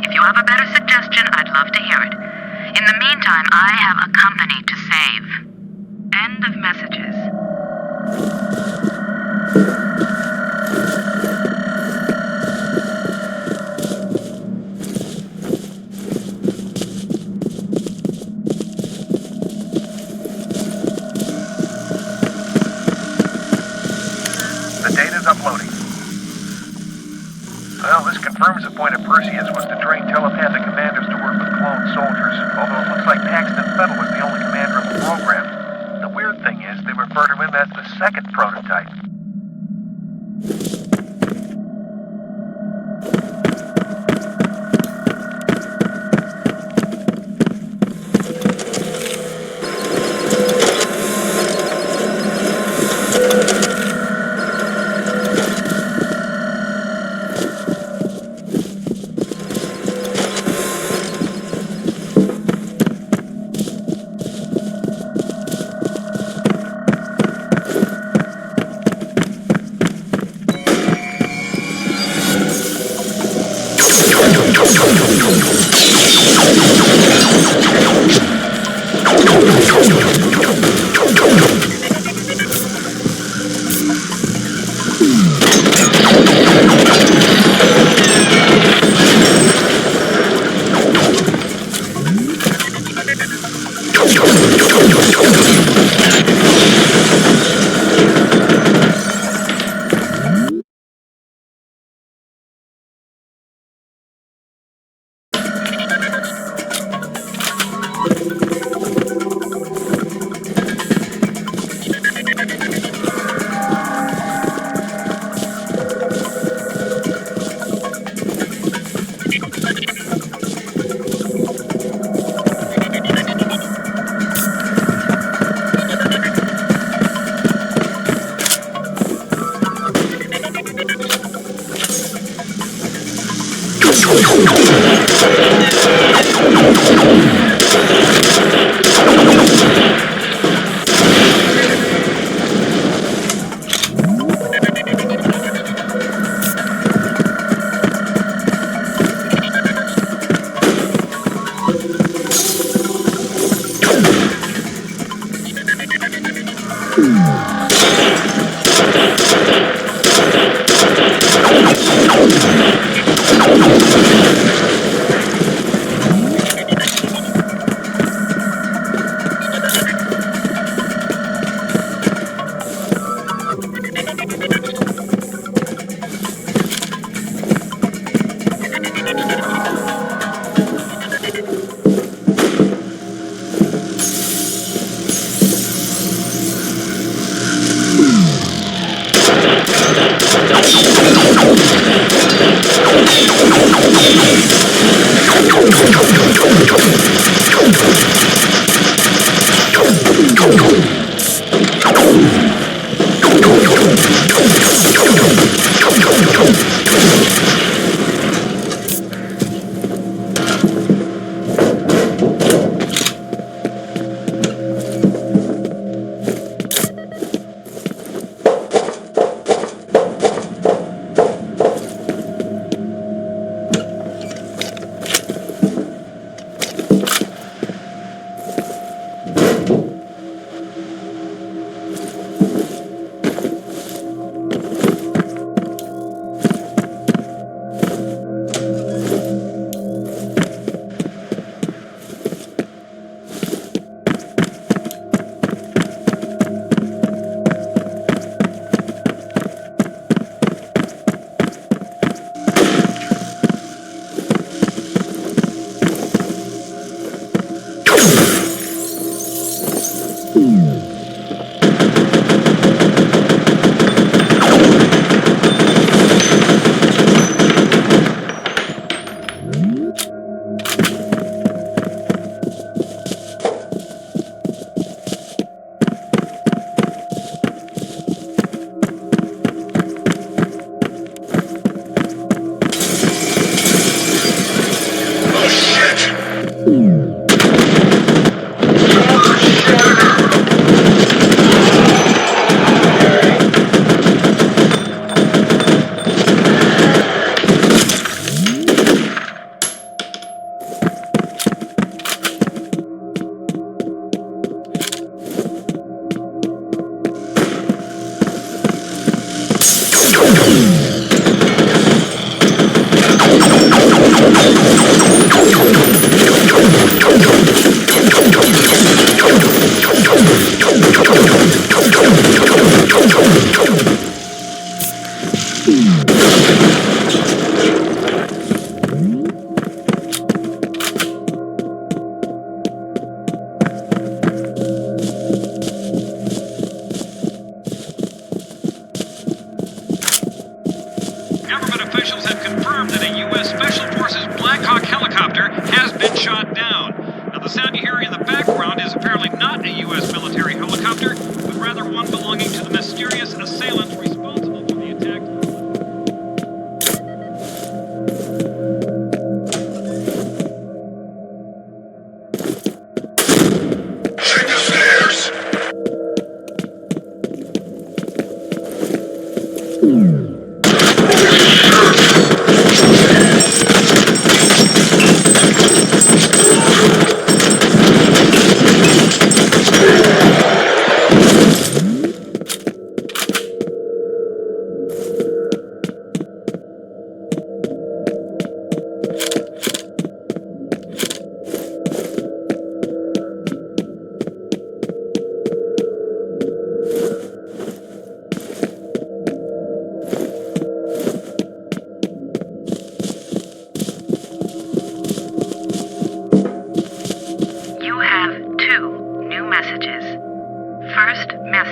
S11: If you have a better suggestion, I'd love to hear it. In the meantime, I have a company to save. End of messages.
S2: The data's uploading. Well, this confirms the point of Perseus was to train telepathic commanders to work with clone soldiers, although it looks like Paxton Fettel was the only commander of the program. The weird thing is, they refer to him as the second prototype.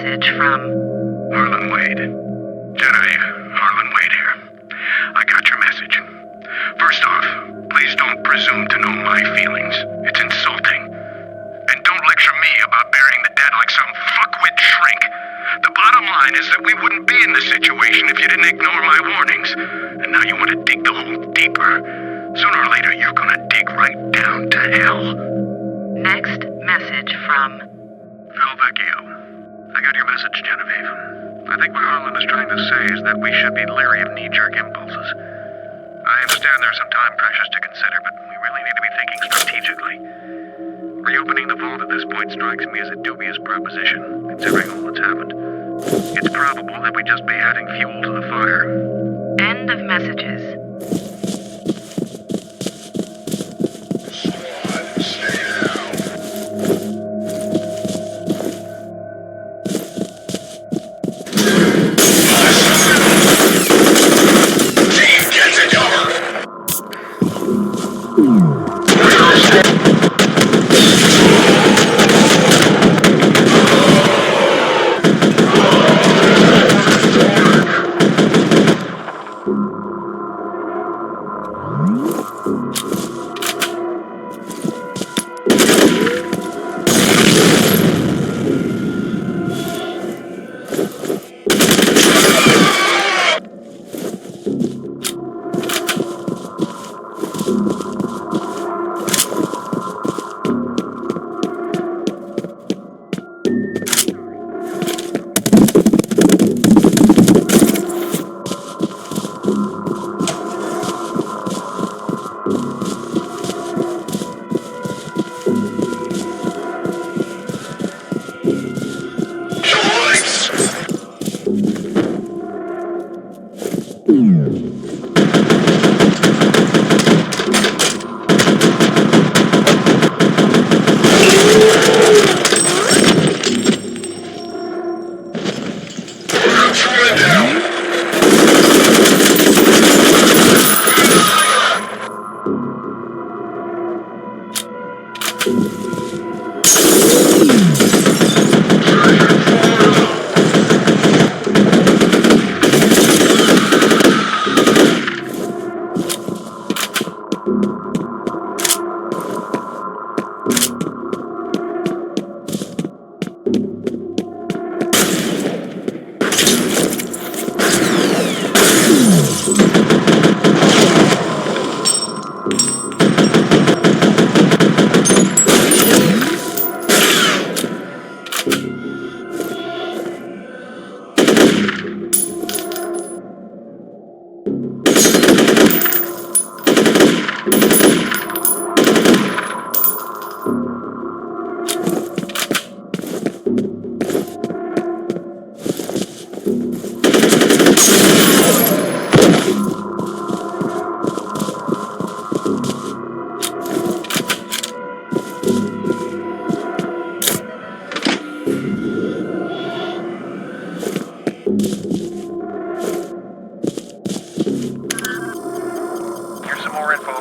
S11: message from...
S10: Harlan Wade. Genevieve, Harlan Wade here. I got your message. First off, please don't presume to know my feelings. It's insulting. And don't lecture me about burying the dead like some fuckwit shrink. The bottom line is that we wouldn't be in this situation if you didn't ignore my warnings. And now you want to dig the hole deeper. Sooner or later, you're gonna dig right down to hell.
S11: Next message from...
S9: Phil Vecchio. I got your message, Genevieve. I think what Harlan is trying to say is that we should be leery of knee-jerk impulses. I understand there are some time pressures to consider, but we really need to be thinking strategically.
S10: Reopening the vault at this point strikes me as a dubious proposition, considering all that's happened. It's probable that we just be adding fuel to the fire.
S11: End of messages.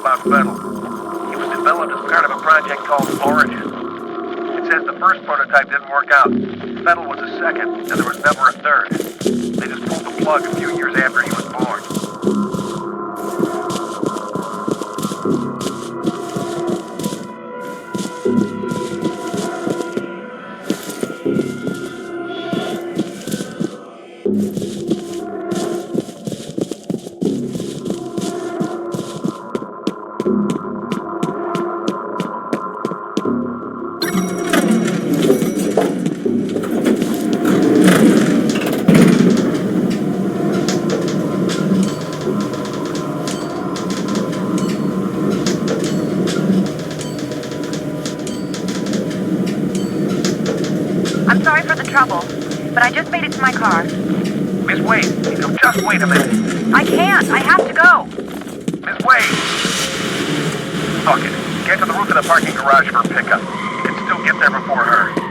S2: about Fettel. He was developed as part of a project called Origin. It says the first prototype didn't work out. Fettel was the second, and there was never a third. They just pulled the plug a few years after he was born.
S20: I'm sorry for the trouble, but I just made it to my car.
S2: Miss Wade, just wait a minute.
S20: I can't. I have to go.
S2: Miss Wade! Fuck it. Get to the roof of the parking garage for a pickup. You can still get there before her.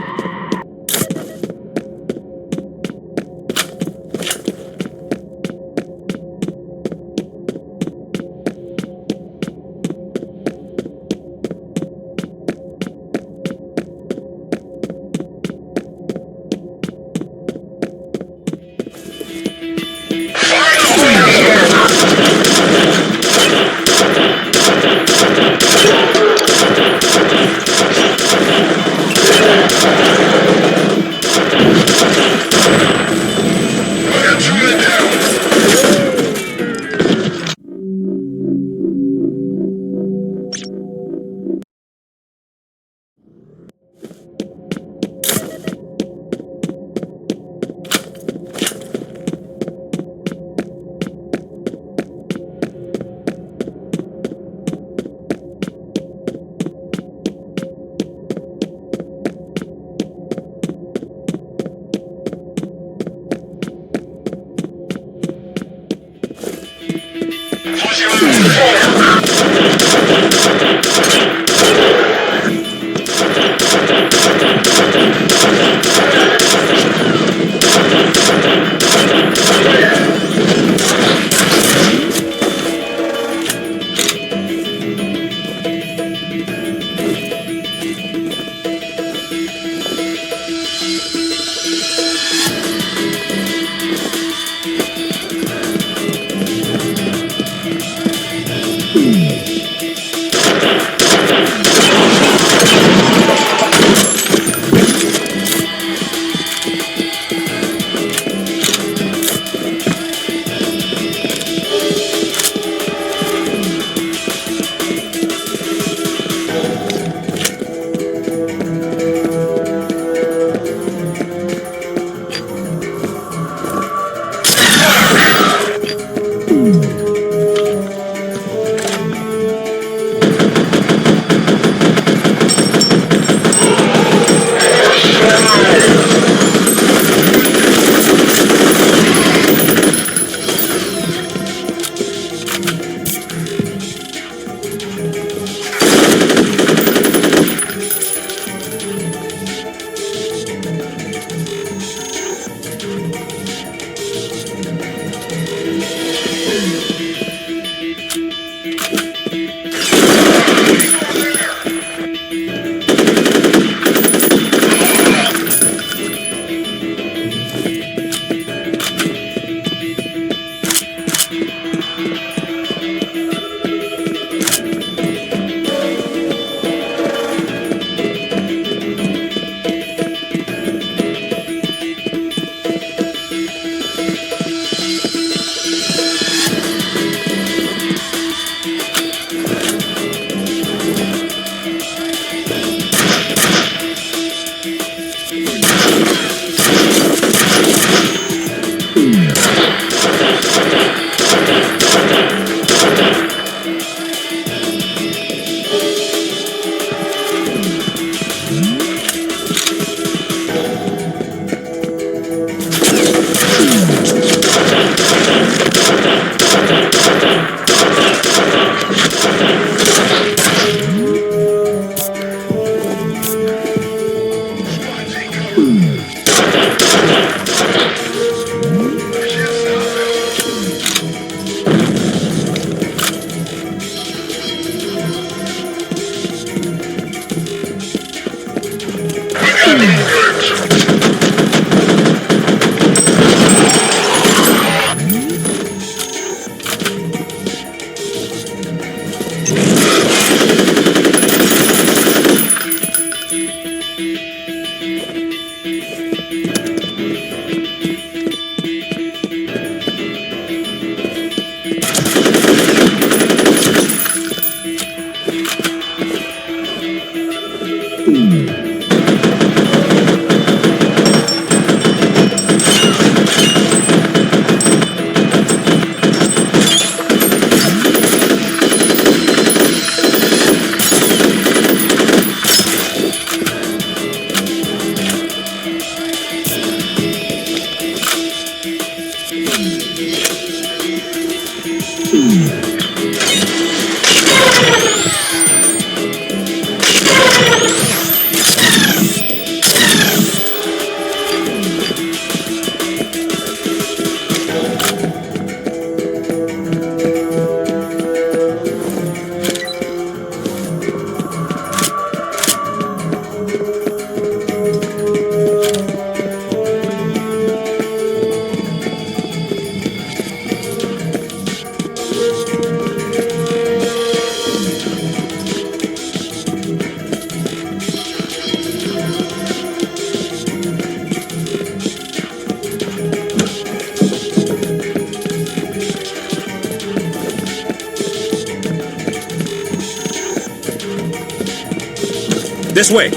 S8: This way.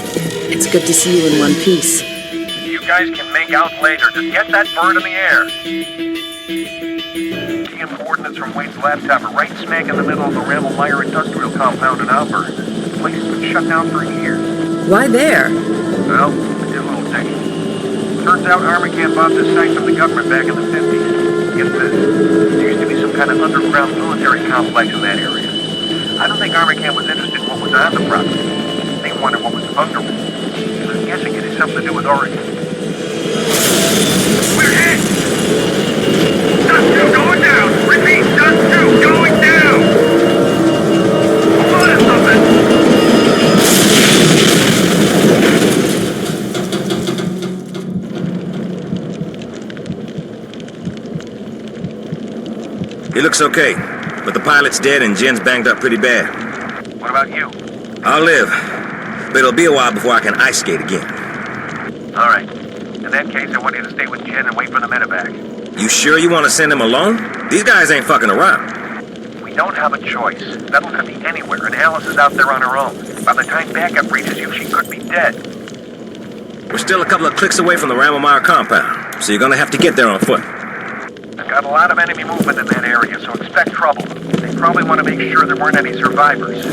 S5: It's good to see you in one piece.
S2: You guys can make out later. Just get that bird in the air. TM coordinates from Wade's laptop are right smack in the middle of the Meyer industrial compound in Auburn. The place has been shut down for years.
S5: Why there?
S2: Well, I did a little digging. Turns out Armacam bought this site from the government back in the 50s. Get this. There used to be some kind of underground military complex in that area. I don't think Armacam was interested in what was on the property. They wanted what was under it. I'm guessing it has something to do with Oregon. We're hit! Dust 2 going down! Repeat, Dust 2 going down! Hold on
S8: something. He looks okay, but the pilot's dead and Jen's banged up pretty bad.
S2: What about you?
S8: I'll live. But it'll be a while before I can ice skate again.
S2: All right. In that case, I want you to stay with Jen and wait for the medevac.
S8: You sure you want to send him alone? These guys ain't fucking around.
S2: We don't have a choice. Vettel could be anywhere, and Alice is out there on her own. By the time backup reaches you, she could be dead.
S8: We're still a couple of clicks away from the Meyer compound, so you're gonna have to get there on foot.
S2: I've got a lot of enemy movement in that area, so expect trouble. They probably want to make sure there weren't any survivors.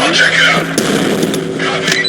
S15: I'll check it out. Copy.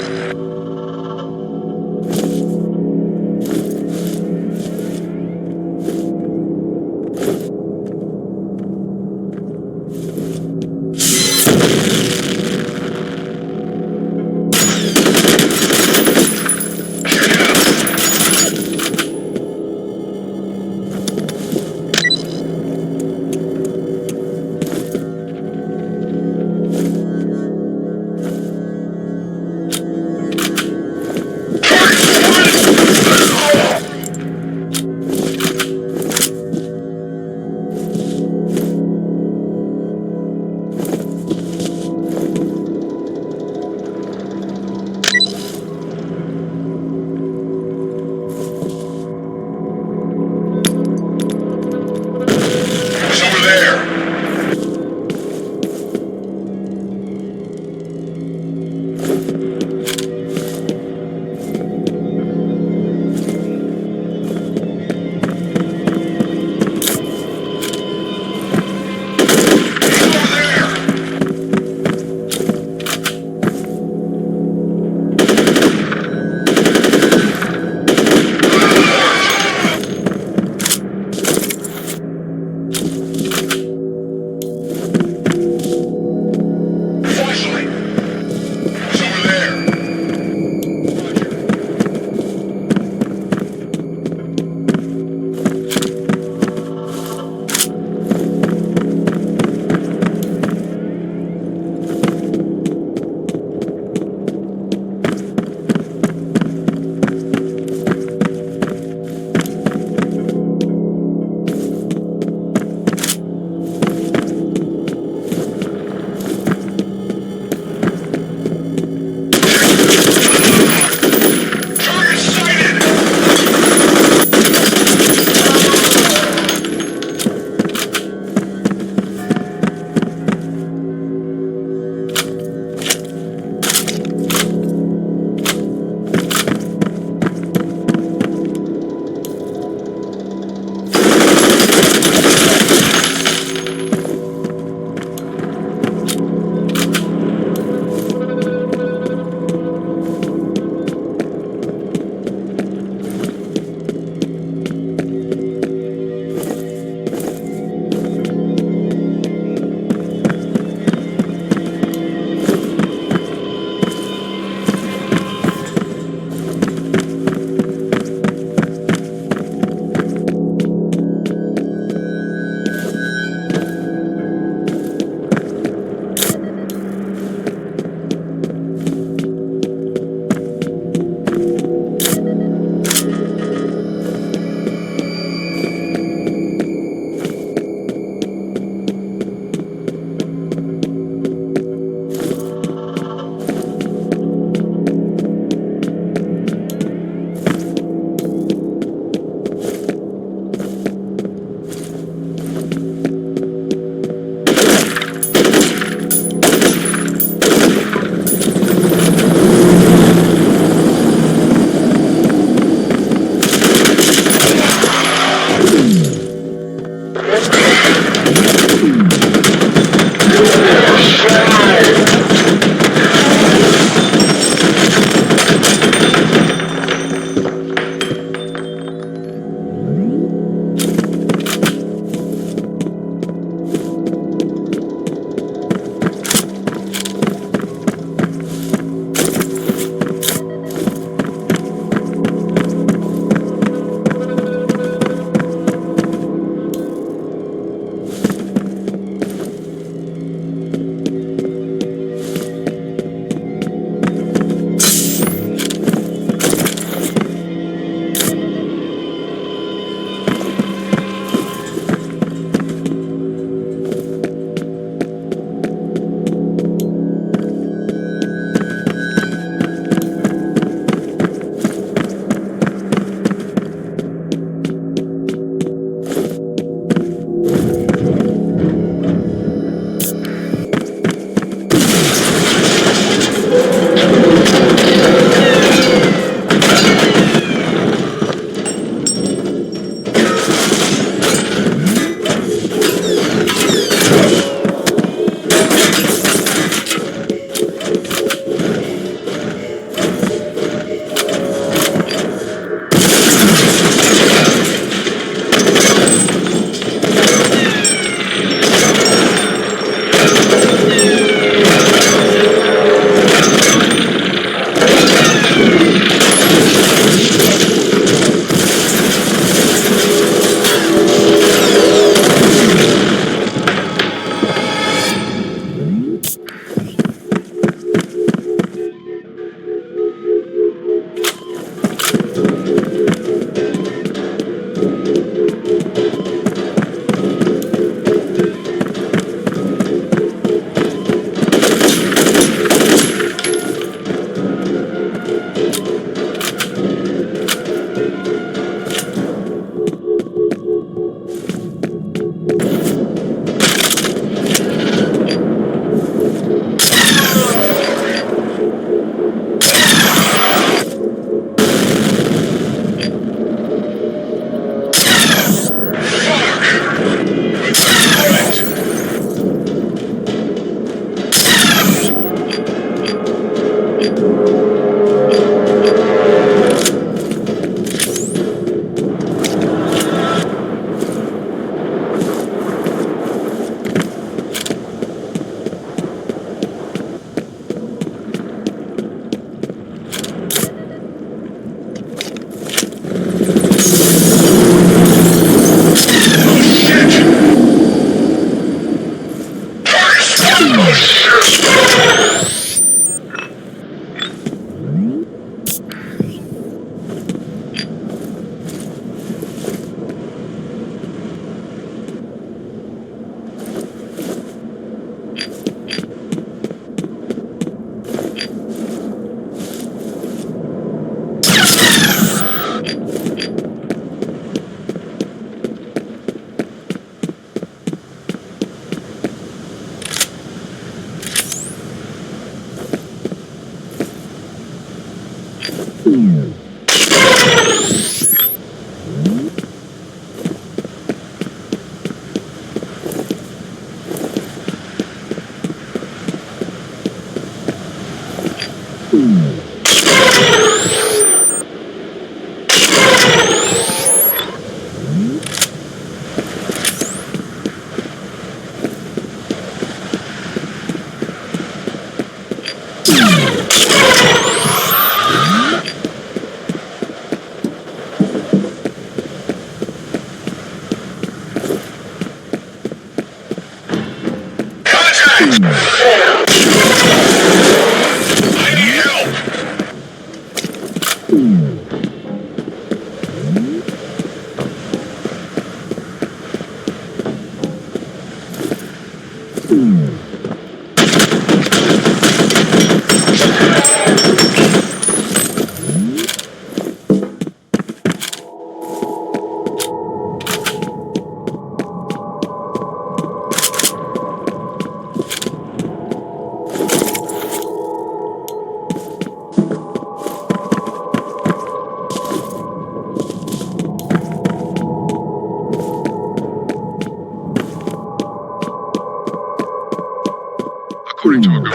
S12: According to a Google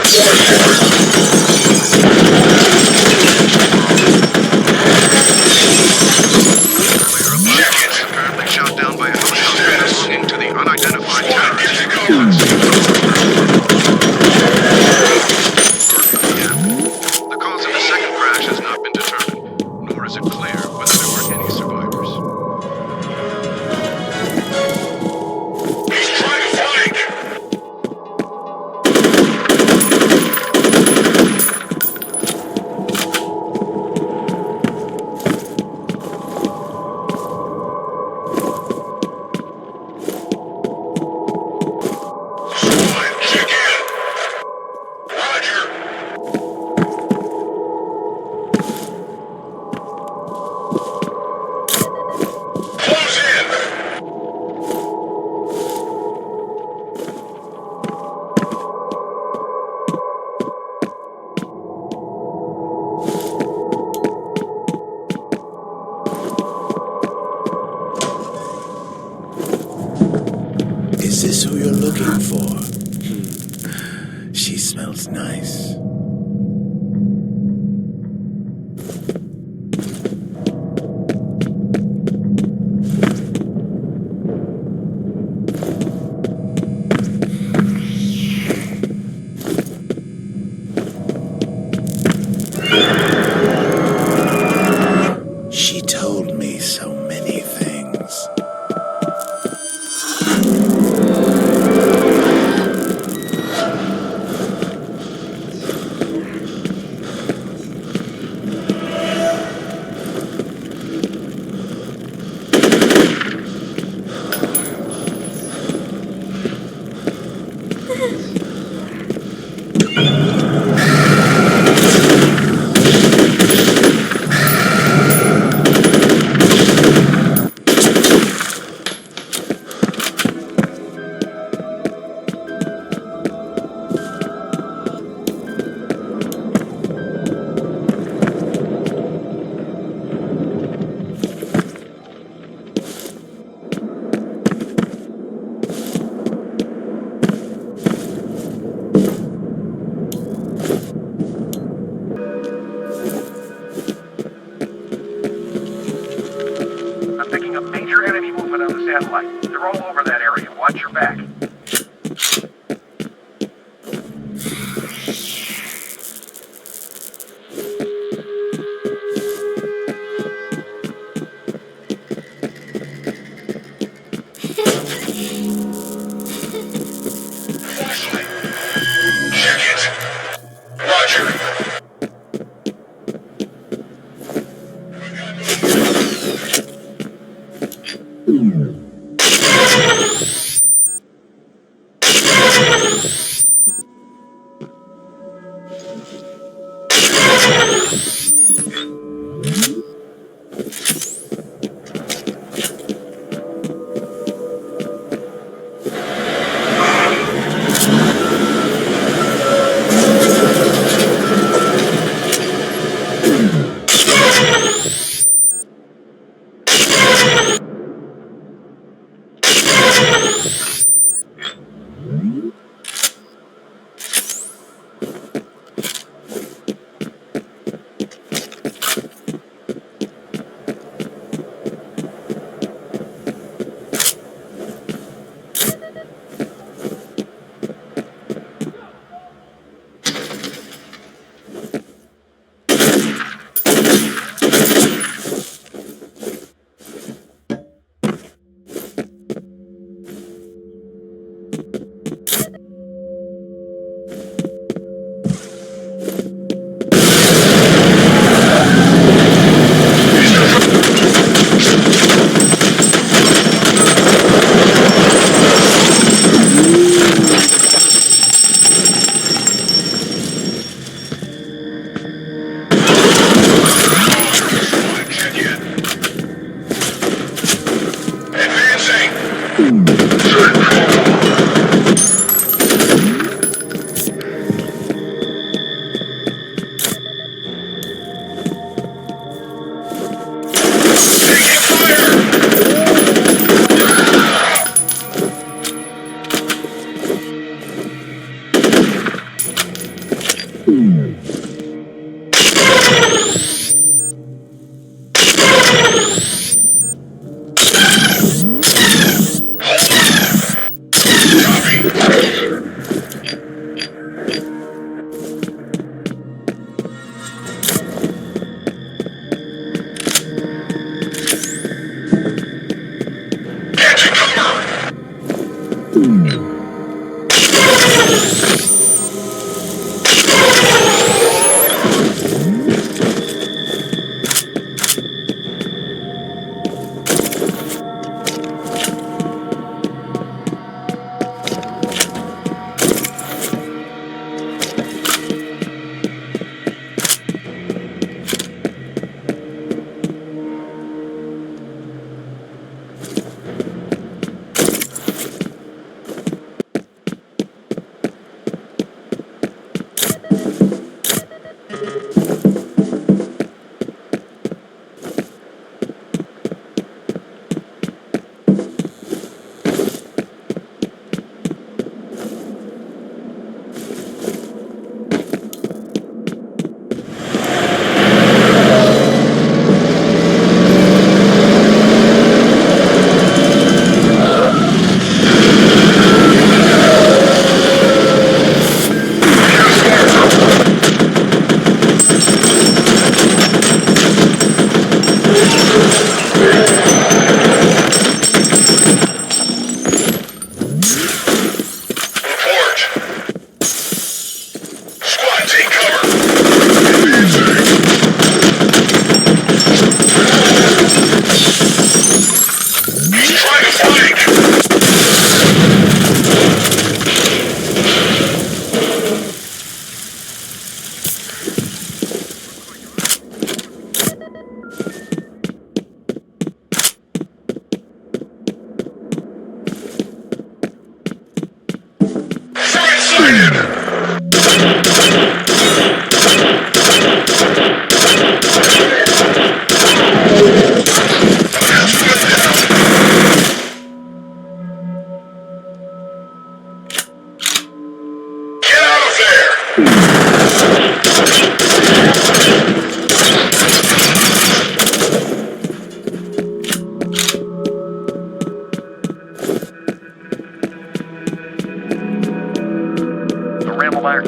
S12: apparently shot down by a helicopter belonging to the unidentified terrorist. The cause of the second crash has not been determined, nor is it clear whether there were any survivors.
S15: He's trying to flank!
S6: Is this who you're looking for? She smells nice. She told me so many things.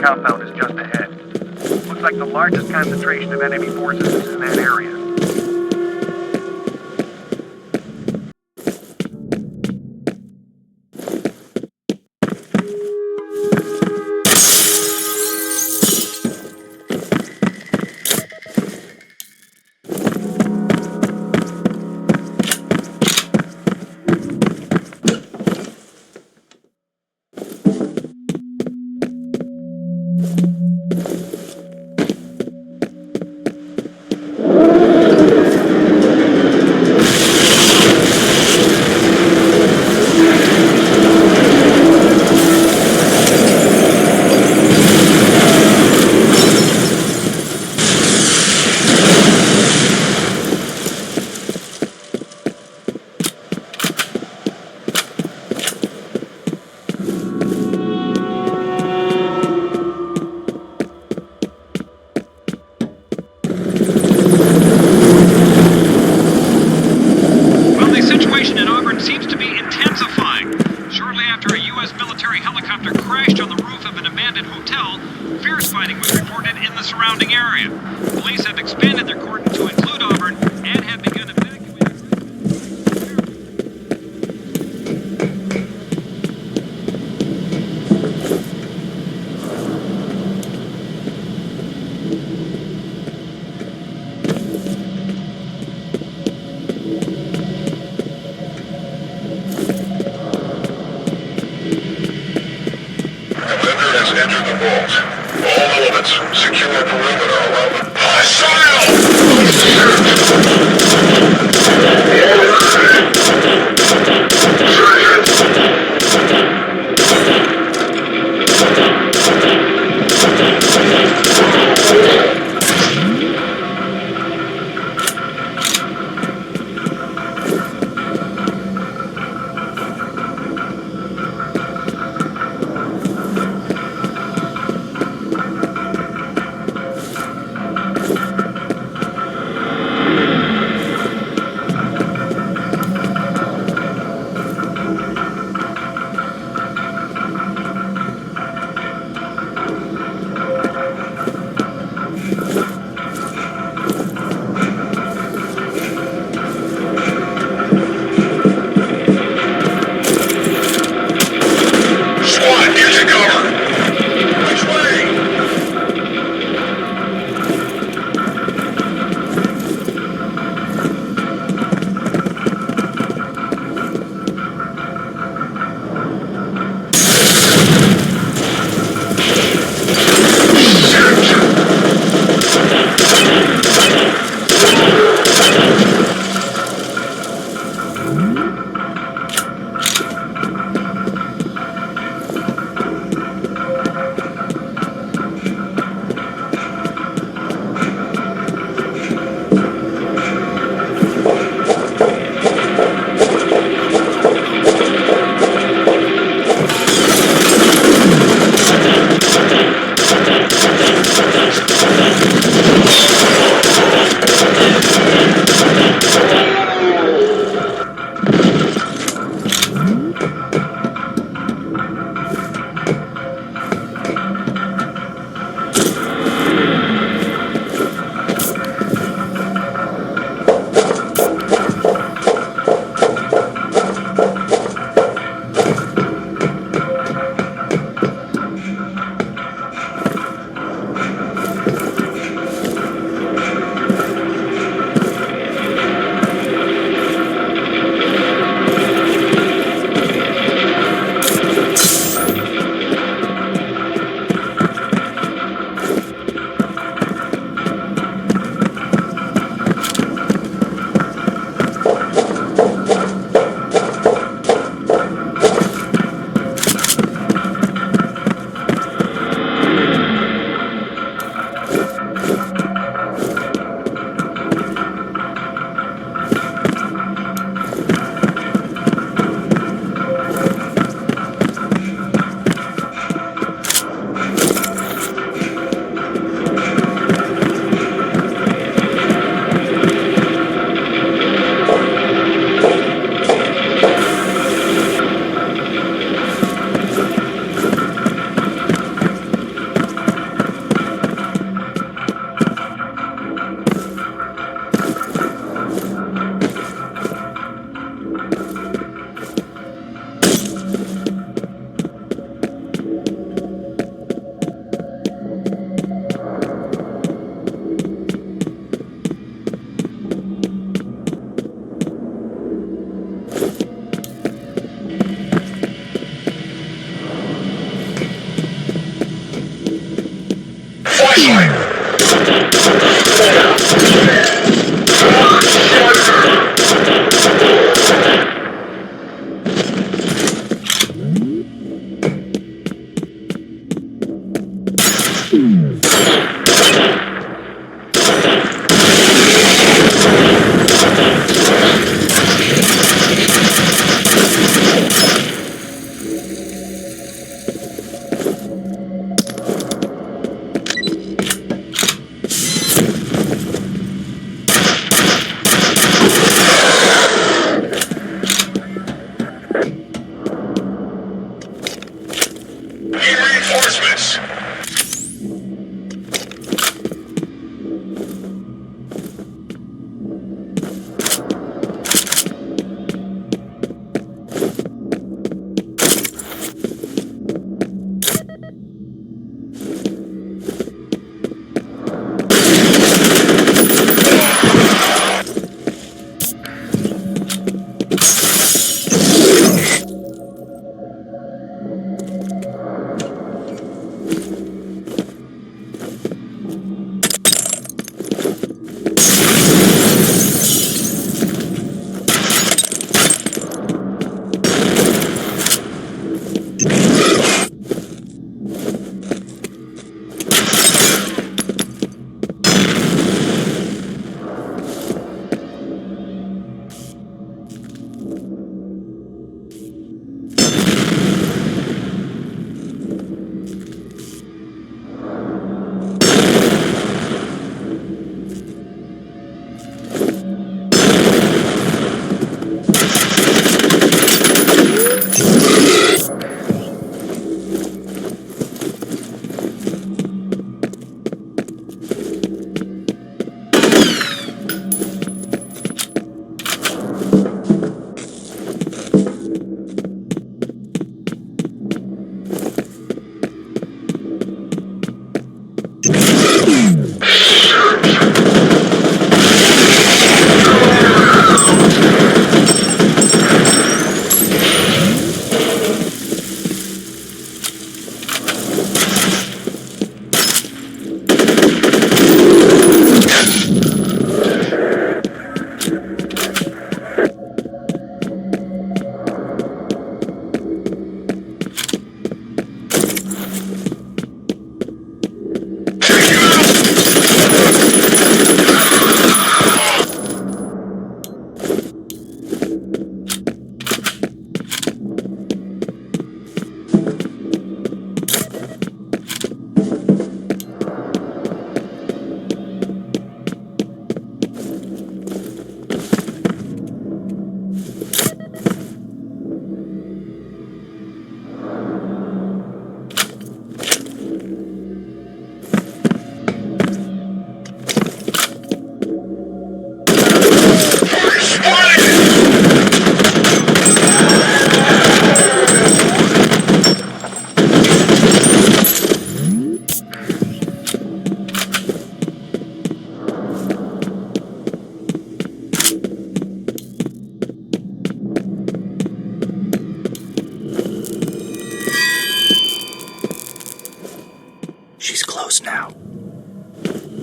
S2: compound is just ahead. Looks like the largest concentration of enemy forces is in that area.
S13: reported in the surrounding area. Police have expanded their cordon to include Auburn and have begun evacuating.
S15: Commander has entered the vault. All elements, secure perimeter around the...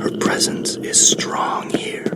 S4: Her presence is strong here.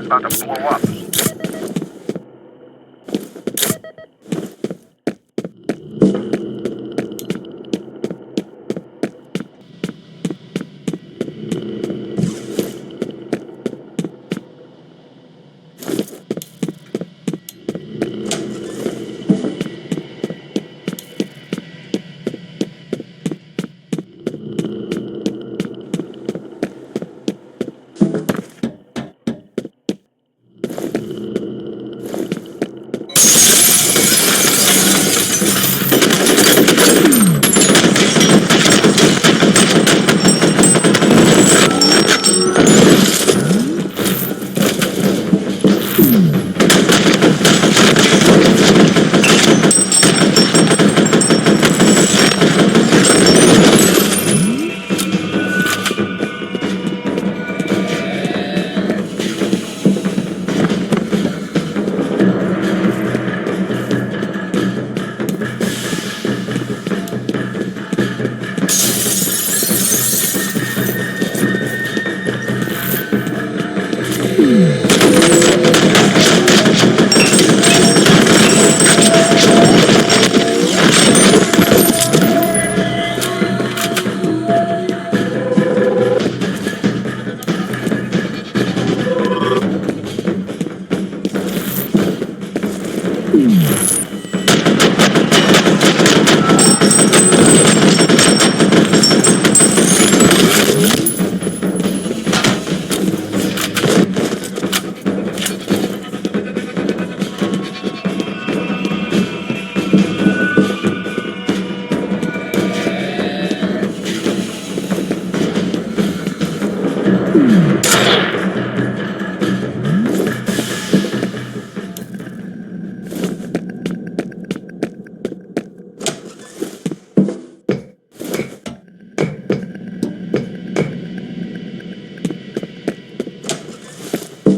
S2: About to blow up.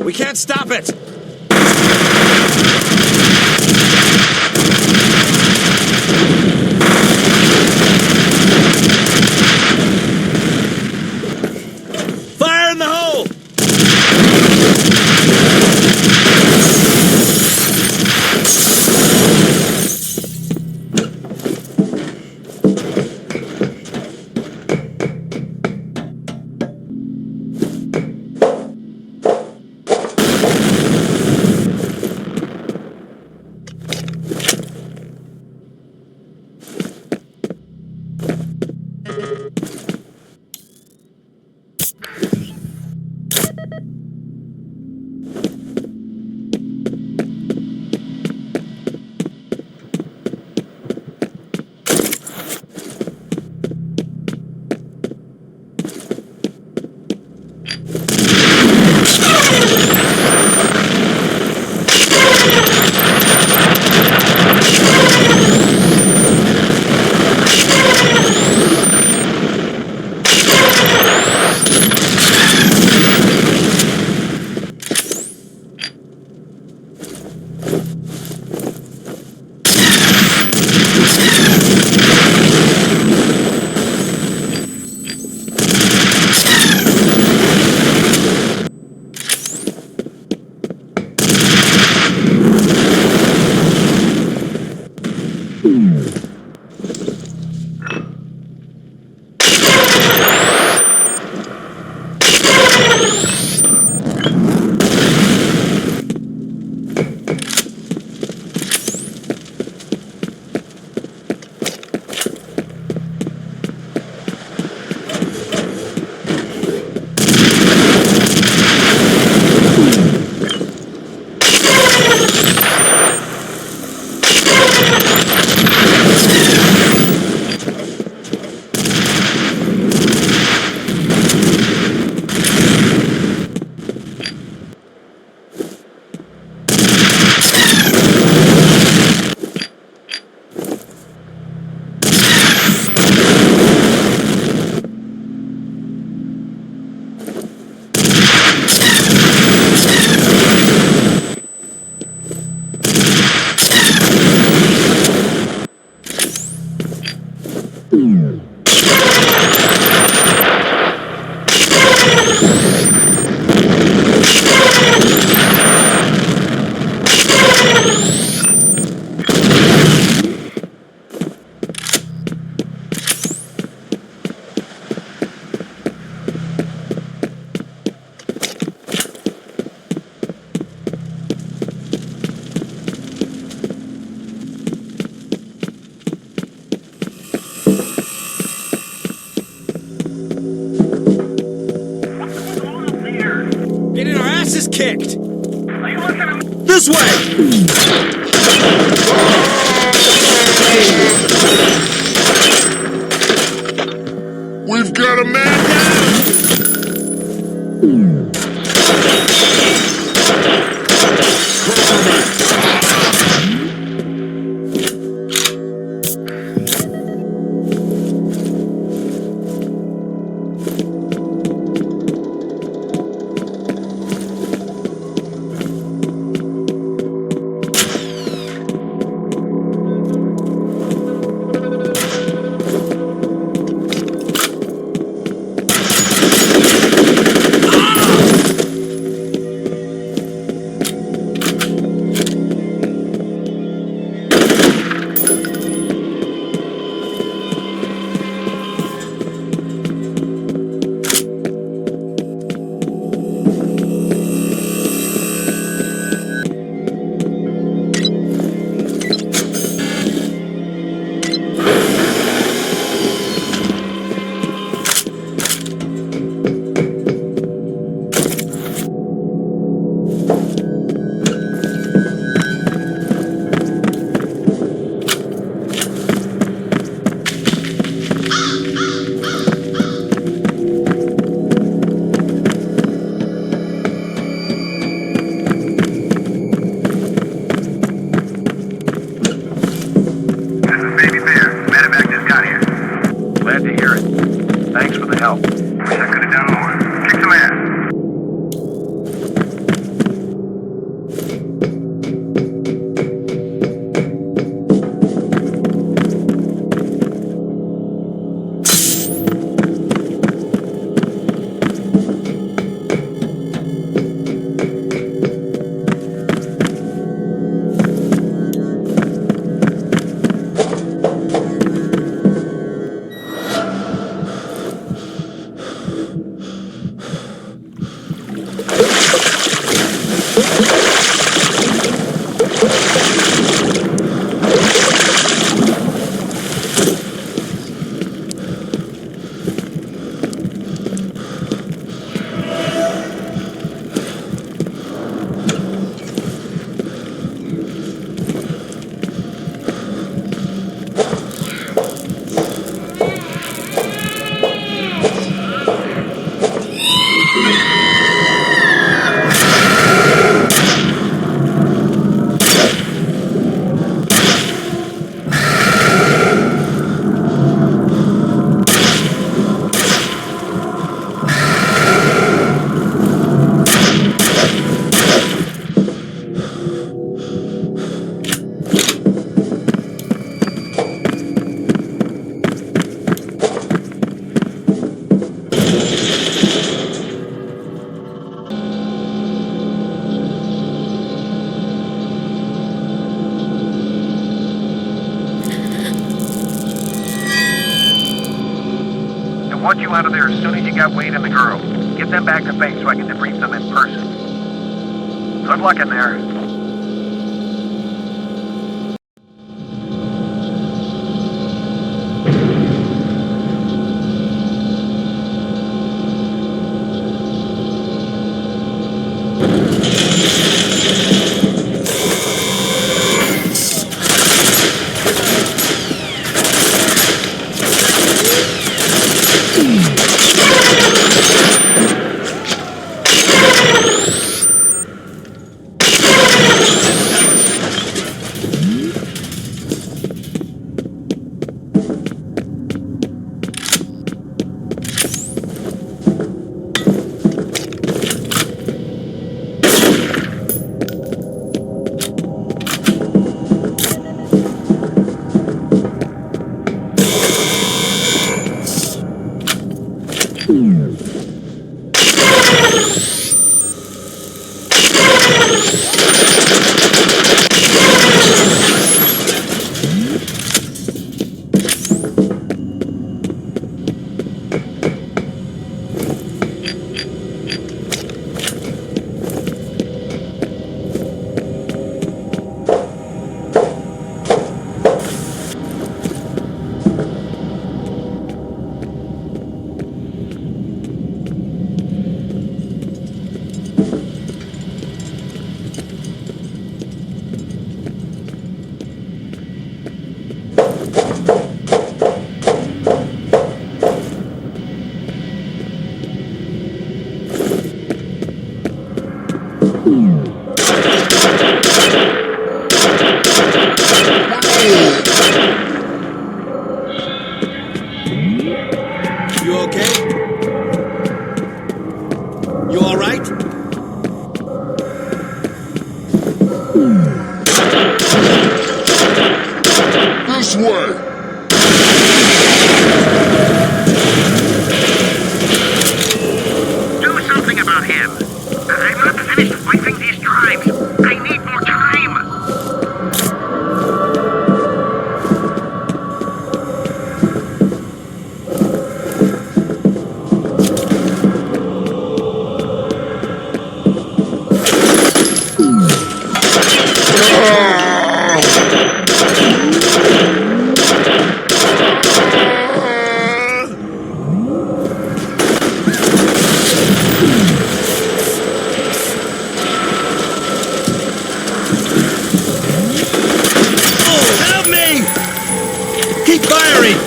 S8: We can't stop it! Fire in the hole! Getting our asses kicked! This way!
S15: We've got a man
S2: help. Wish I could have done more. Kick some ass. I want you out of there as soon as you got Wade and the girl. Get them back to base so I can debrief them in person. Good luck in there.
S4: You okay? You all right?
S15: This way!
S9: Do something about him. I'm not finished wiping these drives. I need more time.
S4: Keep firing!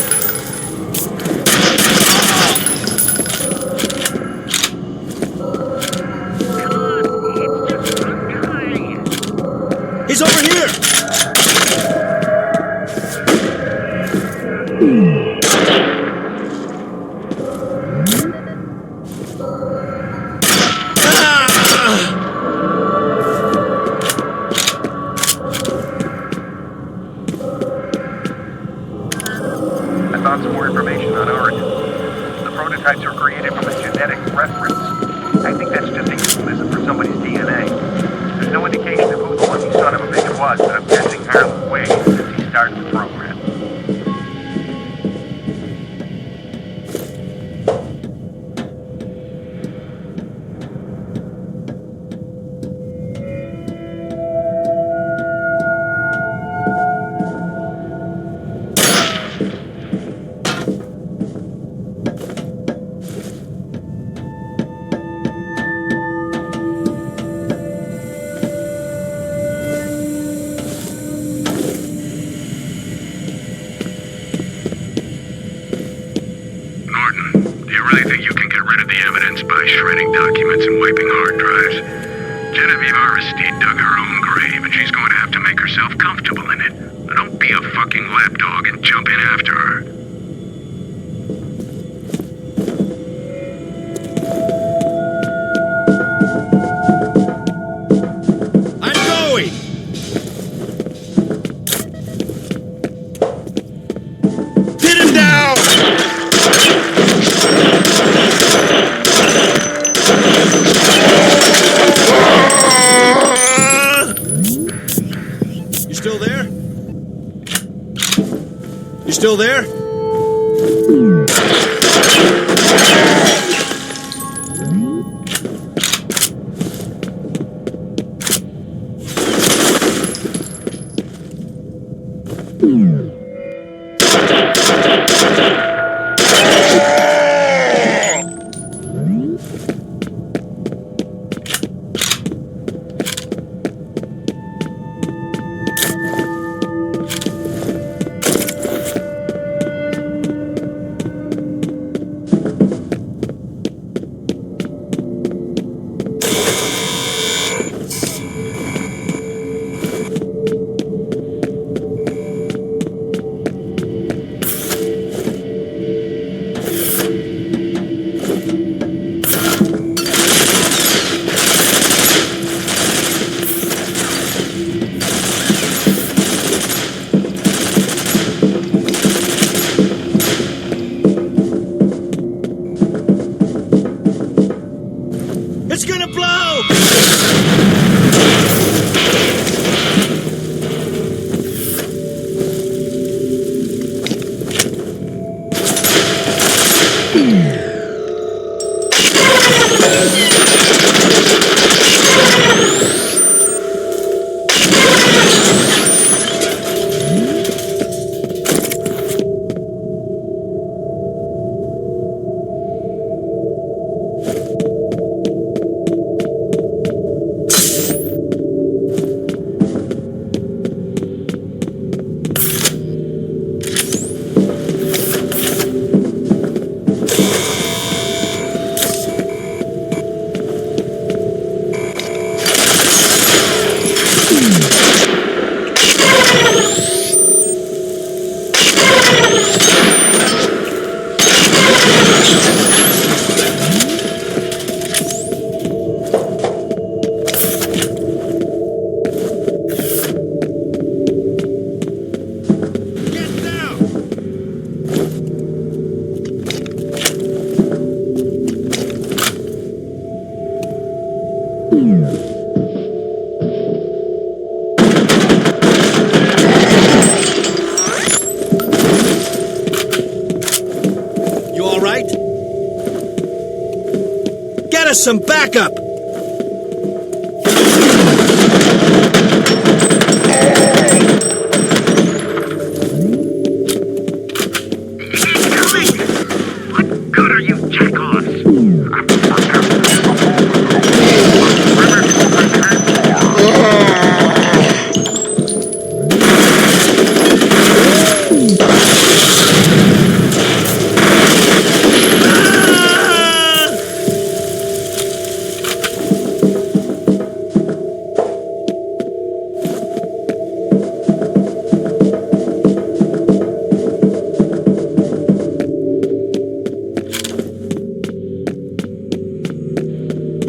S4: He's over here!
S2: I found some more information on Origin. The prototypes were created from a genetic reference. I think that's just a euphemism for somebody's DNA. There's no indication of who the lucky son of a bitch was, but I'm guessing Harlan Wade since he started the program.
S10: By shredding documents and wiping hard drives. Genevieve Aristide dug her own grave, and she's going to have to make herself comfortable in it. Now don't be a fucking lapdog and jump in after her.
S4: I'm going! Pin him down! You still there? You still there? It's gonna blow! You all right? Get us some backup!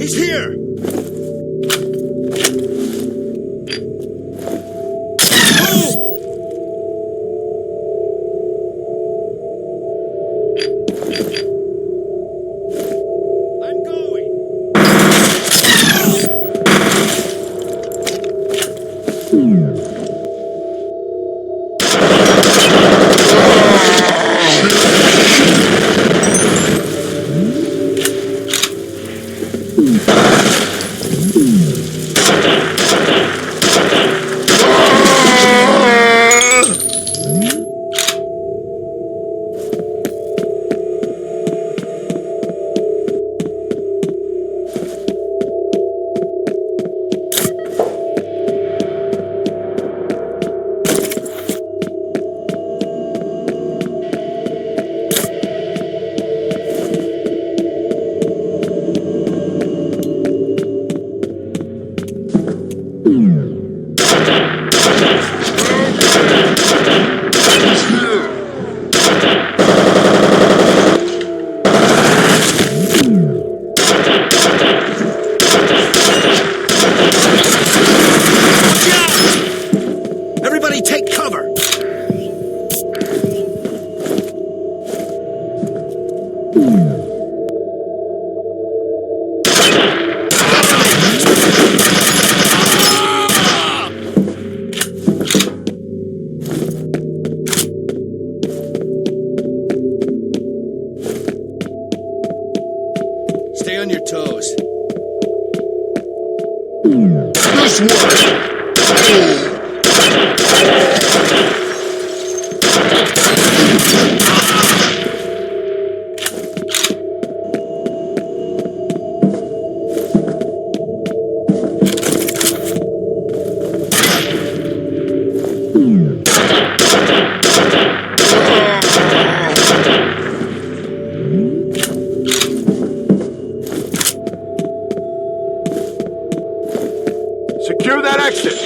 S4: He's here! Stay on your toes. This way!
S2: Secure that exit!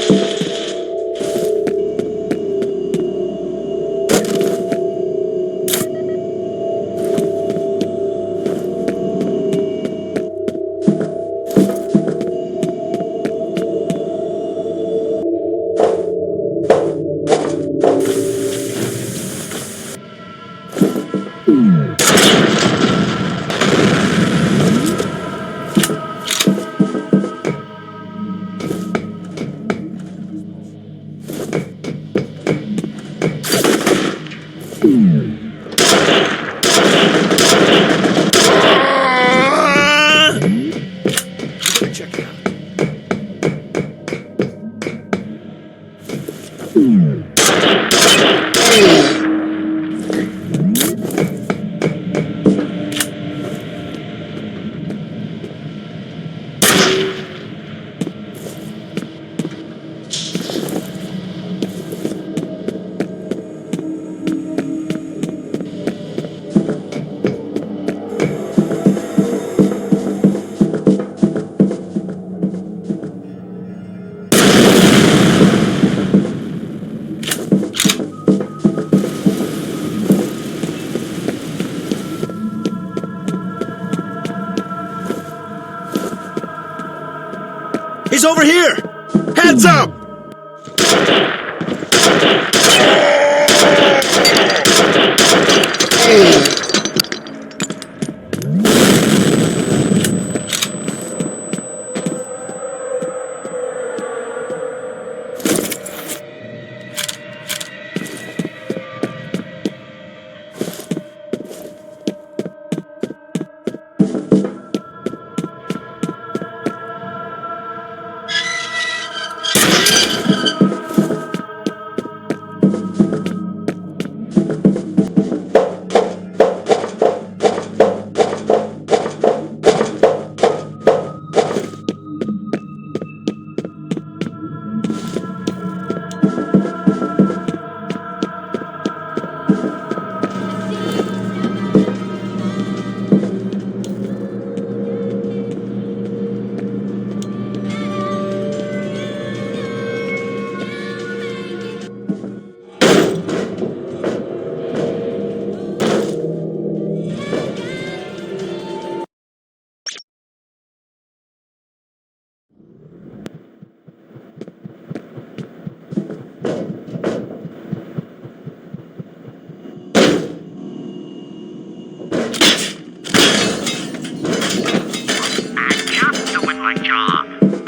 S16: check it out.
S4: He's over here! Heads up!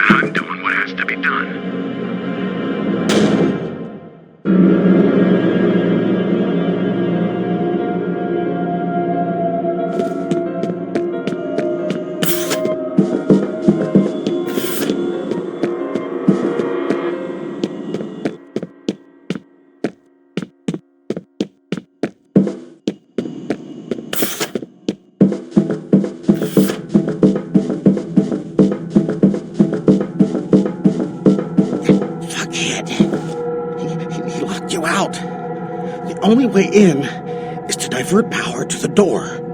S10: I'm doing what has to be done.
S14: He locked you out. The only way in is to divert power to the door.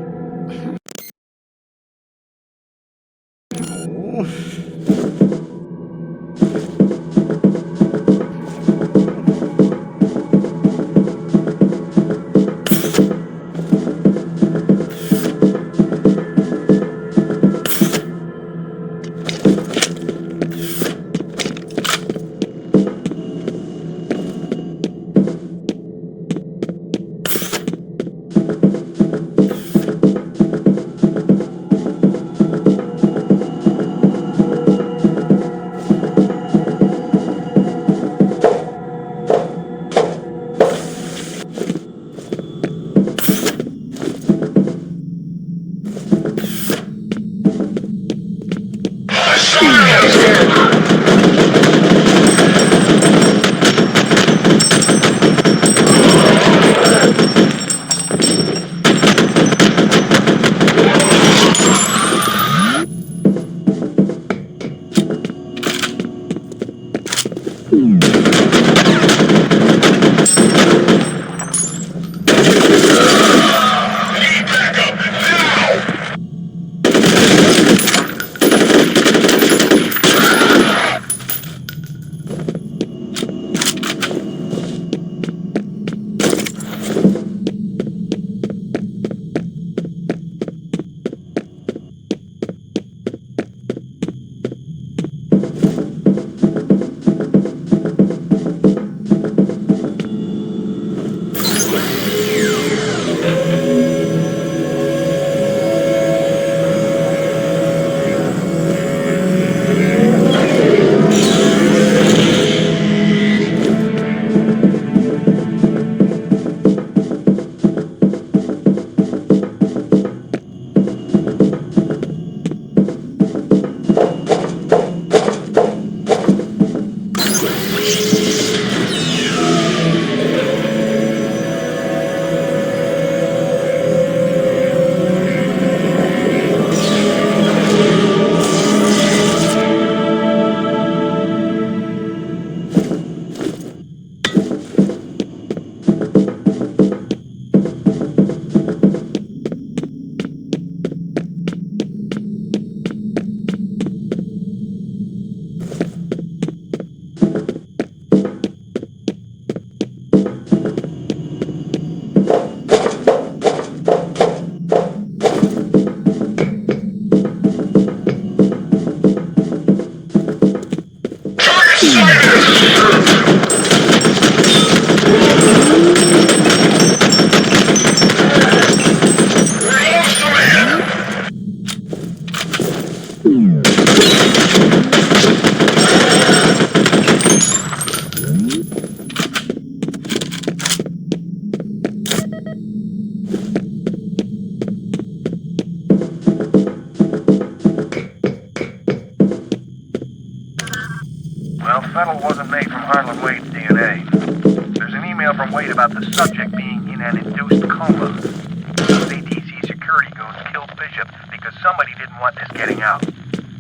S2: Well, Fettel wasn't made from Harlan Wade's DNA. There's an email from Wade about the subject being in an induced coma. Those ATC security goons killed Bishop because somebody didn't want this getting out.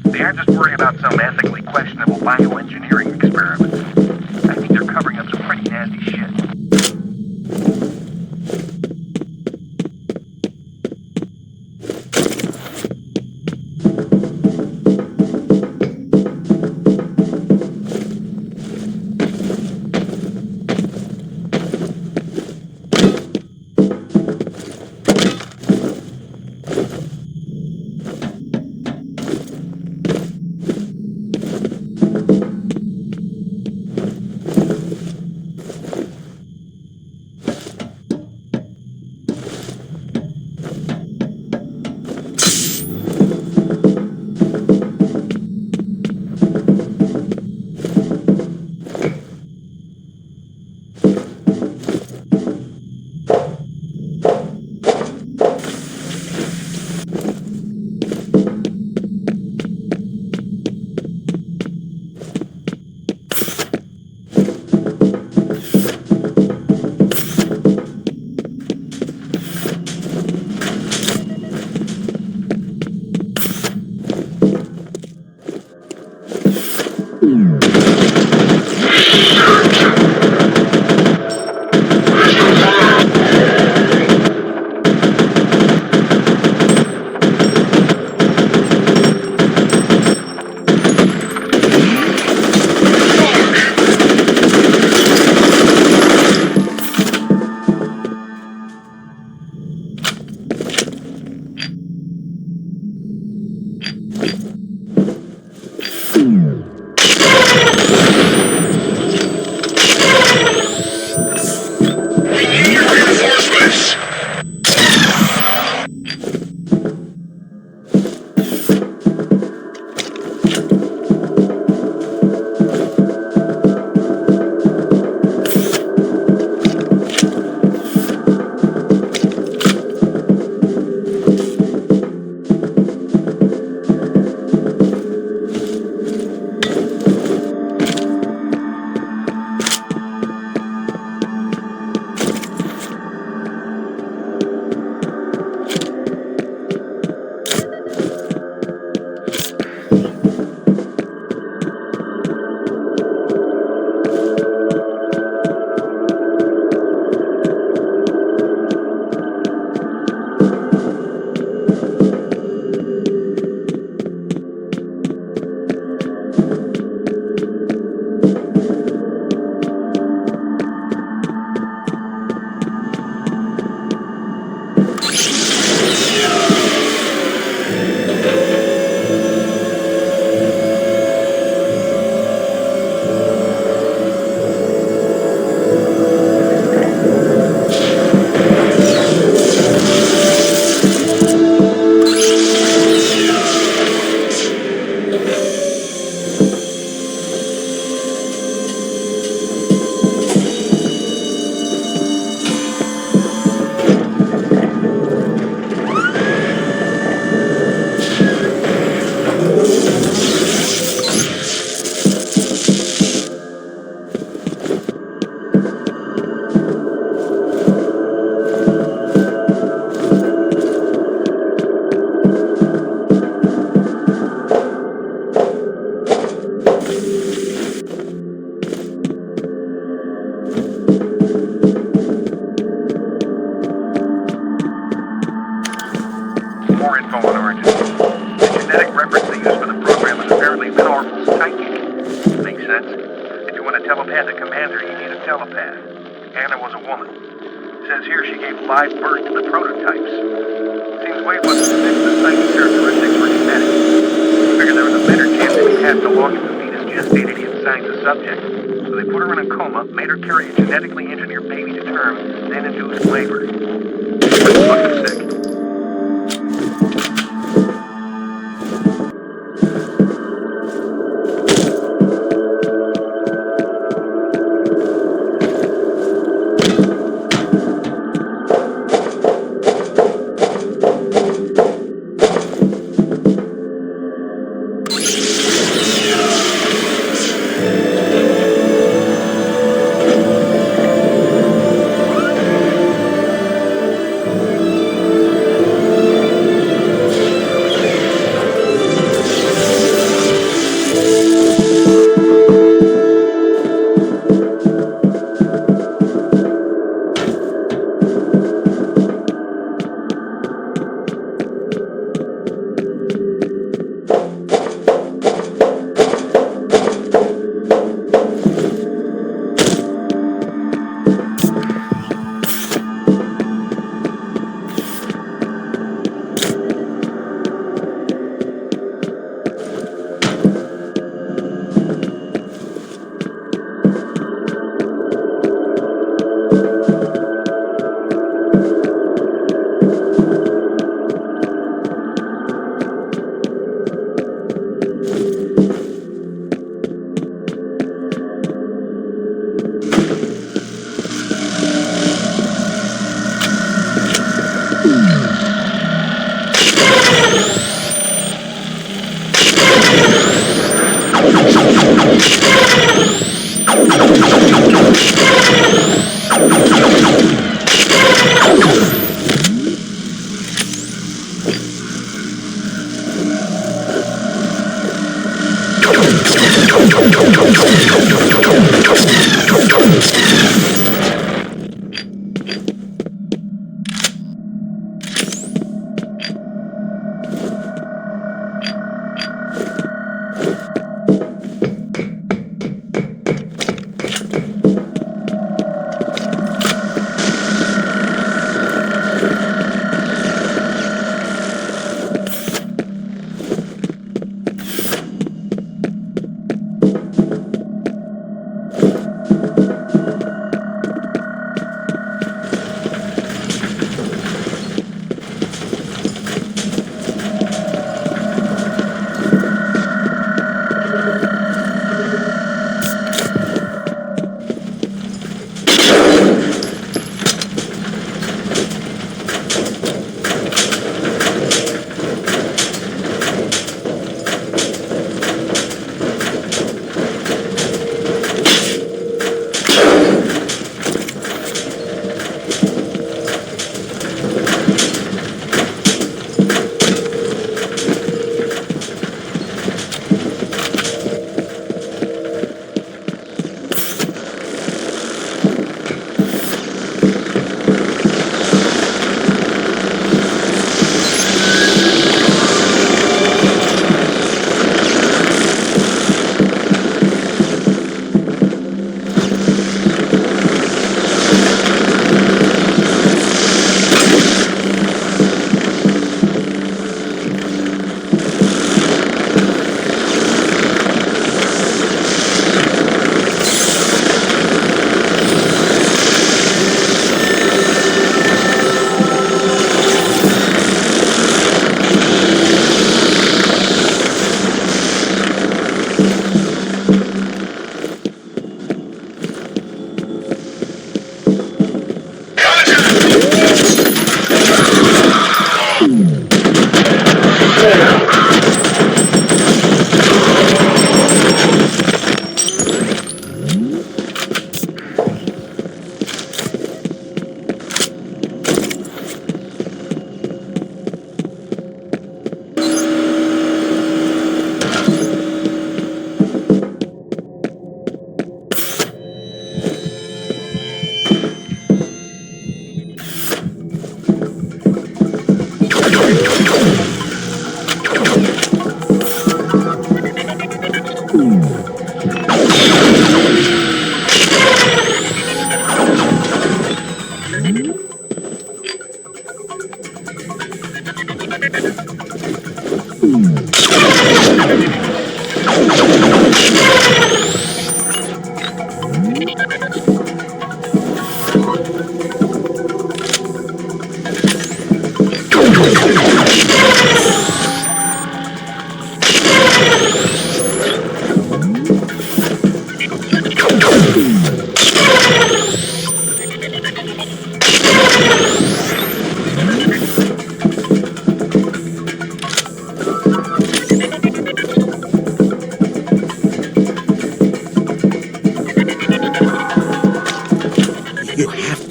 S2: They aren't just worried about some ethically questionable bioengineering experiment. I think they're covering up some pretty nasty shit. Commander, you need a telepath. Anna was a woman. Says here she gave live birth to the prototypes. Seems Wade wasn't convinced the psychic characteristics were genetic. Figured there was a better chance to be passed along if the fetus gestated inside the subject. So they put her in a coma, made her carry a genetically engineered baby to term, then induced labor. Fucking sick.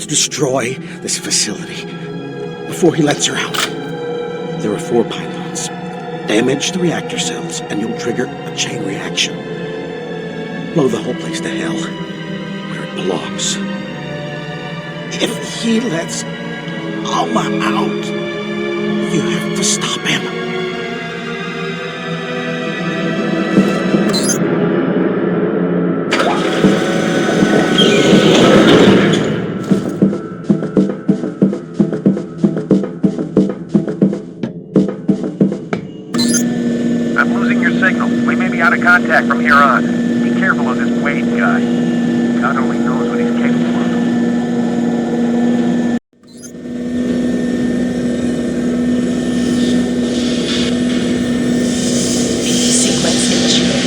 S6: to destroy this facility before he lets her out. There are 4 pylons. Damage the reactor cells, and you'll trigger a chain reaction. Blow the whole place to hell, where it belongs. If he lets Alma out, you have to stop him.
S2: I'm losing your signal. We may be out of contact from here on. Be careful of this Wade guy. God only knows what he's capable of.
S7: Sequence initiated.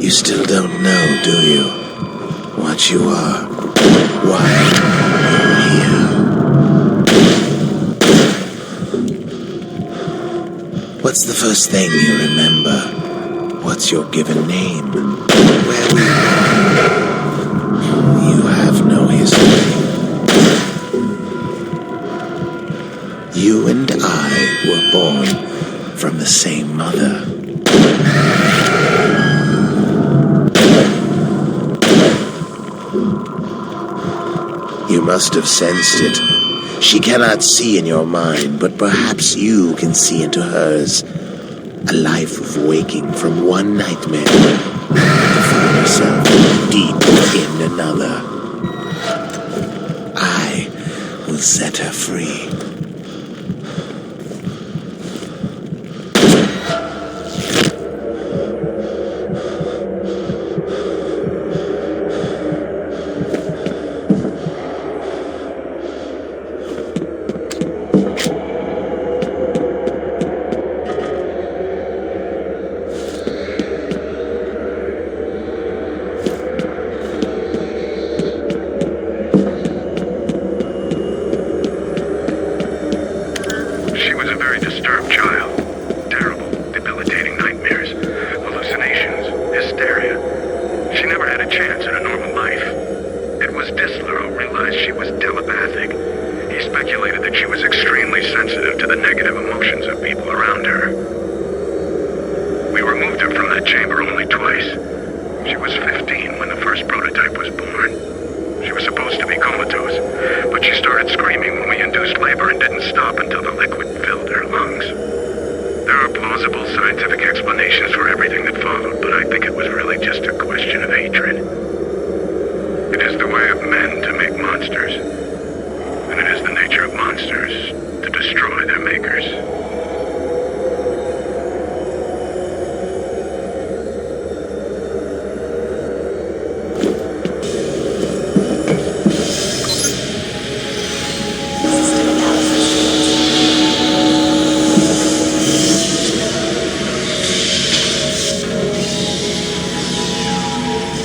S6: You still don't know, do you? What you are. Why you're here. What's the first thing you remember? What's your given name? Where were you born? You have no history. You and I were born from the same mother. You must have sensed it. She cannot see in your mind, but perhaps you can see into hers. A life of waking from one nightmare to find yourself deep in another. I will set her free.
S10: She was a very disturbed child. Terrible, debilitating nightmares, hallucinations, hysteria. She never had a chance at a normal life. It was Disler who realized she was telepathic. He speculated that she was extremely sensitive to the negative emotions of people around her. We removed her from that chamber only twice. She was 15 when the first prototype was born. She was supposed to be comatose, but she started screaming when we induced labor and didn't stop until the liquid filled her lungs. There are plausible scientific explanations for everything that followed, but I think it was really just a question of hatred. It is the way of men to make monsters, and it is the nature of monsters to destroy their makers.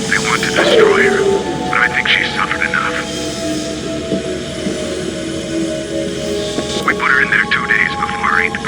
S10: They want to destroy her, but I think she's suffered enough. We put her in there 2 days before our 8th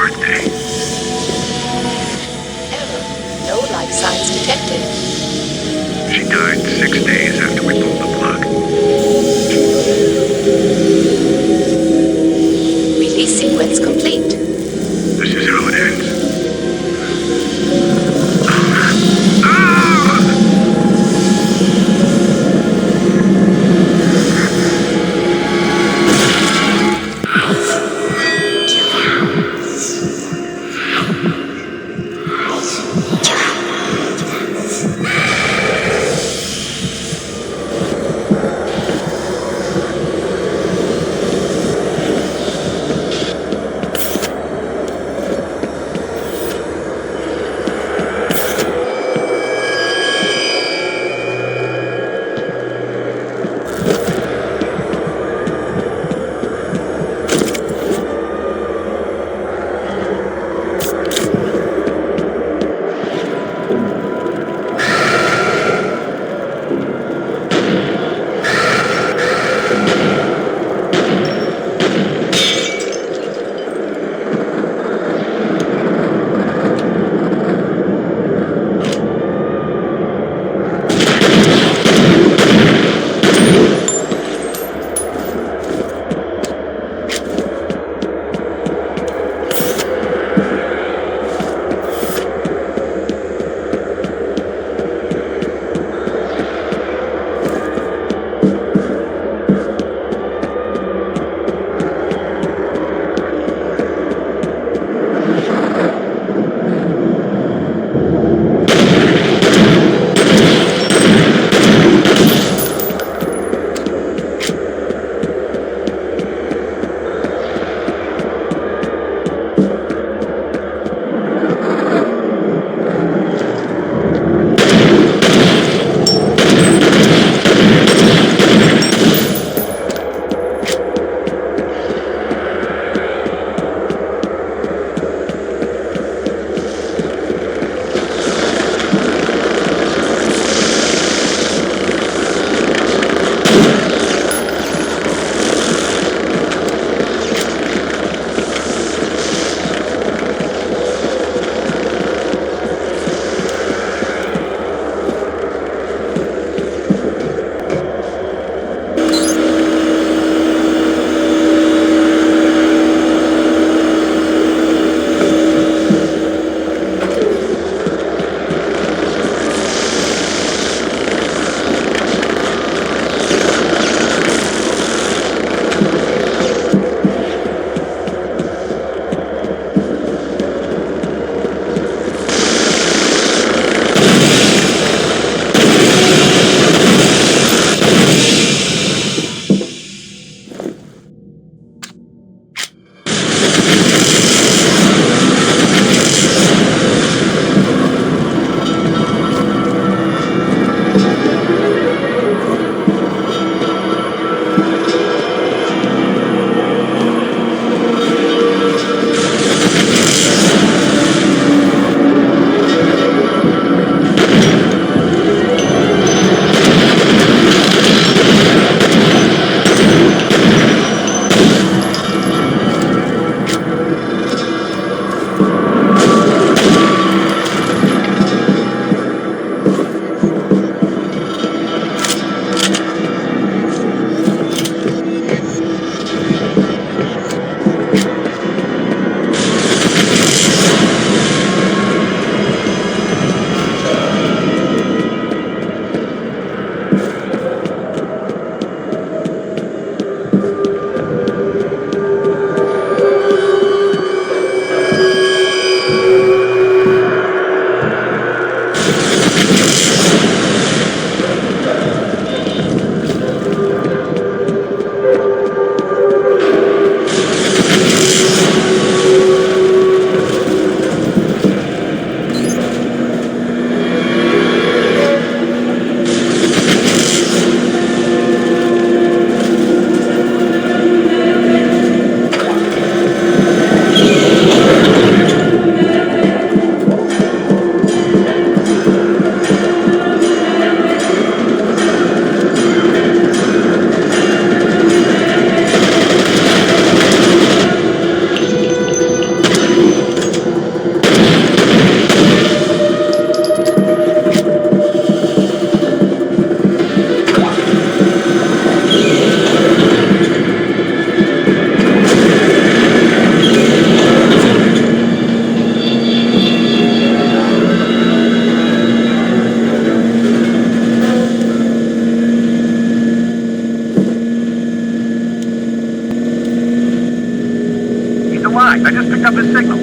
S2: advised. I just picked up his signal.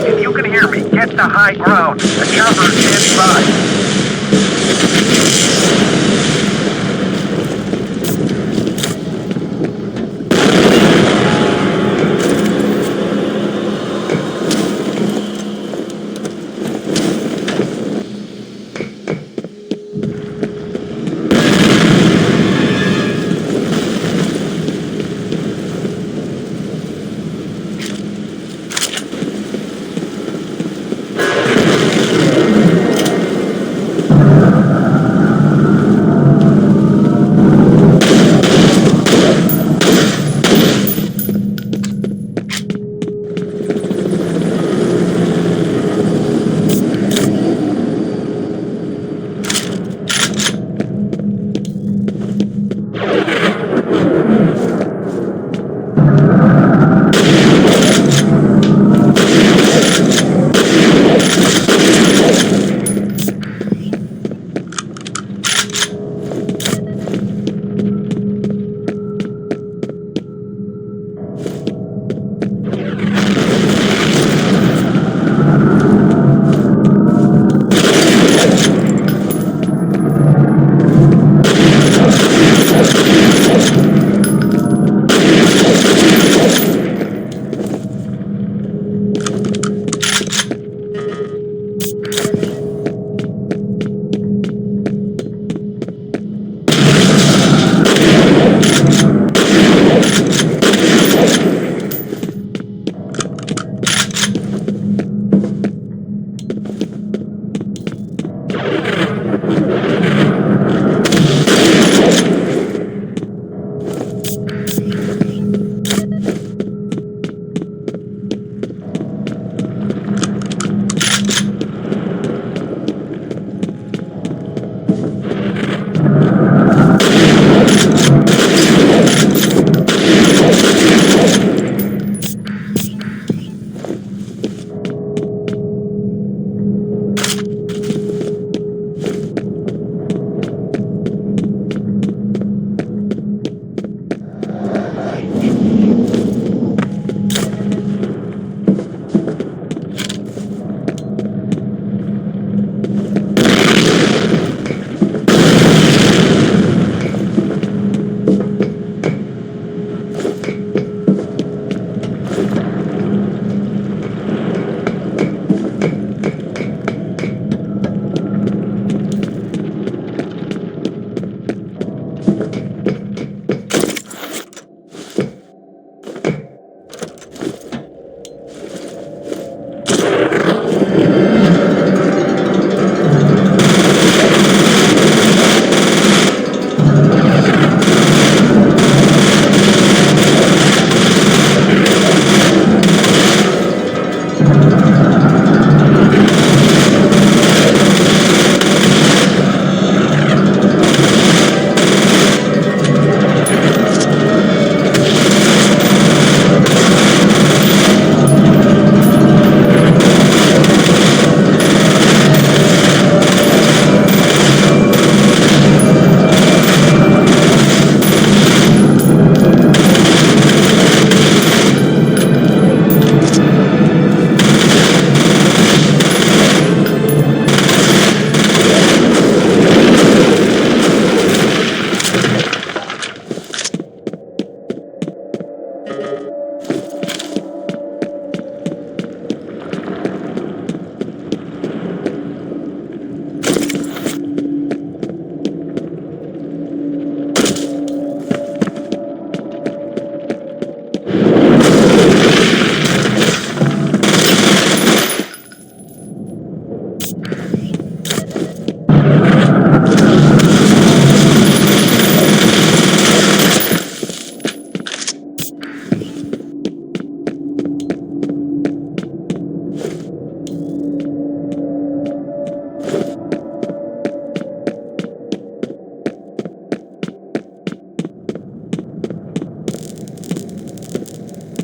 S2: If you can hear me, get to high ground. The chopper is standing by.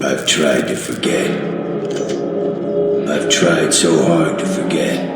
S6: I've tried to forget. I've tried so hard to forget.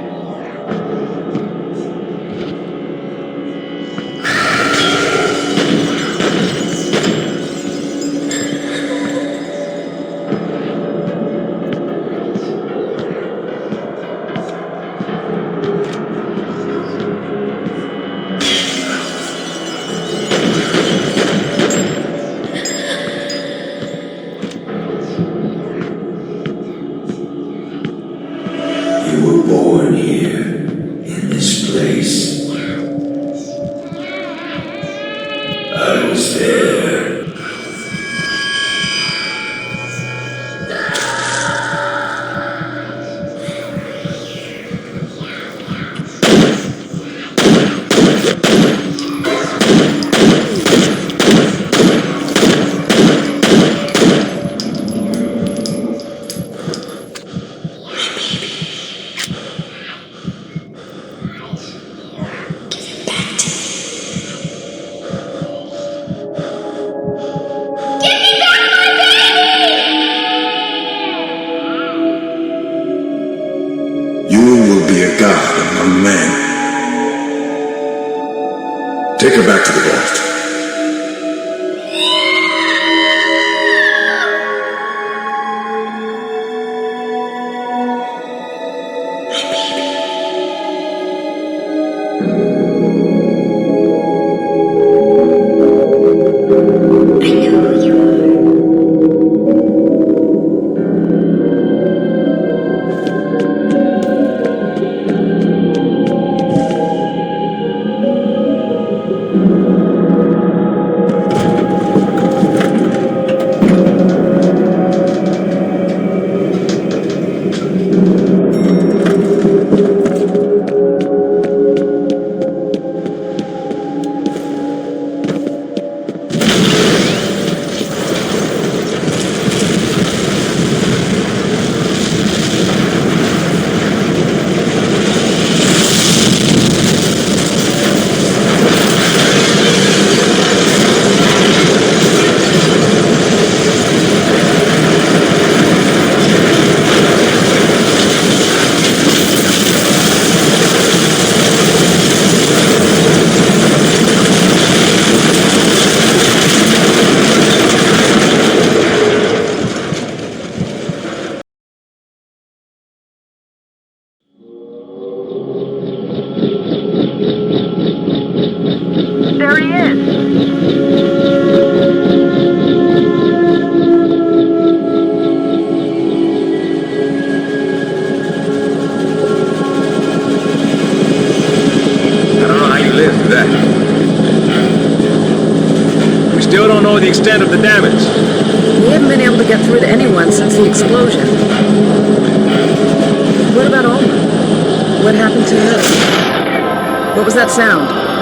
S15: Take her back to the vault.
S20: There he is.
S8: I don't know how you lived through that. We still don't know the extent of the damage.
S5: We haven't been able to get through to anyone since the explosion. What about Alma? What happened to her? What was that sound?